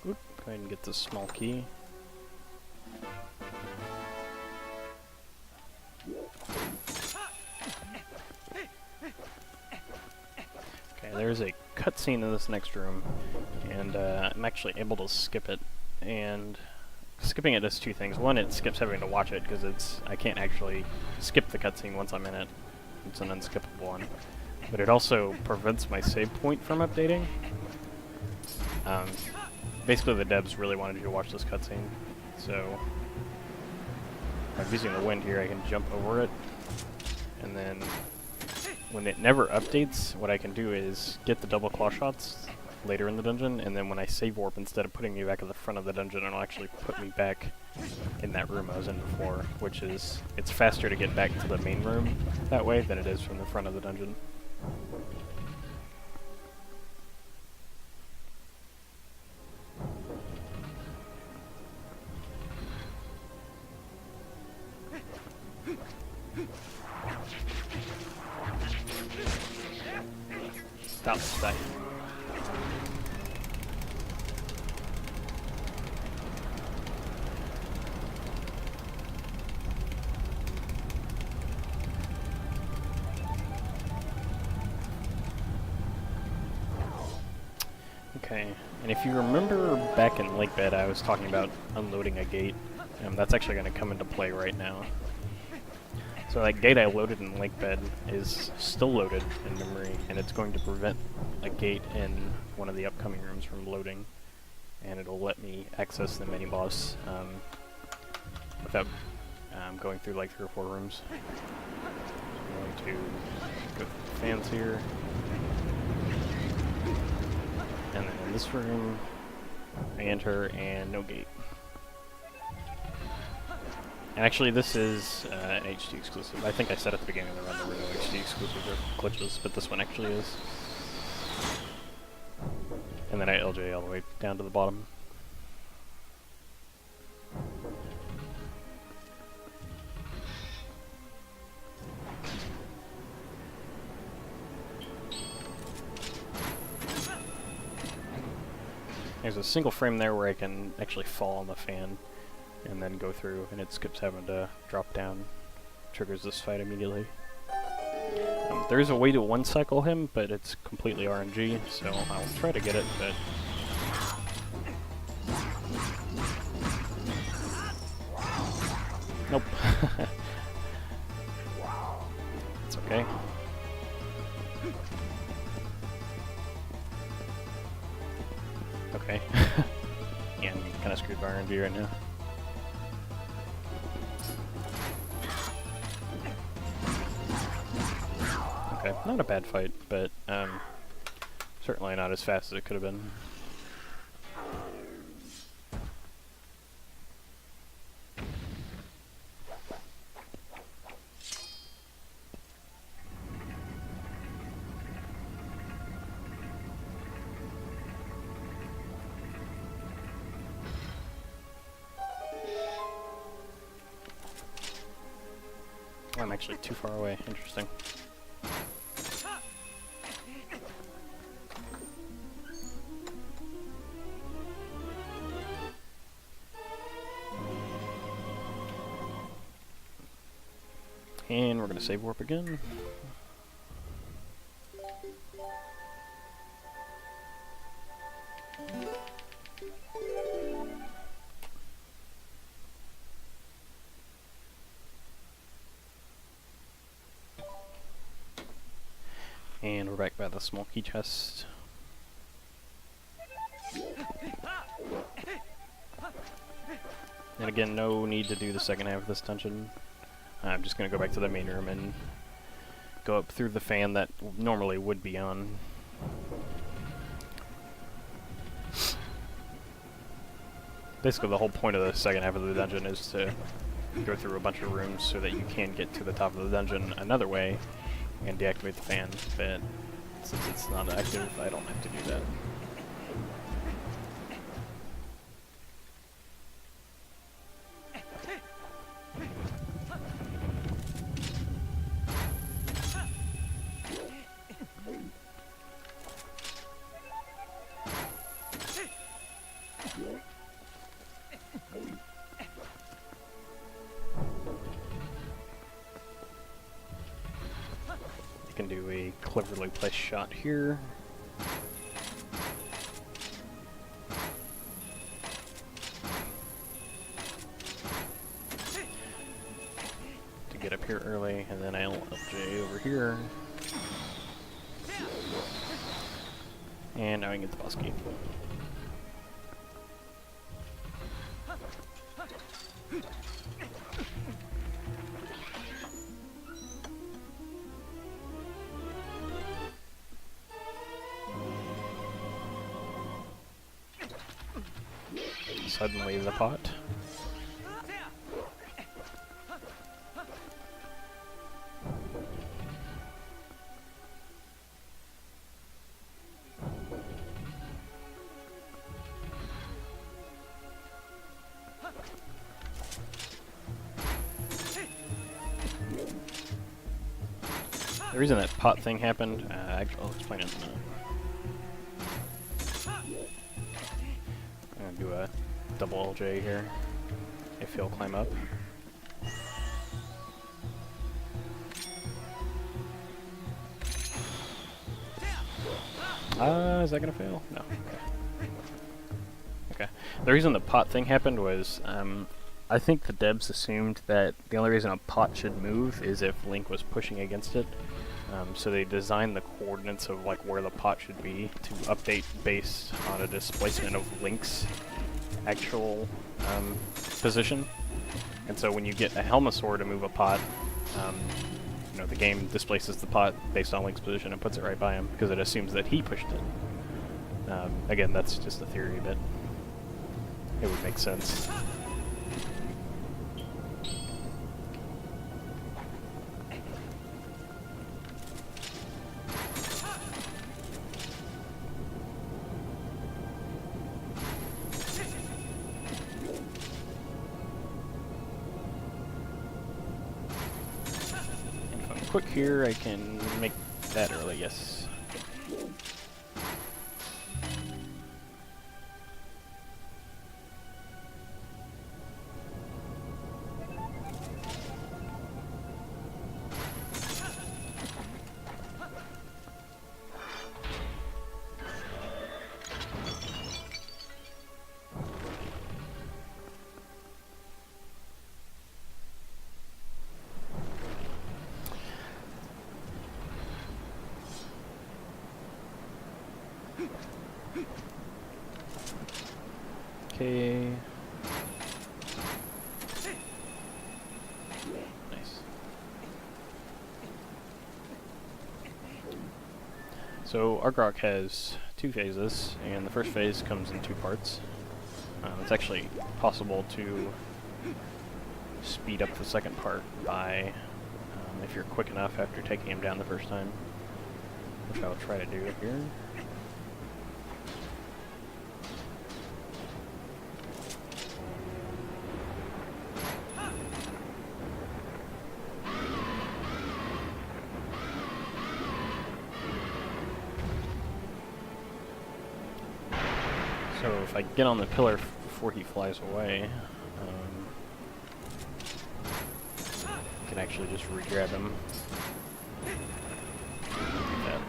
Oop, go ahead and get this small key. Okay, there's a cutscene in this next room, and I'm actually able to skip it. And skipping it does two things. One, it skips having to watch it, because I can't actually skip the cutscene once I'm in it. It's an unskippable one. But it also prevents my save point from updating. Basically, the devs really wanted you to watch this cutscene, so by using the wind here, I can jump over it, and then when it never updates, what I can do is get the double claw shots later in the dungeon, and then when I save warp, instead of putting me back at the front of the dungeon, it'll actually put me back in that room I was in before, which is, it's faster to get back to the main room that way than it is from the front of the dungeon. Stop. Okay, and if you remember back in Lake Bed, I was talking about unloading a gate. That's actually going to come into play right now. So that gate I loaded in Lake Bed is still loaded in memory, and it's going to prevent a gate in one of the upcoming rooms from loading, and it'll let me access the mini-boss without going through like 3 or 4 rooms. I'm going to go through the fans here, and then in this room, I enter, and no gate. Actually, this is an HD exclusive. I think I said at the beginning of the run there were no HD exclusives or glitches, but this one actually is. And then I LJ all the way down to the bottom. There's a single frame there where I can actually fall on the fan and then go through, and it skips having to drop down. Triggers this fight immediately. There is a way to one-cycle him, but it's completely RNG, so I'll try to get it, but... Nope. It's okay. Okay. Yeah, I'm kinda screwed by RNG right now. Okay, not a bad fight, but certainly not as fast as it could have been. actually too far away. Interesting. And we're going to save warp again. And we're back by the small key chest. And again, no need to do the second half of this dungeon. I'm just going to go back to the main room and go up through the fan that normally would be on. Basically, the whole point of the second half of the dungeon is to go through a bunch of rooms so that you can get to the top of the dungeon another way and deactivate the fan, but since it's not active, I don't have to do that. Can do a cleverly placed shot here. To get up here early, and then I'll LJ over here. And now I can get the boss key. Suddenly the pot. The reason that pot thing happened, actually, I'll explain it in a minute. I'm gonna do a double LJ here, if he'll climb up. Is that gonna fail? No. Okay. The reason the pot thing happened was, I think the devs assumed that the only reason a pot should move is if Link was pushing against it. So they designed the coordinates of like where the pot should be to update based on a displacement of Link's actual position. And so when you get a Helmasaur to move a pot, you know, the game displaces the pot based on Link's position and puts it right by him because it assumes that he pushed it. Again, that's just a theory, but it would make sense. Quick here, I can make that early, yes. Okay. Nice. So Argrok has two phases, and the first phase comes in two parts. It's actually possible to speed up the second part by, if you're quick enough after taking him down the first time, which I'll try to do here. So if I get on the pillar before he flies away, I can actually just re-grab him. Like that.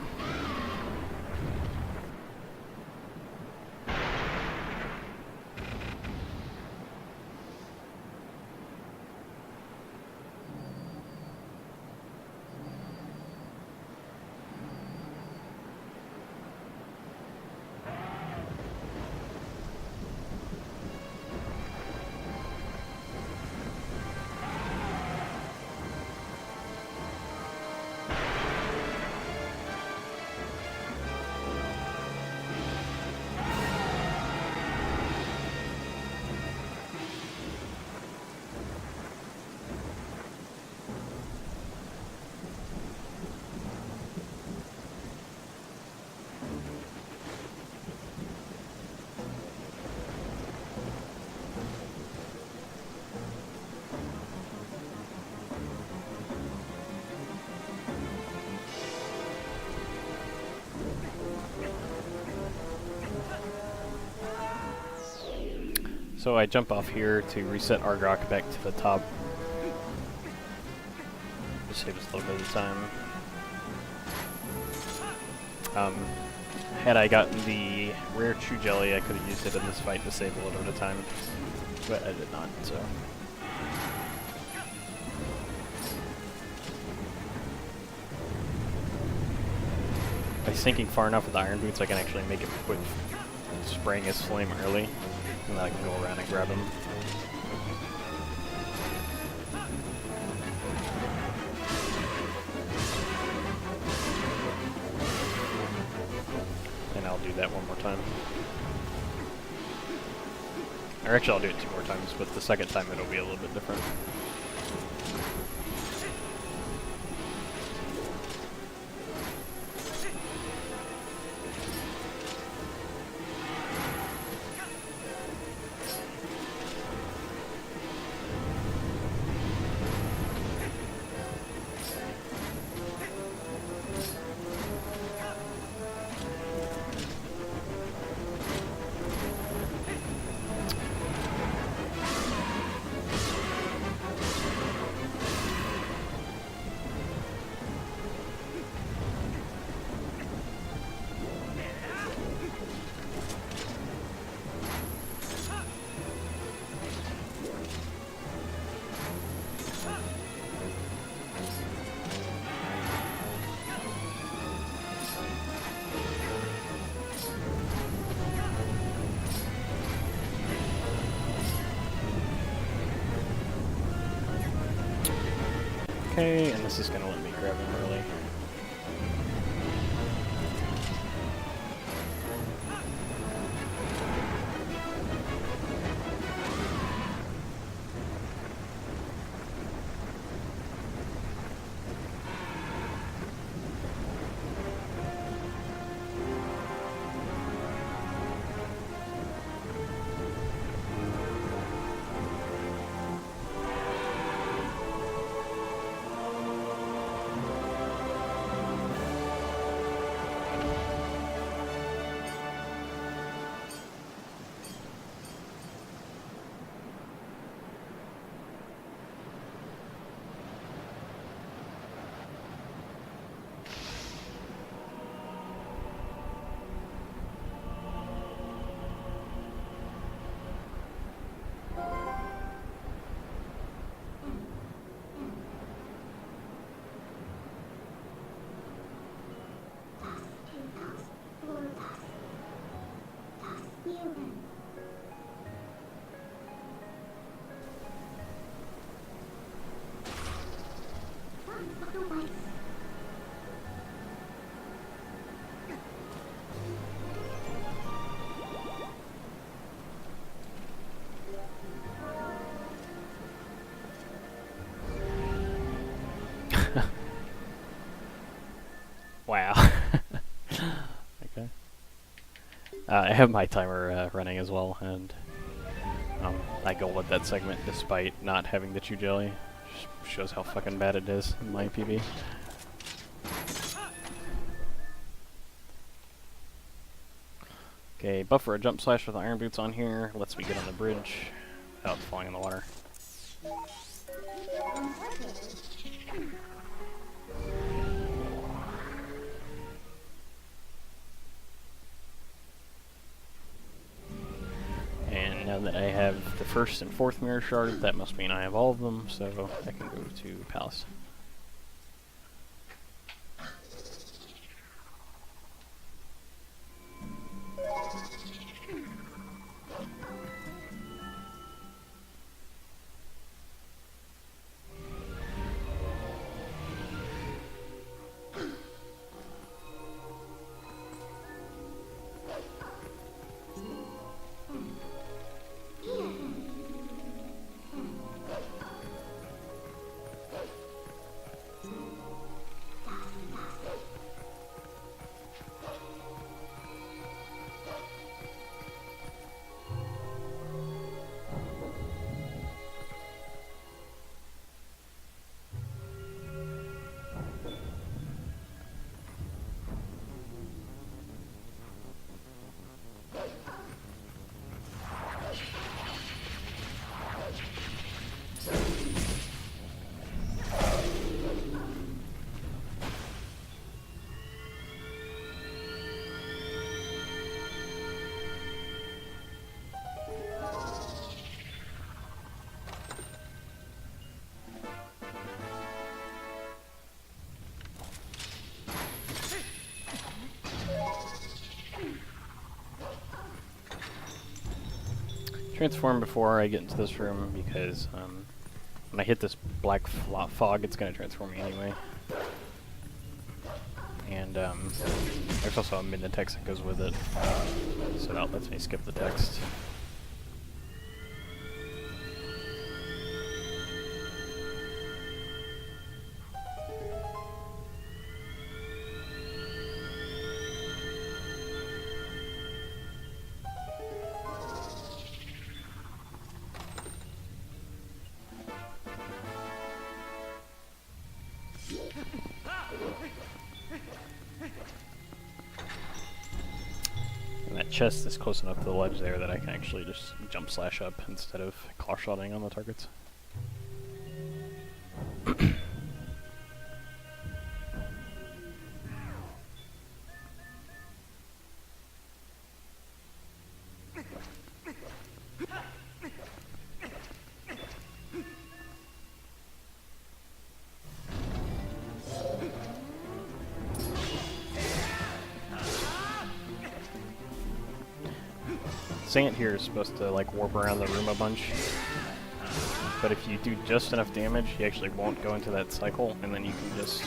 So I jump off here to reset Argok back to the top. Just save us a little bit of time. Had I gotten the rare Chew Jelly, I could have used it in this fight to save a little bit of time, but I did not, so. By sinking far enough with the Iron Boots, I can actually make it quit spraying his flame early, and then I can go around and grab him. And I'll do that one more time. Or actually I'll do it 2 more times, but the second time it'll be a little bit different. Okay, and this is gonna let me grab him early. Wow. Okay. I have my timer running as well, and I go with that segment despite not having the Chew Jelly. Shows how fucking bad it is in my PB. Okay, buffer a jump slash with iron boots on here. Lets me get on the bridge without falling in the water. And now that I have the first and fourth mirror shard, that must mean I have all of them, so I can go to Palace. Transform before I get into this room because when I hit this black fog, it's going to transform me anyway. And there's also a midnight text that goes with it, so that lets me skip the text. And that chest is close enough to the ledge there that I can actually just jump slash up instead of claw-shotting on the targets. Saint here is supposed to like warp around the room a bunch, but if you do just enough damage, he actually won't go into that cycle, and then you can just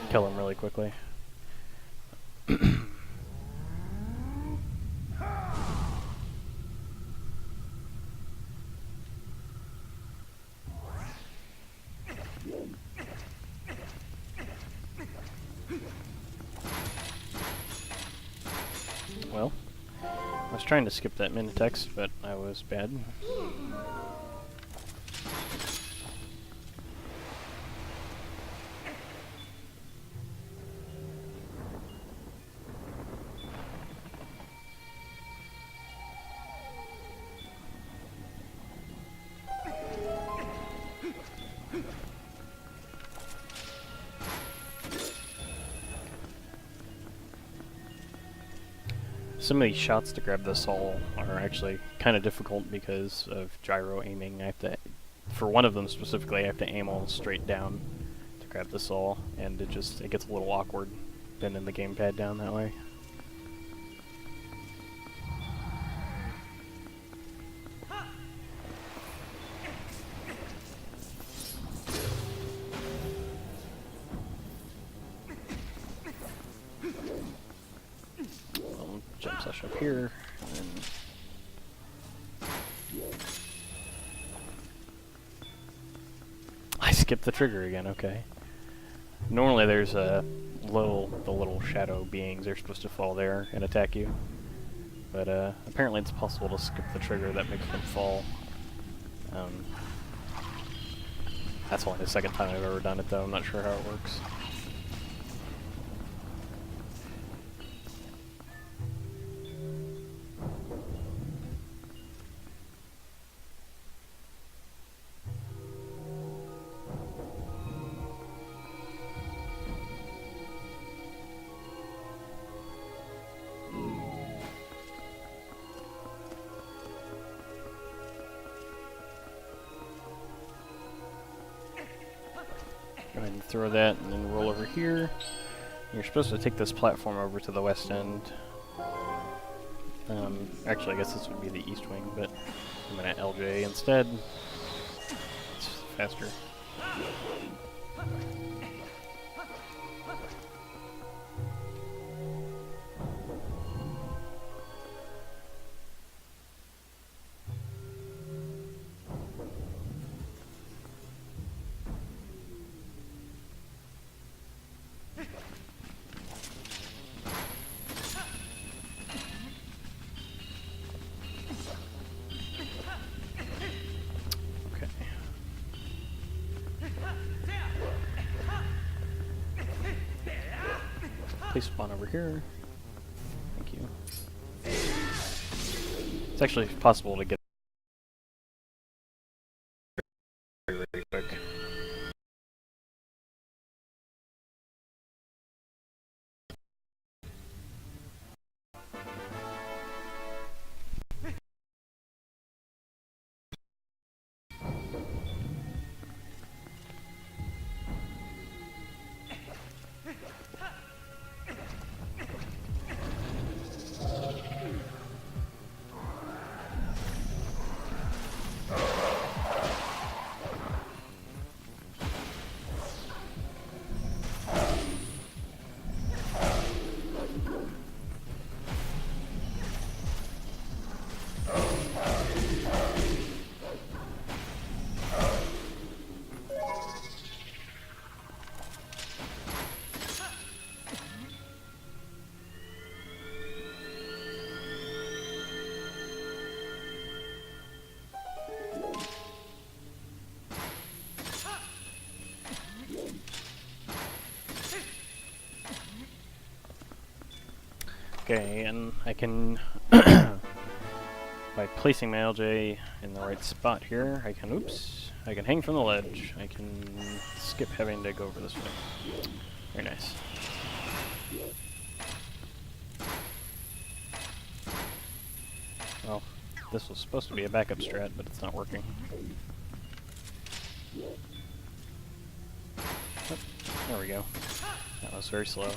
kill him really quickly. Well, I was trying to skip that min text, but I was bad. Some of these shots to grab the soul are actually kind of difficult because of gyro aiming. I have to, for one of them specifically, I have to aim all straight down to grab the soul, and it gets a little awkward bending the gamepad down that way. Jump slash up here, and then I skipped the trigger again. Okay. Normally there's the little shadow beings. They're supposed to fall there and attack you, but apparently it's possible to skip the trigger that makes them fall. That's only the second time I've ever done it, though. I'm not sure how it works. throw that and then roll over here. You're supposed to take this platform over to the west end. Actually, I guess this would be the east wing, but I'm gonna LJ instead. It's faster. Please spawn over here. Thank you. It's actually possible to get very, very quick. Okay, and I can, by placing my LJ in the right spot here, I can, I can hang from the ledge. I can skip having to go over this way. Very nice. Well, this was supposed to be a backup strat, but it's not working. Oh, there we go. That was very slow.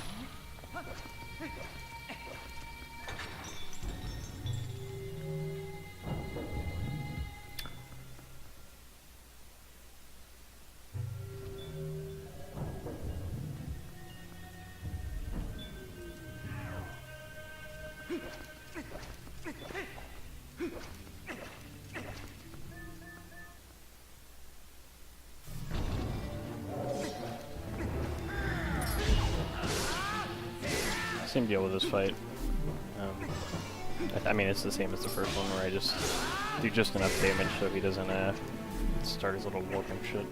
Same deal with this fight. I mean, it's the same as the first one, where I just do just enough damage so he doesn't start his little warping shit.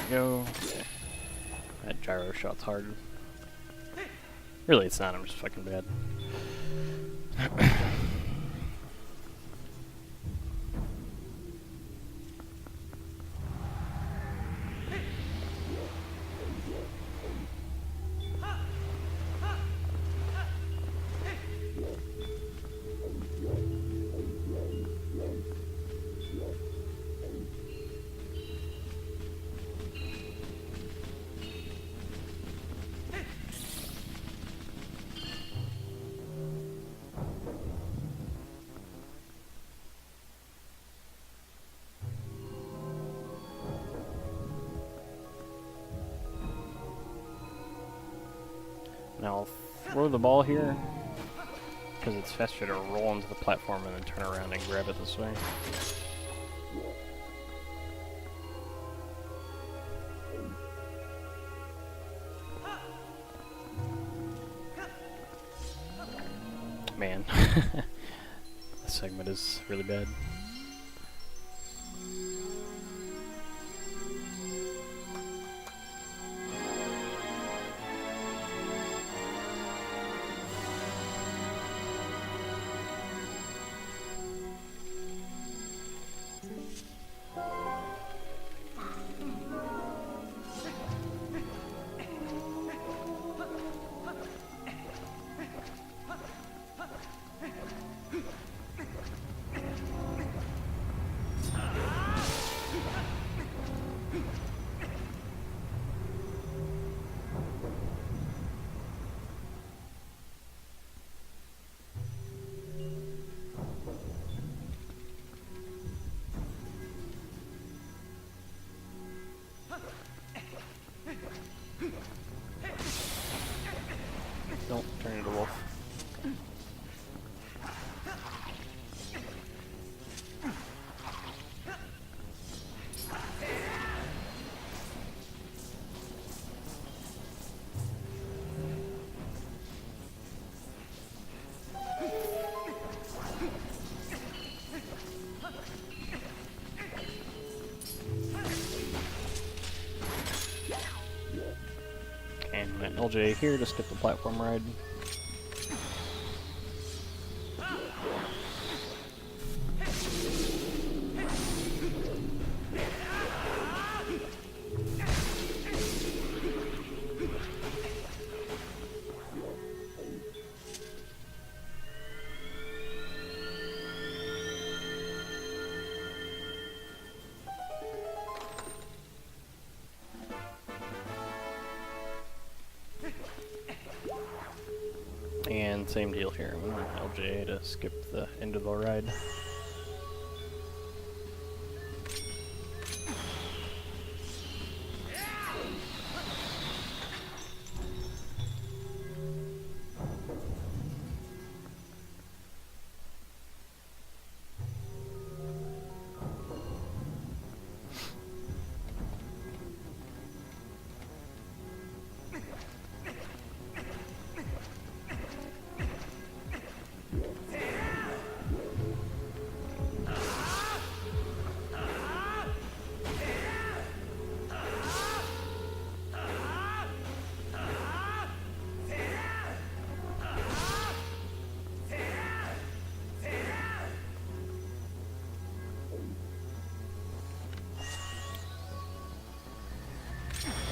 Go. Okay. That gyro shot's hard. Really, it's not. I'm just fucking bad. And I'll throw the ball here, because it's faster to roll into the platform and then turn around and grab it this way. Man, this segment is really bad. Don't turn into a wolf. And an LJ here to skip the platform ride. And same deal here, I'm going LJ to skip the end of the ride.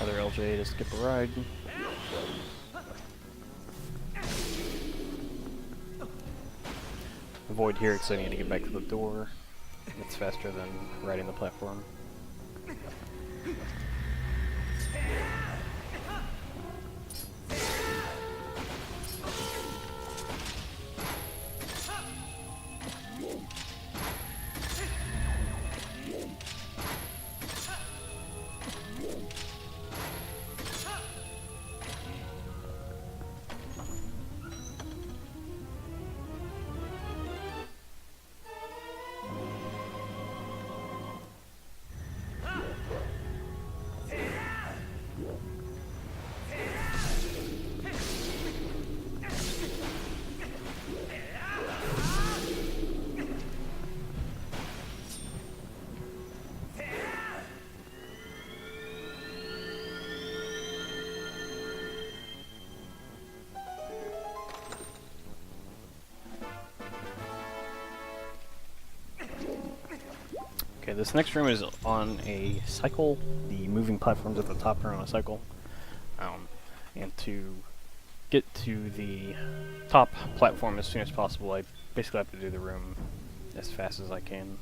Other LJ to skip a ride. Avoid here because I need to get back to the door. It's faster than riding the platform. Okay, this next room is on a cycle. The moving platforms at the top are on a cycle. And to get to the top platform as soon as possible, I basically have to do the room as fast as I can.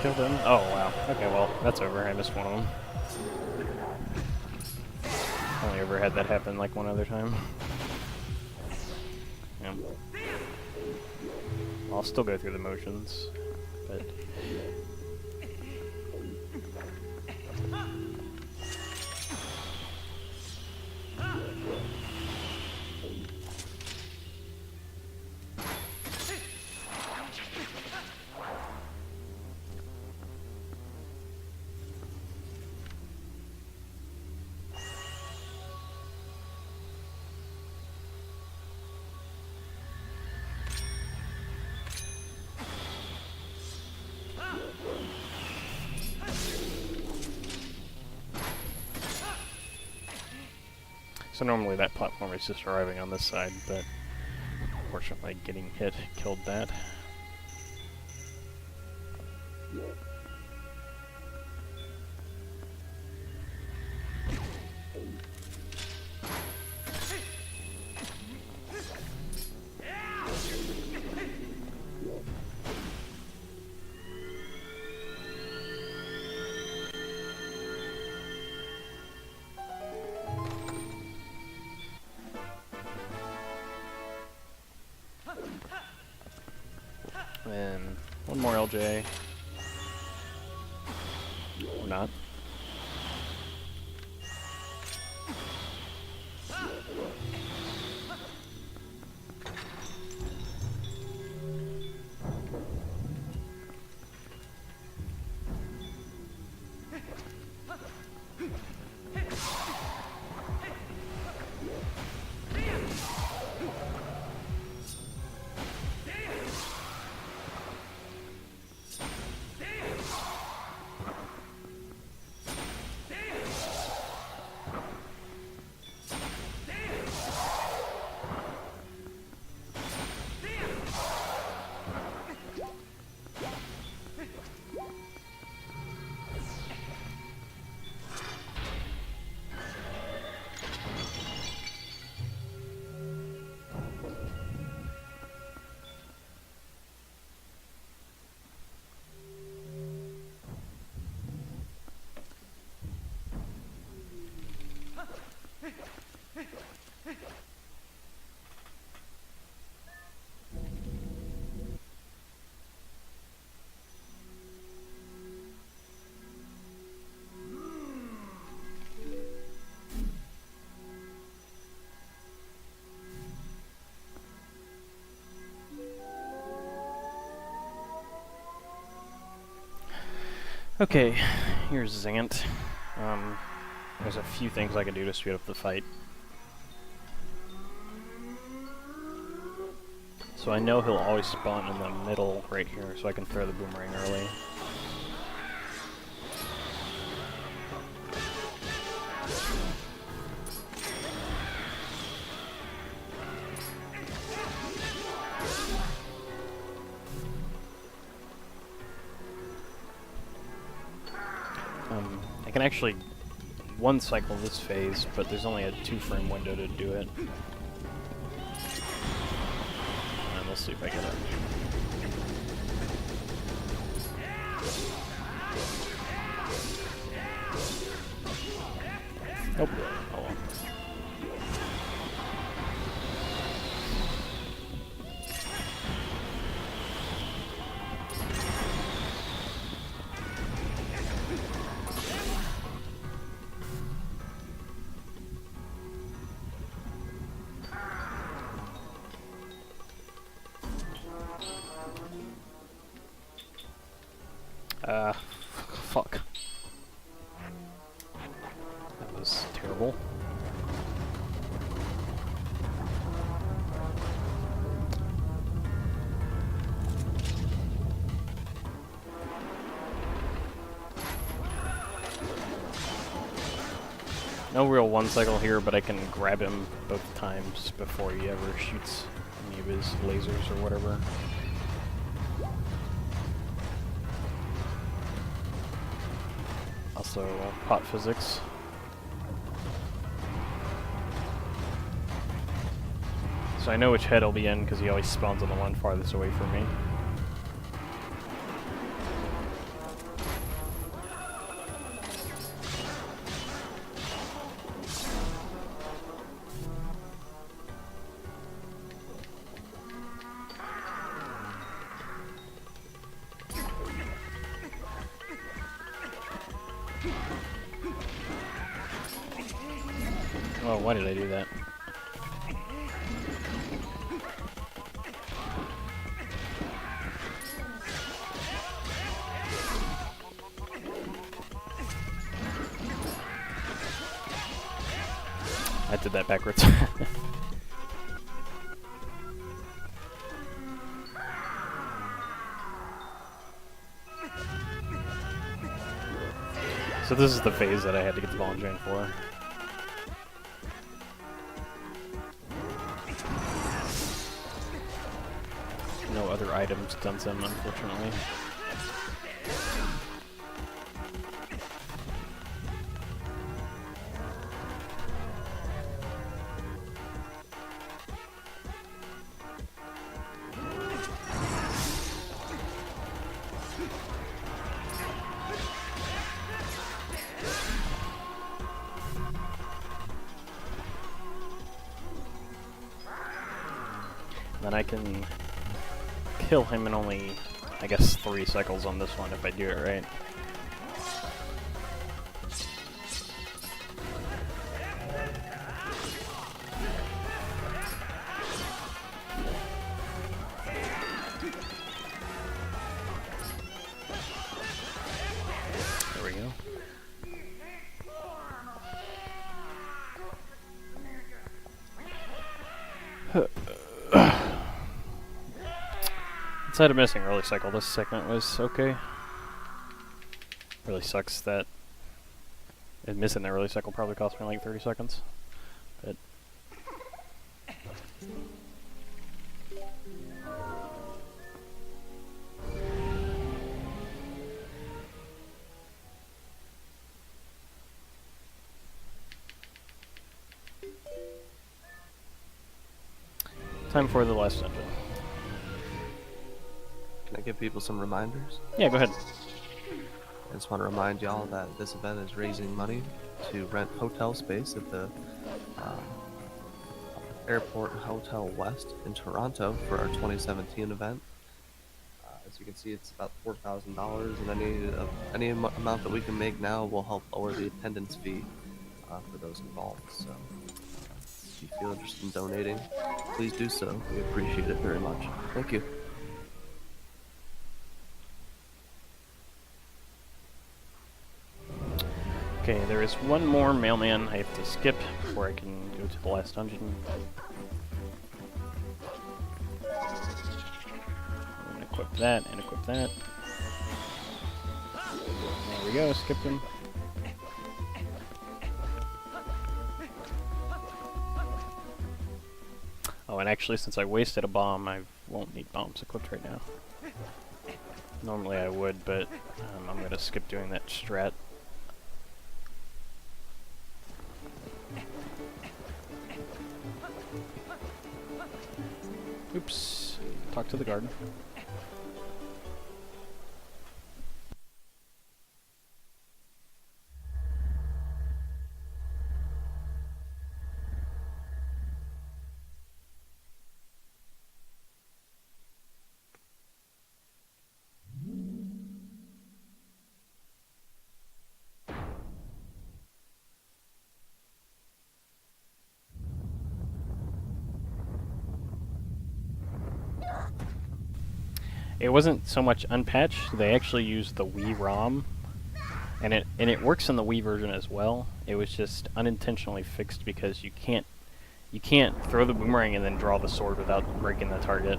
Killed him? Oh wow. Okay, well, that's over. I missed one of them. Only ever had that happen like one other time. Yeah. I'll still go through the motions, but... So normally that platform is just arriving on this side, but unfortunately getting hit killed that. And one more LJ. Or not. Okay, here's Zant. There's a few things I can do to speed up the fight. So I know he'll always spawn in the middle right here, so I can throw the boomerang early. I can actually one cycle this phase, but there's only a 2-frame window to do it. And we'll see if I get it. Nope. Oh well. Fuck. That was terrible. No real one cycle here, but I can grab him both times before he ever shoots any of his lasers or whatever. Also, pot physics. So I know which head he'll be in because he always spawns on the one farthest away from me. why did I do that? I did that backwards. So this is the phase that I had to get the ball and chain for. No other items done some, unfortunately. Then I can kill him in only, I guess, 3 cycles on this one if I do it right. There we go. Instead of missing early cycle, this segment was okay. Really sucks that missing the early cycle probably cost me like 30 seconds. But time for the last dungeon. Can I give people some reminders? Yeah, go ahead. I just want to remind y'all that this event is raising money to rent hotel space at the Airport Hotel West in Toronto for our 2017 event. As you can see, it's about $4,000, and any amount that we can make now will help lower the attendance fee for those involved. So, if you feel interested in donating, please do so. We appreciate it very much. Thank you. Okay, there is one more mailman I have to skip before I can go to the last dungeon. I'm gonna equip that and equip that. There we go, skipped him. Oh, and actually, since I wasted a bomb, I won't need bombs equipped right now. Normally I would, but I'm gonna skip doing that strat. Oops. Talk to the guard. It wasn't so much unpatched, they actually used the Wii ROM, and it works in the Wii version as well. It was just unintentionally fixed because you can't throw the boomerang and then draw the sword without breaking the target.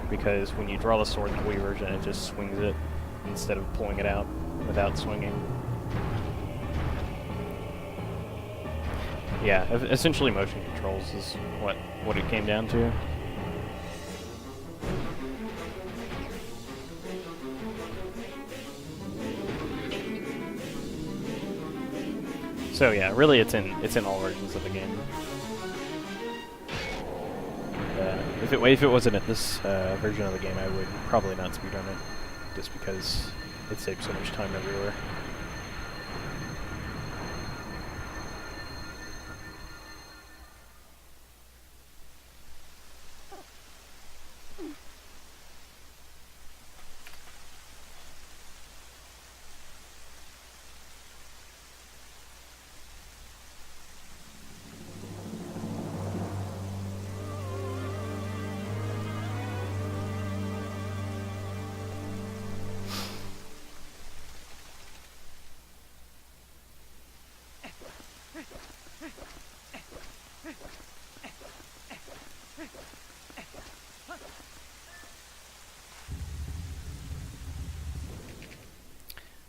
Because when you draw the sword in the Wii version, it just swings it instead of pulling it out without swinging. Yeah, essentially motion controls is what it came down to. So yeah, really it's in all versions of the game. If it wasn't in this version of the game, I would probably not speedrun it, just because it saves so much time everywhere.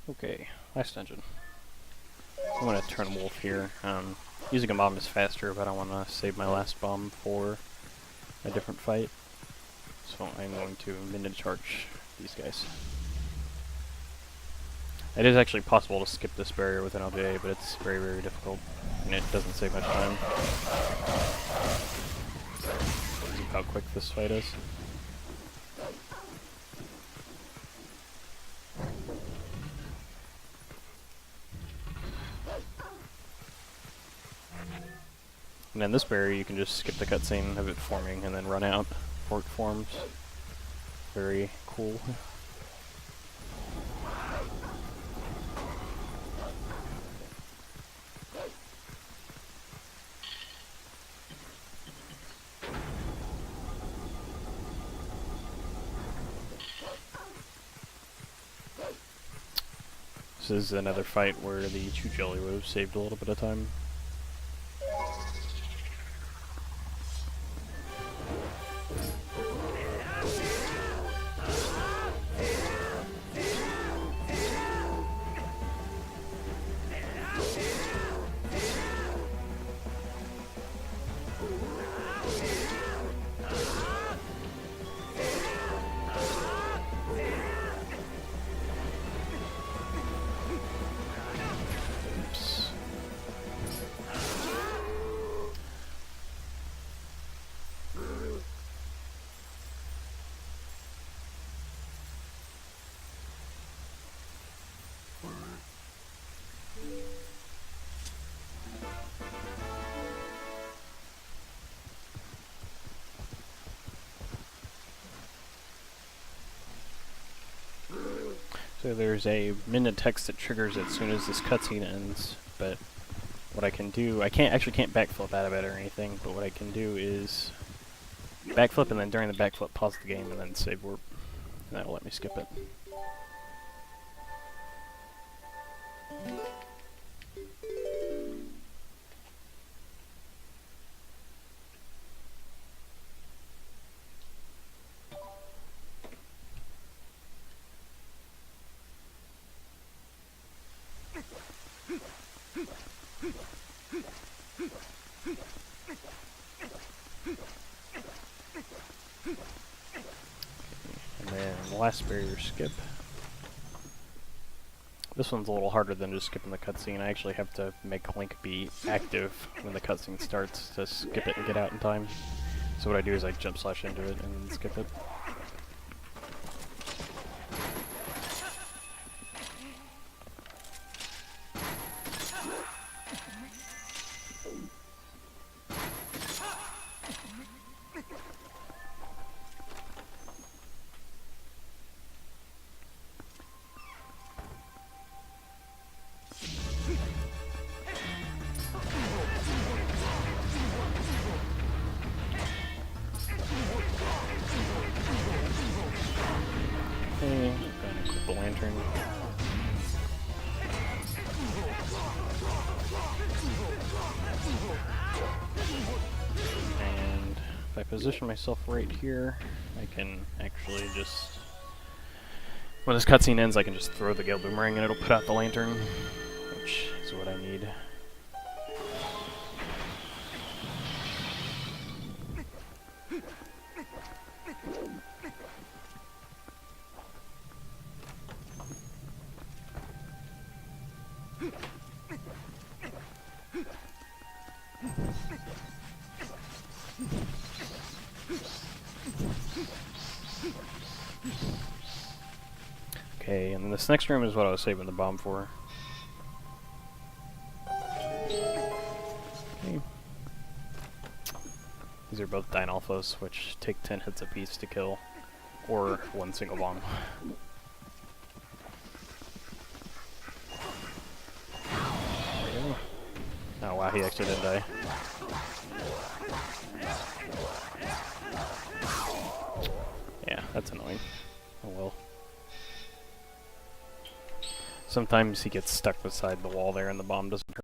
Okay, last dungeon. I'm gonna turn wolf here. Using a bomb is faster, but I want to save my last bomb for a different fight. So I'm going to minute charge these guys. It is actually possible to skip this barrier with an LJA, but it's very, very difficult, and it doesn't save much time. See how quick this fight is. And then this barrier, you can just skip the cutscene of it forming and then run out before it forms. Very cool. This is another fight where the Chew Jelly would have saved a little bit of time. Oops. So there's a minute text that triggers as soon as this cutscene ends, but what I can do, I can't backflip out of it or anything, but what I can do is backflip and then during the backflip pause the game and then save warp, and that'll let me skip it. And then the last barrier skip. This one's a little harder than just skipping the cutscene. I actually have to make Link be active when the cutscene starts to skip it and get out in time. So what I do is I jump slash into it and then skip it. Okay, I'm gonna equip the lantern. And if I position myself right here, I can actually just... When this cutscene ends, I can just throw the Gale Boomerang and it'll put out the lantern, which is what I need. Okay, and then this next room is what I was saving the bomb for. Okay. These are both Dynalphos, which take 10 hits apiece to kill, or one single bomb. There we go. Oh wow, he actually didn't die. Yeah, that's annoying. Oh well. Sometimes he gets stuck beside the wall there and the bomb doesn't hurt.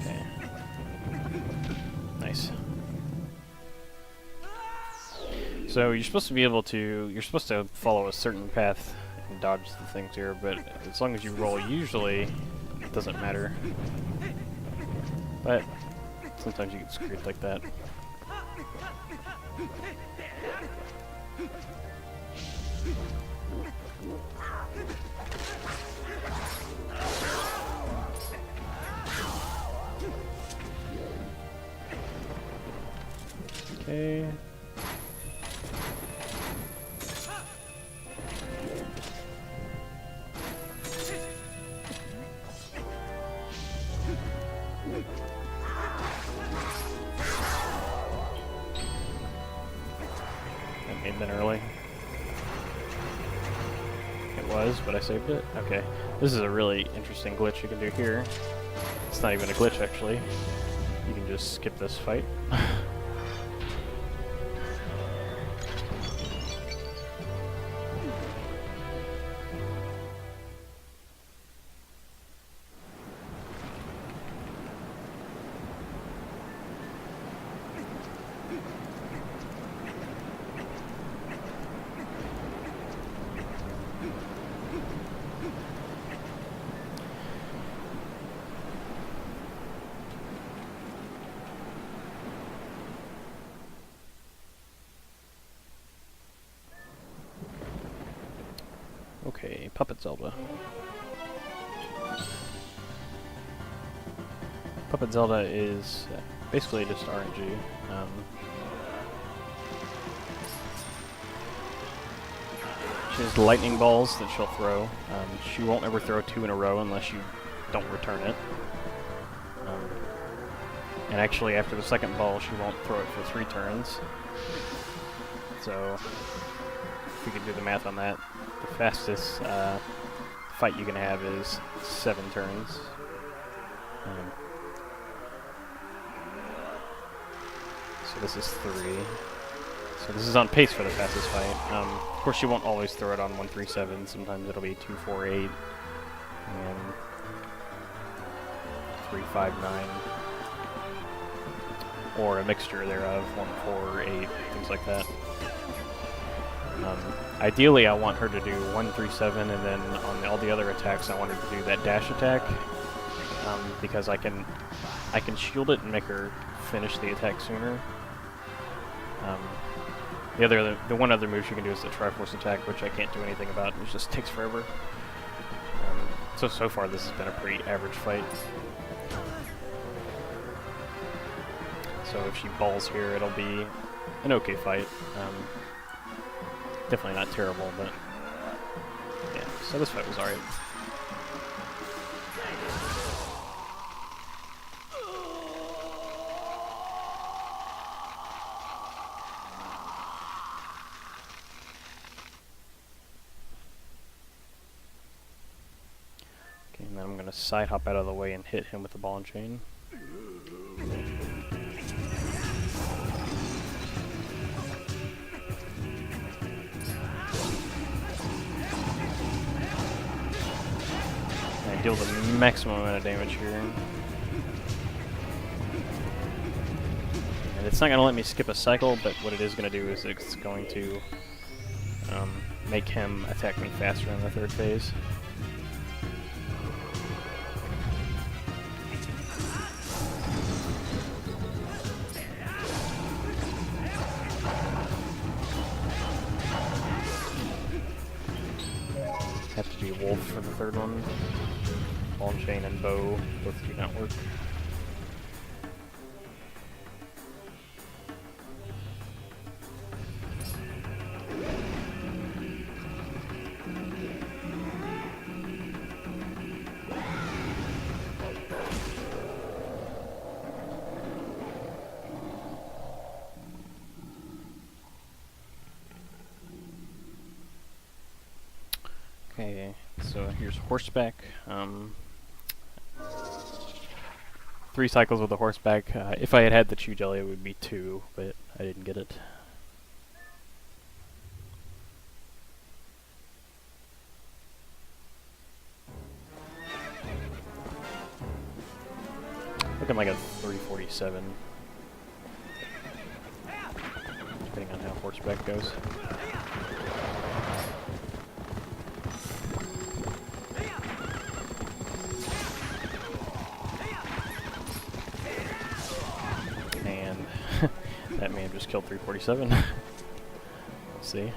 Okay. Nice. So you're supposed to be able to, you're supposed to follow a certain path and dodge the things here, but as long as you roll, usually it doesn't matter. But sometimes you get screwed like that. Okay. That may have been early. It was, but I saved it. Okay. This is a really interesting glitch you can do here. It's not even a glitch, actually. You can just skip this fight. Okay, Puppet Zelda. Puppet Zelda is basically just RNG. She has lightning balls that she'll throw. She won't ever throw 2 in a row unless you don't return it. And actually, after the second ball, she won't throw it for 3 turns. So, if you can do the math on that, the fastest fight you can have is 7 turns. So this is 3. So this is on pace for the fastest fight. Of course, you won't always throw it on 137. Sometimes it'll be 248 and 359, or a mixture thereof, 148, things like that. Ideally, I want her to do 137, and then on all the other attacks, I want her to do that dash attack, because I can shield it and make her finish the attack sooner. The one other move she can do is the Triforce attack, which I can't do anything about. It just takes forever. So far, this has been a pretty average fight. So if she balls here, it'll be an okay fight. Definitely not terrible, but yeah. So this fight was alright. Okay, and then I'm gonna side hop out of the way and hit him with the ball and chain. Deal the maximum amount of damage here. And it's not going to let me skip a cycle, but what it is going to do is it's going to make him attack me faster in the 3rd phase. Have to be Wolf for the 3rd one. Ball and chain and bow both do not work. Okay, so here's horseback. 3 cycles with the horseback. If I had had the chew jelly, it would be 2, but I didn't get it. Looking like a 347, depending on how horseback goes. And that man just killed 347. Let's see.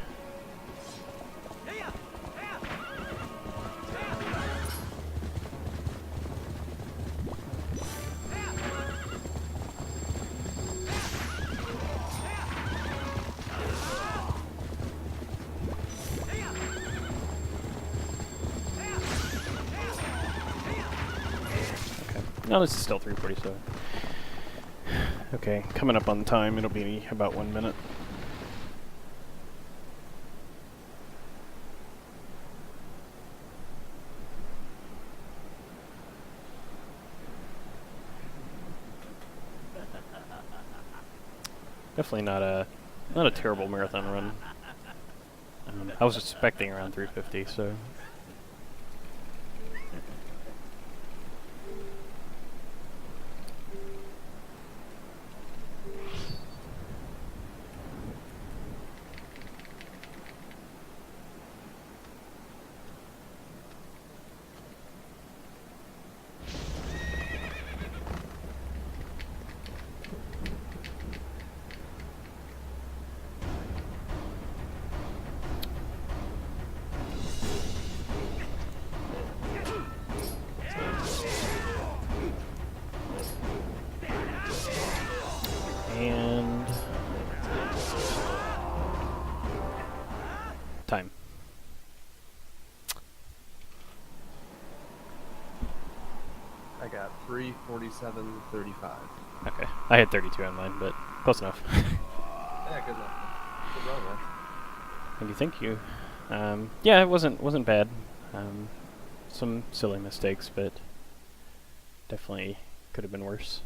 No, this is still 347. Okay, coming up on time, it'll be about 1 minute. Definitely not a terrible marathon run. I was expecting around 350, so. And time. I got 3:47:35. Okay, I had 32 on mine, but close enough. Yeah, good enough. Good run, man. Thank you, thank you. Yeah, it wasn't bad. Some silly mistakes, but definitely could have been worse.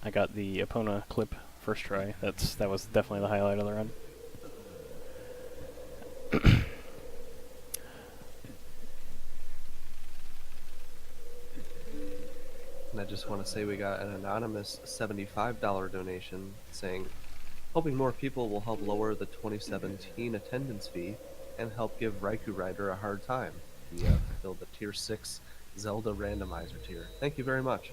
I got the Epona clip first try. That was definitely the highlight of the run. And I just want to say we got an anonymous $75 donation saying, hoping more people will help lower the 2017 attendance fee and help give Raikou Rider a hard time. He fulfilled the Tier 6 Zelda randomizer tier. Thank you very much.